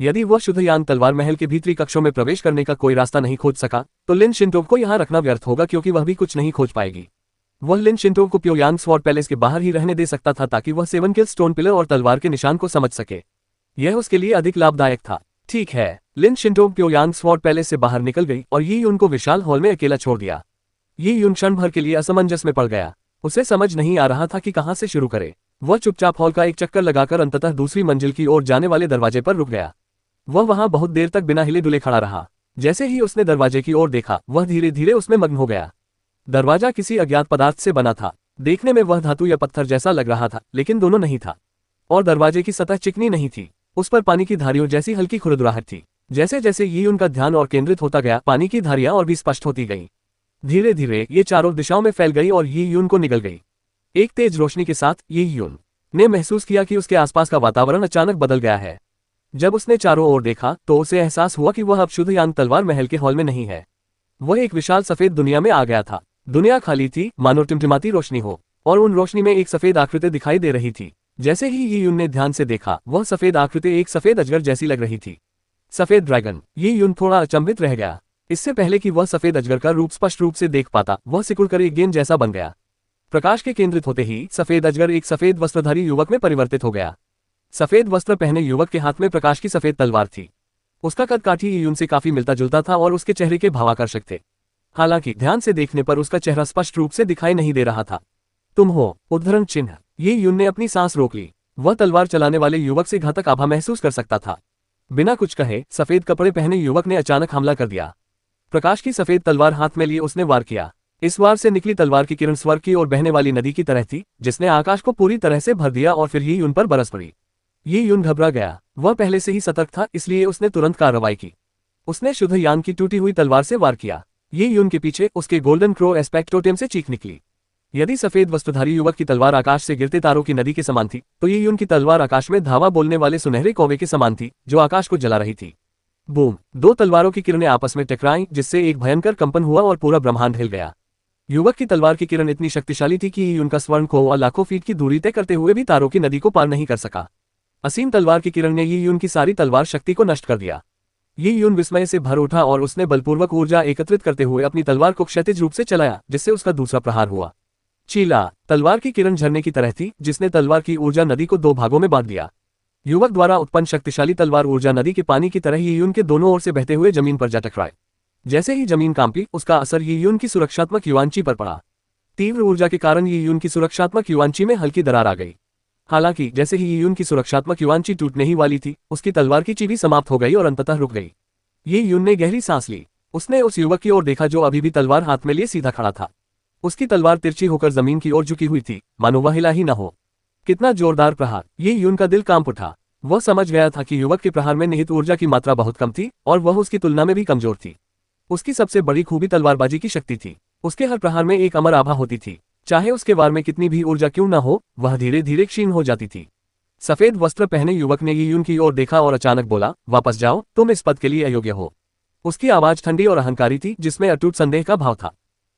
यदि वह शुद्ध यान तलवार महल के भीतरी कक्षों में प्रवेश करने का कोई रास्ता नहीं खोज सका तो लिन शिंटोग को यहाँ रखना व्यर्थ होगा, क्योंकि वह भी कुछ नहीं खोज पाएगी। वह लिन शिंटोग को प्योयांग स्वॉर्ड पैलेस के बाहर ही रहने दे सकता था ताकि वह 7 किल स्टोन पिलर और तलवार के निशान को समझ सके। यह उसके लिए अधिक लाभदायक था। ठीक है, लिन शिंटोग प्योयांग स्वॉर्ड पैलेस से बाहर निकल गई और ये यून को विशाल हॉल में अकेला छोड़ दिया। ये यून क्षण भर के लिए असमंजस में पड़ गया। उसे समझ नहीं आ रहा था कि कहां से शुरू करे। वह चुपचाप हॉल का एक चक्कर लगाकर अंततः दूसरी मंजिल की ओर जाने वाले दरवाजे पर रुक गया। वह वहां बहुत देर तक बिना हिले डुले खड़ा रहा। जैसे ही उसने दरवाजे की ओर देखा, वह धीरे धीरे उसमें मग्न हो गया। दरवाजा किसी अज्ञात पदार्थ से बना था। देखने में वह धातु या पत्थर जैसा लग रहा था, लेकिन दोनों नहीं था। और दरवाजे की सतह चिकनी नहीं थी। उस पर पानी की धारियों जैसी हल्की खुरदुराहट थी। जैसे जैसे ये उनका ध्यान और केंद्रित होता गया, पानी की धारियां और भी स्पष्ट होती गईं। धीरे धीरे ये चारों दिशाओं में फैल गई और ये यून को निगल गई। एक तेज रोशनी के साथ ये यून ने महसूस किया कि उसके आसपास का वातावरण अचानक बदल गया है। जब उसने चारों ओर देखा तो उसे एहसास हुआ कि वह अब शुद्ध यांग तलवार महल के हॉल में नहीं है। वह एक विशाल सफेद दुनिया में आ गया था। दुनिया खाली थी, मानो टिमटिमाती रोशनी हो, और उन रोशनी में एक सफेद आकृति दिखाई दे रही थी। जैसे ही ये यून ने ध्यान से देखा, वह सफेद आकृति एक सफेद अजगर जैसी लग रही थी। सफेद ड्रैगन। ये यून थोड़ा अचंभित रह गया। इससे पहले कि वह सफेद अजगर का रूप स्पष्ट रूप से देख पाता, वह सिकुड़कर एक गेंद जैसा बन गया। प्रकाश के केंद्रित होते ही सफेद अजगर एक सफेद वस्त्रधारी युवक में परिवर्तित हो गया। सफेद वस्त्र पहने युवक के हाथ में प्रकाश की सफेद तलवार थी। उसका कद काठी यून से काफी मिलता जुलता था और उसके चेहरे के भाव आकर्षक थे। हालांकि ध्यान से देखने पर उसका चेहरा स्पष्ट रूप से दिखाई नहीं दे रहा था। तुम हो? उद्धरण चिन्ह। ये यून ने अपनी सांस रोक ली। वह तलवार चलाने वाले युवक से घातक आभा महसूस कर सकता था। बिना कुछ कहे सफेद कपड़े पहने युवक ने अचानक हमला कर दिया। प्रकाश की सफेद तलवार हाथ में लिए उसने वार किया। इस वार से निकली तलवार की किरण स्वर्ग की ओर बहने वाली नदी की तरह थी, जिसने आकाश को पूरी तरह से भर दिया और फिर ये यून पर बरस पड़ी। ये यून घबरा गया। वह पहले से ही सतर्क था, इसलिए उसने तुरंत कार्रवाई की। उसने शुद्ध यान की टूटी हुई तलवार से वार किया। ये यून के पीछे उसके गोल्डन क्रो एस्पेक्ट टोटेम से चीख निकली। यदि सफेद वस्त्रधारी युवक की तलवार आकाश से गिरते तारों की नदी के समान थी, तो ये यून की तलवार आकाश में धावा बोलने वाले सुनहरे कौवे के समान थी, जो आकाश को जला रही थी। बूम! दो तलवारों की किरणें आपस में टकराईं, जिससे एक भयंकर कंपन हुआ और पूरा ब्रह्मांड हिल गया। युवक की तलवार की किरण इतनी शक्तिशाली थी कि ये उनका स्वर्ण कौवा लाखों फीट की दूरी तय करते हुए भी तारों की नदी को पार नहीं कर सका। असीम तलवार की किरण ने ये यून की सारी तलवार शक्ति को नष्ट कर दिया। ये यून विस्मय से भर उठा और उसने बलपूर्वक ऊर्जा एकत्रित करते हुए अपनी तलवार को क्षैतिज रूप से चलाया, जिससे उसका दूसरा प्रहार हुआ। चीला। तलवार की किरण झरने की तरह थी, जिसने तलवार की ऊर्जा नदी को दो भागों में बांट दिया। युवक द्वारा उत्पन्न शक्तिशाली तलवार ऊर्जा नदी के पानी की तरह ही यून के दोनों ओर से बहते हुए जमीन पर जा टकराए। जैसे ही जमीन कांपी, उसका असर ये यून की सुरक्षात्मक युवांची पर पड़ा। तीव्र ऊर्जा के कारण ये यून की सुरक्षात्मक युवांची में हल्की दरार आ गई। हालांकि जैसे ही ये यून की सुरक्षात्मक युवांची टूटने ही वाली थी, उसकी तलवार की चीबी समाप्त हो गई और अंततः रुक गई। ये यून ने गहरी सांस ली। उसने उस युवक की ओर देखा जो अभी भी तलवार हाथ में लिए सीधा खड़ा था। उसकी तलवार तिरछी होकर जमीन की ओर झुकी हुई थी, मानो वह हिला ही न हो। कितना जोरदार प्रहार! ये यून का दिल कांप उठा। वह समझ गया था कि युवक के प्रहार में निहित ऊर्जा की मात्रा बहुत कम थी और वह उसकी तुलना में भी कमजोर थी। उसकी सबसे बड़ी खूबी तलवारबाजी की शक्ति थी। उसके हर प्रहार में एक अमर आभा होती थी। चाहे उसके वार में कितनी भी ऊर्जा क्यों न हो, वह धीरे धीरे क्षीण हो जाती थी। सफेद वस्त्र पहने युवक ने ये यून की ओर देखा और अचानक बोला, वापस जाओ, तुम इस पद के लिए अयोग्य हो। उसकी आवाज ठंडी और अहंकारी थी, जिसमें अटूट संदेह का भाव था।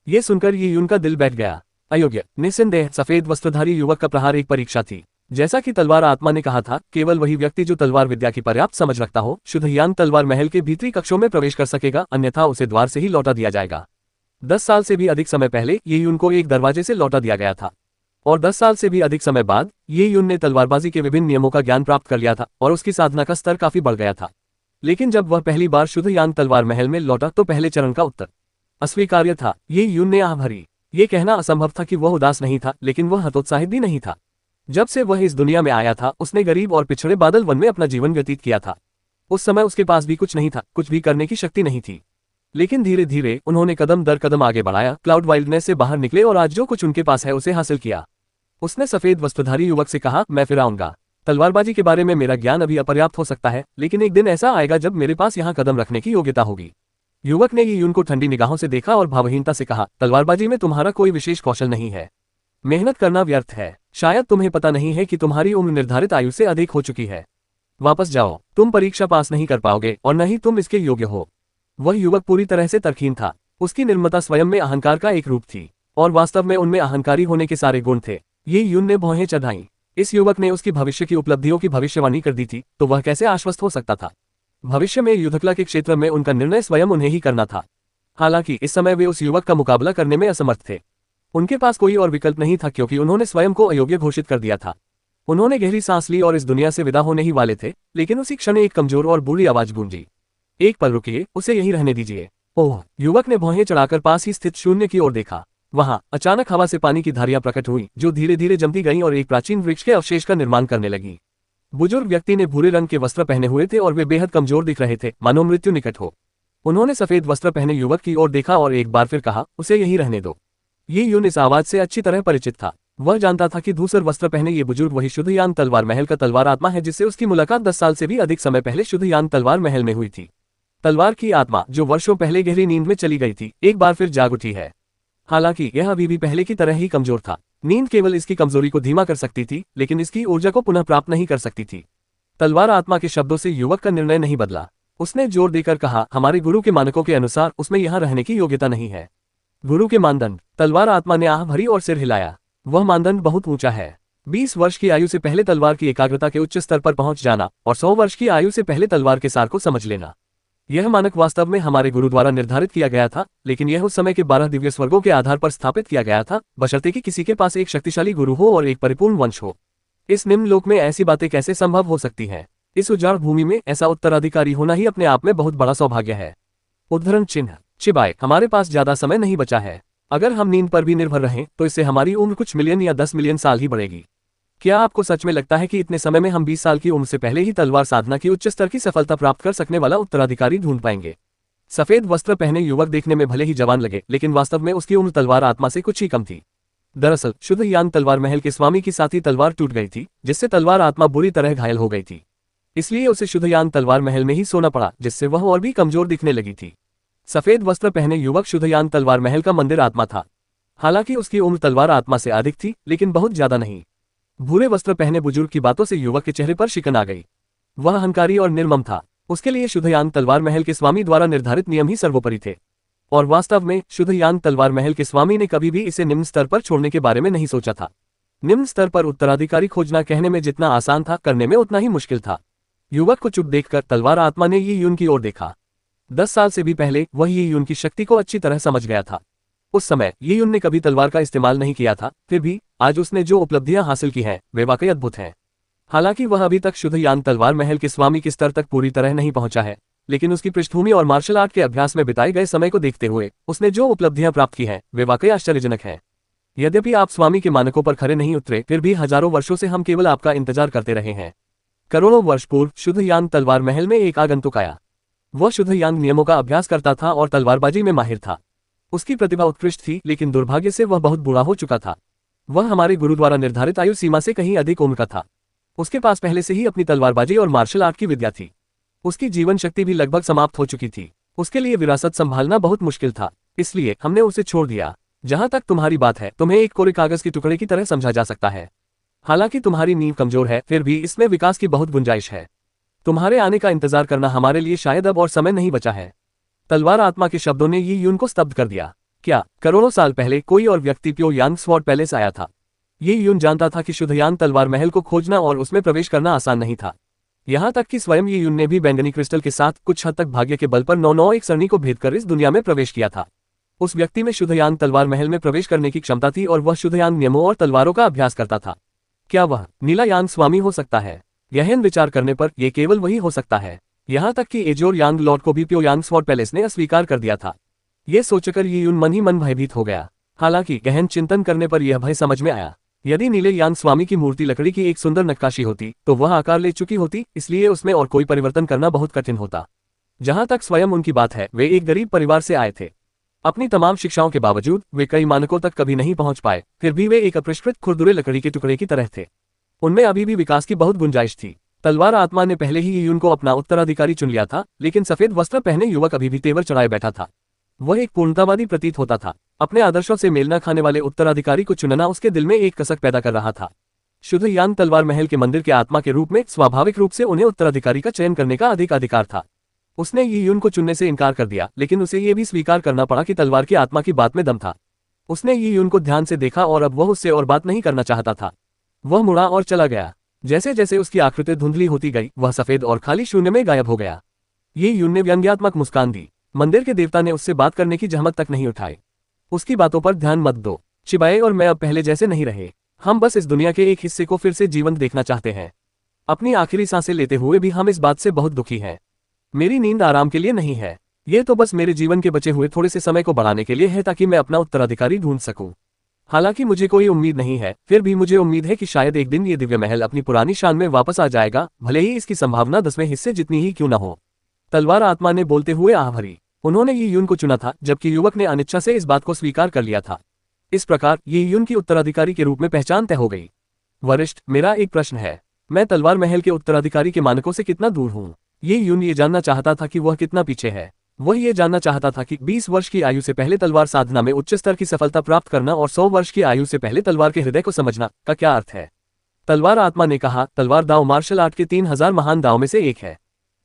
ये सुनकर ये यून का दिल बैठ गया। अयोग्य? निस्संदेह सफेद वस्त्रधारी युवक का प्रहार एक परीक्षा थी। जैसा कि तलवार आत्मा ने कहा था, केवल वही व्यक्ति जो तलवार विद्या की पर्याप्त समझ रखता हो, शुद्ध यान तलवार महल के भीतरी कक्षों में प्रवेश कर सकेगा, अन्यथा उसे द्वार से ही लौटा दिया जाएगा। 10 साल से भी अधिक समय पहले ये यून को एक दरवाजे से लौटा दिया गया था, और 10 साल से भी अधिक समय बाद ये यून ने तलवारबाजी के विभिन्न नियमों का ज्ञान प्राप्त कर लिया था और उसकी साधना का स्तर काफी बढ़ गया था। लेकिन जब वह पहली बार शुद्ध यान तलवार महल में लौटा तो पहले चरण का उत्तर अस्वीकार्य था। ये यून ने आह भरी। ये कहना असंभव था कि वह उदास नहीं था, लेकिन वह हतोत्साहित भी नहीं था। जब से वह इस दुनिया में आया था, उसने गरीब और पिछड़े बादल वन में अपना जीवन व्यतीत किया था। उस समय उसके पास भी कुछ नहीं था, कुछ भी करने की शक्ति नहीं थी। लेकिन धीरे धीरे उन्होंने कदम दर कदम आगे बढ़ाया, क्लाउड वाइल्डनेस से बाहर निकले और आज जो कुछ उनके पास है उसे हासिल किया। उसने सफेद वस्त्रधारी युवक से कहा, मैं फिर आऊंगा। तलवारबाजी के बारे में मेरा ज्ञान अभी अपर्याप्त हो सकता है, लेकिन एक दिन ऐसा आएगा जब मेरे पास यहाँ कदम रखने की योग्यता होगी। युवक ने ये यून को ठंडी निगाहों से देखा और भावहीनता से कहा, तलवारबाजी में तुम्हारा कोई विशेष कौशल नहीं है। मेहनत करना व्यर्थ है। शायद तुम्हें पता नहीं है कि तुम्हारी उम्र निर्धारित आयु से अधिक हो चुकी है। वापस जाओ, तुम परीक्षा पास नहीं कर पाओगे और न ही तुम इसके योग्य हो। वह युवक पूरी तरह से तरकीन था। उसकी निर्ममता स्वयं में अहंकार का एक रूप थी, और वास्तव में उनमें अहंकारी होने के सारे गुण थे। ये यून ने भौहें चढ़ाईं। इस युवक ने उसकी भविष्य की उपलब्धियों की भविष्यवाणी कर दी थी, तो वह कैसे आश्वस्त हो सकता था। भविष्य में युद्धकला के क्षेत्र में उनका निर्णय स्वयं उन्हें ही करना था। हालांकि इस समय वे उस युवक का मुकाबला करने में असमर्थ थे। उनके पास कोई और विकल्प नहीं था, क्योंकि उन्होंने स्वयं को अयोग्य घोषित कर दिया था। उन्होंने गहरी सांस ली और इस दुनिया से विदा होने ही वाले थे, लेकिन उसी क्षण एक कमजोर और बुरी आवाज गूंजी, एक पल रुकिए, उसे यहीं रहने दीजिए। ओह! युवक ने भौहें चढ़ाकर पास ही स्थित शून्य की ओर देखा। वहां अचानक हवा से पानी की धारियां प्रकट हुई, जो धीरे धीरे जमती गईं और एक प्राचीन वृक्ष के अवशेष का निर्माण करने लगी। बुजुर्ग व्यक्ति ने भूरे रंग के वस्त्र पहने हुए थे और वे बेहद कमजोर दिख रहे थे, मानो मृत्यु निकट हो। उन्होंने सफेद वस्त्र पहने युवक की ओर देखा और एक बार फिर कहा, उसे यहीं रहने दो। ये यून इस आवाज से अच्छी तरह परिचित था। वह जानता था कि धूसर वस्त्र पहने ये बुजुर्ग वही शुद्धयान तलवार महल का तलवार आत्मा है जिससे उसकी मुलाकात 10 साल से भी अधिक समय पहले शुद्धयान तलवार महल में हुई थी। तलवार की आत्मा जो वर्षों पहले गहरी नींद में चली गई थी, एक बार फिर जाग उठी है। हालांकि यह अभी भी पहले की तरह ही कमजोर था। नींद केवल इसकी कमजोरी को धीमा कर सकती थी, लेकिन इसकी ऊर्जा को पुनः प्राप्त नहीं कर सकती थी। तलवार आत्मा के शब्दों से युवक का निर्णय नहीं बदला। उसने जोर देकर कहा, हमारे गुरु के मानकों के अनुसार उसमें यहाँ रहने की योग्यता नहीं है। गुरु के मानदंड। तलवार आत्मा ने आह भरी और सिर हिलाया। वह मानदंड बहुत ऊंचा है। 20 वर्ष की आयु से पहले तलवार की एकाग्रता के उच्च स्तर पर पहुंच जाना और 100 वर्ष की आयु से पहले तलवार के सार को समझ लेना। यह मानक वास्तव में हमारे गुरु द्वारा निर्धारित किया गया था, लेकिन यह उस समय के 12 दिव्य स्वर्गों के आधार पर स्थापित किया गया था, बशर्ते कि किसी के पास एक शक्तिशाली गुरु हो और एक परिपूर्ण वंश हो। इस निम्न लोक में ऐसी बातें कैसे संभव हो सकती हैं? इस उजाड़ भूमि में ऐसा उत्तराधिकारी होना ही अपने आप में बहुत बड़ा सौभाग्य है। उद्धरण चिन्ह। चिबाए, हमारे पास ज्यादा समय नहीं बचा है। अगर हम नींद पर भी निर्भर रहें तो इससे हमारी उम्र कुछ मिलियन या 10 मिलियन साल ही बढ़ेगी। क्या आपको सच में लगता है कि इतने समय में हम 20 साल की उम्र से पहले ही तलवार साधना की उच्च स्तर की सफलता प्राप्त कर सकने वाला उत्तराधिकारी ढूंढ पाएंगे? सफेद वस्त्र पहने युवक देखने में भले ही जवान लगे, लेकिन वास्तव में उसकी उम्र तलवार आत्मा से कुछ ही कम थी। दरअसल शुद्धयान तलवार महल के स्वामी की साथी तलवार टूट गई थी, जिससे तलवार आत्मा बुरी तरह घायल हो गई थी। इसलिए उसे शुद्धयान तलवार महल में ही सोना पड़ा, जिससे वह और भी कमजोर दिखने लगी थी। सफेद वस्त्र पहने युवक शुद्धयान तलवार महल का मंदिर आत्मा था। हालांकि उसकी उम्र तलवार आत्मा से अधिक थी, लेकिन बहुत ज्यादा नहीं। भूरे वस्त्र पहने बुजुर्ग की बातों से युवक के चेहरे पर शिकन आ गई। वह अहंकारी और निर्मम था। उसके लिए शुद्धयान तलवार महल के स्वामी द्वारा निर्धारित नियम ही सर्वोपरि थे। और वास्तव में शुद्धयान तलवार महल के स्वामी ने कभी भी इसे निम्न स्तर पर छोड़ने के बारे में नहीं सोचा था। निम्न स्तर पर उत्तराधिकारी खोजना कहने में जितना आसान था, करने में उतना ही मुश्किल था। युवक को चुप देखकर तलवार आत्मा ने ये यून की ओर देखा। 10 साल से भी पहले वह ये यून की शक्ति को अच्छी तरह समझ गया था। उस समय ये यून ने कभी तलवार का इस्तेमाल नहीं किया था, फिर भी आज उसने जो उपलब्धियां हासिल की हैं, वे वाकई अद्भुत हैं। हालांकि वह अभी तक शुद्धयान तलवार महल के स्वामी के स्तर तक पूरी तरह नहीं पहुंचा है, लेकिन उसकी पृष्ठभूमि और मार्शल आर्ट के अभ्यास में बिताए गए समय को देखते हुए उसने जो उपलब्धियां प्राप्त की हैं, वे वाकई आश्चर्यजनक हैं। यद्यपि आप स्वामी के मानकों पर खरे नहीं उतरे, फिर भी हजारों वर्षों से हम केवल आपका इंतजार करते रहे हैं। करोड़ों वर्ष पूर्व शुद्धयान तलवार महल में एक आगंतुक आया। वह शुद्धयान नियमों का अभ्यास करता था और तलवारबाजी में माहिर था। उसकी प्रतिभा उत्कृष्ट थी, लेकिन दुर्भाग्य से वह बहुत बूढ़ा हो चुका था। वह हमारे गुरु द्वारा निर्धारित आयु सीमा से कहीं अधिक उम्र का था। उसके पास पहले से ही अपनी तलवारबाजी और मार्शल आर्ट की विद्या थी। उसकी जीवन शक्ति भी लगभग समाप्त हो चुकी थी। उसके लिए विरासत संभालना बहुत मुश्किल था, इसलिए हमने उसे छोड़ दिया। जहां तक तुम्हारी बात है, तुम्हें एक कोरे कागज के टुकड़े की तरह समझा जा सकता है। हालांकि तुम्हारी नींव कमजोर है, फिर भी इसमें विकास की बहुत गुंजाइश है। तुम्हारे आने का इंतजार करना हमारे लिए शायद अब और समय नहीं बचा है। तलवार आत्मा के शब्दों ने ये यून को स्तब्ध कर दिया। क्या करोड़ों साल पहले कोई और व्यक्ति प्योयांग स्वॉर्ड पैलेस आया था? ये यून जानता था कि शुद्धयान तलवार महल को खोजना और उसमें प्रवेश करना आसान नहीं था। यहाँ तक कि स्वयं ये यून ने भी बैंगनी क्रिस्टल के साथ कुछ हद तक भाग्य के बल पर 991 सरणी को भेद कर इस दुनिया में प्रवेश किया था। उस व्यक्ति में शुद्धयान तलवार महल में प्रवेश करने की क्षमता थी और वह शुद्धयान नियमों और तलवारों का अभ्यास करता था। क्या वह नीला यांग स्वामी हो सकता है? गहन विचार करने पर यह केवल वही हो सकता है। यहाँ तक कि एजोर यांग लॉर्ड को भी प्योयांग स्वॉर्ड पैलेस ने अस्वीकार कर दिया था। ये सोचकर ये यून मन ही मन भयभीत हो गया। हालांकि गहन चिंतन करने पर यह भय समझ में आया। यदि नीले यांग स्वामी की मूर्ति लकड़ी की एक सुंदर नक्काशी होती तो वह आकार ले चुकी होती, इसलिए उसमें और कोई परिवर्तन करना बहुत कठिन होता। जहां तक स्वयं उनकी बात है, वे एक गरीब परिवार से आए थे। अपनी तमाम शिक्षाओं के बावजूद वे कई मानकों तक कभी नहीं पहुंच पाए, फिर भी वे एक अपरिष्कृत खुरदुरे लकड़ी के टुकड़े की तरह थे। उनमें अभी भी विकास की बहुत गुंजाइश थी। तलवार आत्मा ने पहले ही यून को अपना उत्तराधिकारी चुन लिया था, लेकिन सफेद वस्त्र पहने युवक अभी भी तेवर चढ़ाए बैठा था। वह एक पूर्णतावादी प्रतीत होता था। अपने आदर्शों से मेल न खाने वाले उत्तराधिकारी को चुनना उसके दिल में एक कसक पैदा कर रहा था। शुद्धयान तलवार महल के मंदिर के आत्मा के रूप में स्वाभाविक रूप से उन्हें उत्तराधिकारी का चयन करने का अधिक अधिकार था। उसने ये यून को चुनने से इनकार कर दिया, लेकिन उसे ये भी स्वीकार करना पड़ा कि तलवार की आत्मा की बात में दम था। उसने ये यून को ध्यान से देखा और अब वह उससे और बात नहीं करना चाहता था। वह मुड़ा और चला गया। जैसे जैसे उसकी आकृति धुंधली होती गई, वह सफेद और खाली शून्य में गायब हो गया। ये यून ने व्यंग्यात्मक मुस्कान दी। मंदिर के देवता ने उससे बात करने की जहमत तक नहीं उठाई। उसकी बातों पर ध्यान मत दो। शिबाए और मैं अब पहले जैसे नहीं रहे। हम बस इस दुनिया के एक हिस्से को फिर से जीवंत देखना चाहते हैं। अपनी आखिरी सांसें लेते हुए भी हम इस बात से बहुत दुखी हैं। मेरी नींद आराम के लिए नहीं है, ये तो बस मेरे जीवन के बचे हुए थोड़े से समय को बढ़ाने के लिए है, ताकि मैं अपना उत्तराधिकारी ढूंढ सकूं। हालांकि मुझे कोई उम्मीद नहीं है, फिर भी मुझे उम्मीद है कि शायद एक दिन ये दिव्य महल अपनी पुरानी शान में वापस आ जाएगा, भले ही इसकी संभावना 10वें हिस्से जितनी ही क्यों न हो। तलवार आत्मा ने बोलते हुए आह भरी। उन्होंने ये यून को चुना था, जबकि युवक ने अनिच्छा से इस बात को स्वीकार कर लिया था। इस प्रकार ये युन की उत्तराधिकारी के रूप में पहचान तय हो गई। वरिष्ठ, मेरा एक प्रश्न है, मैं तलवार महल के उत्तराधिकारी के मानकों से कितना दूर हूँ? ये युन ये जानना चाहता था कि वह कितना पीछे है। वह ये जानना चाहता था कि 20 वर्ष की आयु से पहले तलवार साधना में उच्च स्तर की सफलता प्राप्त करना और 100 वर्ष की आयु से पहले तलवार के हृदय को समझना का क्या अर्थ है। तलवार आत्मा ने कहा, तलवार दाव मार्शल आर्ट के 3000 महान दाव में से एक है।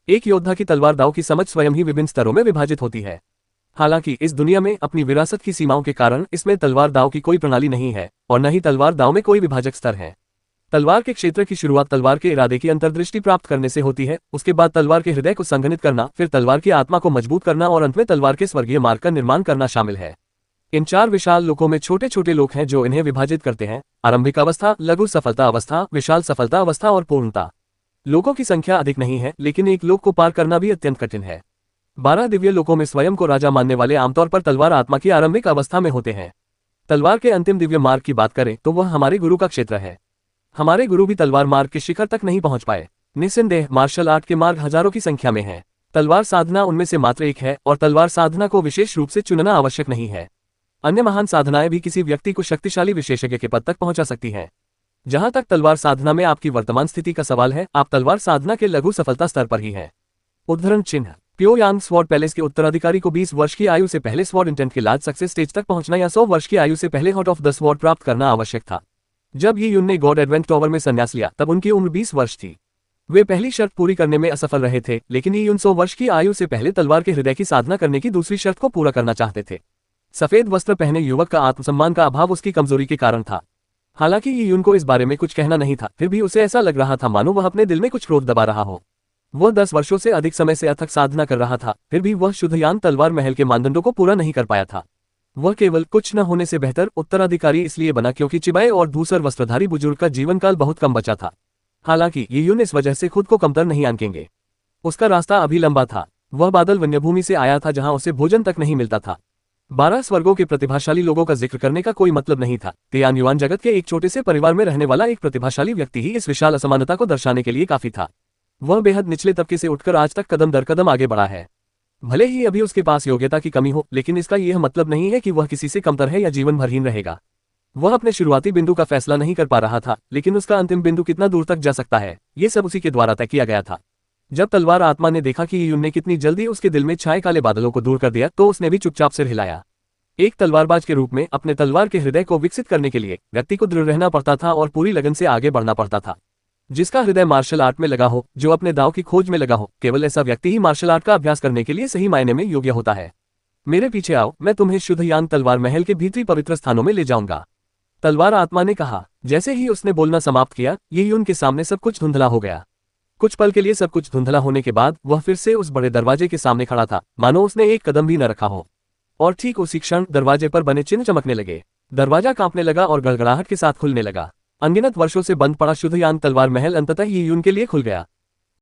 एक योद्धा की तलवार दाव की समझ स्वयं ही विभिन्न स्तरों में विभाजित होती है। हालांकि इस दुनिया में अपनी विरासत की सीमाओं के कारण इसमें तलवार दाव की कोई प्रणाली नहीं है और न ही तलवार दाव में कोई विभाजक स्तर है। तलवार के क्षेत्र की शुरुआत तलवार के इरादे की अंतर्दृष्टि प्राप्त करने से होती है, उसके बाद तलवार के हृदय को संघनित करना, फिर तलवार की आत्मा को मजबूत करना और अंत में तलवार के स्वर्गीय मार्ग का निर्माण करना शामिल है। इन 4 विशाल लोकों में छोटे छोटे लोक हैं जो इन्हें विभाजित करते हैं: आरंभिक अवस्था, लघु सफलता अवस्था, विशाल सफलता अवस्था और पूर्णता। लोकों की संख्या अधिक नहीं है, लेकिन एक लोक को पार करना भी अत्यंत कठिन है। 12 दिव्य लोकों में स्वयं को राजा मानने वाले आमतौर पर तलवार आत्मा की आरंभिक अवस्था में होते हैं। तलवार के अंतिम दिव्य मार्ग की बात करें तो वह हमारे गुरु का क्षेत्र है। हमारे गुरु भी तलवार मार्ग के शिखर तक नहीं पहुंच पाए। निस्संदेह मार्शल आर्ट के मार्ग हजारों की संख्या में हैं। तलवार साधना उनमें से मात्र एक है और तलवार साधना को विशेष रूप से चुनना आवश्यक नहीं है। अन्य महान साधनाएं भी किसी व्यक्ति को शक्तिशाली विशेषज्ञ के पद तक पहुंचा सकती हैं। जहां तक तलवार साधना में आपकी वर्तमान स्थिति का सवाल है, आप तलवार साधना के लघु सफलता स्तर पर ही हैं। उद्धरण चिन्ह: प्योयांग स्वॉर्ड पैलेस के उत्तराधिकारी को 20 वर्ष की आयु से पहले स्वॉर्ड इंटेंट के लार्ज सक्सेस स्टेज तक पहुंचना या 100 वर्ष की आयु से पहले हॉट ऑफ द स्वॉर्ड प्राप्त करना आवश्यक था। जब ये युन ने गॉड एडवेंट टॉवर में संन्यास लिया तब उनकी उम्र 20 वर्ष थी। वे पहली शर्त पूरी करने में असफल रहे थे, लेकिन ये युन 100 वर्ष की आयु से पहले तलवार के हृदय की साधना करने की दूसरी शर्त को पूरा करना चाहते थे। सफेद वस्त्र पहने युवक का आत्मसम्मान का अभाव उसकी कमजोरी के कारण था। हालांकि ये युन को इस बारे में कुछ कहना नहीं था, फिर भी उसे ऐसा लग रहा था मानो वह अपने दिल में कुछ क्रोध दबा रहा हो। वह 10 वर्षों से अधिक समय से अथक साधना कर रहा था, फिर भी वह शुद्धयान तलवार महल के मानदंडों को पूरा नहीं कर पाया था। वह केवल कुछ न होने से बेहतर उत्तराधिकारी इसलिए बना क्योंकि चिबाए और धूसर वस्त्रधारी बुजुर्ग का जीवनकाल बहुत कम बचा था। हालांकि ये युन इस वजह से खुद को कमतर नहीं आंकेंगे। उसका रास्ता अभी लंबा था। वह बादल वन्यभूमि से आया था जहां उसे भोजन तक नहीं मिलता था। 12 स्वर्गों के प्रतिभाशाली लोगों का जिक्र करने का कोई मतलब नहीं था। तियान युआन जगत के एक छोटे से परिवार में रहने वाला एक प्रतिभाशाली व्यक्ति ही इस विशाल असमानता को दर्शाने के लिए काफी था। वह बेहद निचले तबके से उठकर आज तक कदम दर कदम आगे बढ़ा है। भले ही अभी उसके पास योग्यता की कमी हो, लेकिन इसका यह मतलब नहीं है कि वह किसी से कमतर है या जीवन भरहीन रहेगा। वह अपने शुरुआती बिंदु का फैसला नहीं कर पा रहा था, लेकिन उसका अंतिम बिंदु कितना दूर तक जा सकता है, ये सब उसी के द्वारा तय किया गया था। जब तलवार आत्मा ने देखा कि युन ने कितनी जल्दी उसके दिल में छाए काले बादलों को दूर कर दिया, तो उसने भी चुपचाप सिर हिलाया। एक तलवारबाज के रूप में अपने तलवार के हृदय को विकसित करने के लिए व्यक्ति को दृढ़ रहना पड़ता था और पूरी लगन से आगे बढ़ना पड़ता था। जिसका हृदय मार्शल आर्ट में लगा हो, जो अपने दाव की खोज में लगा हो, केवल ऐसा व्यक्ति ही मार्शल आर्ट का अभ्यास करने के लिए सही मायने में योग्य होता है। मेरे पीछे आओ, मैं तुम्हें शुद्धयान तलवार महल के भीतरी पवित्र स्थानों में ले जाऊंगा। तलवार आत्मा ने कहा। जैसे ही उसने बोलना समाप्त किया, ये युन के सामने सब कुछ धुंधला हो गया। कुछ पल के लिए सब कुछ धुंधला होने के बाद वह फिर से उस बड़े दरवाजे के सामने खड़ा था, मानो उसने एक कदम भी न रखा हो। और ठीक उसी क्षण दरवाजे पर बने चिन्ह चमकने लगे। दरवाजा कांपने लगा और गड़गड़ाहट के साथ खुलने लगा। अनगिनत वर्षों से बंद पड़ा शुद्धयान तलवार महल अंततः ये युन के लिए खुल गया।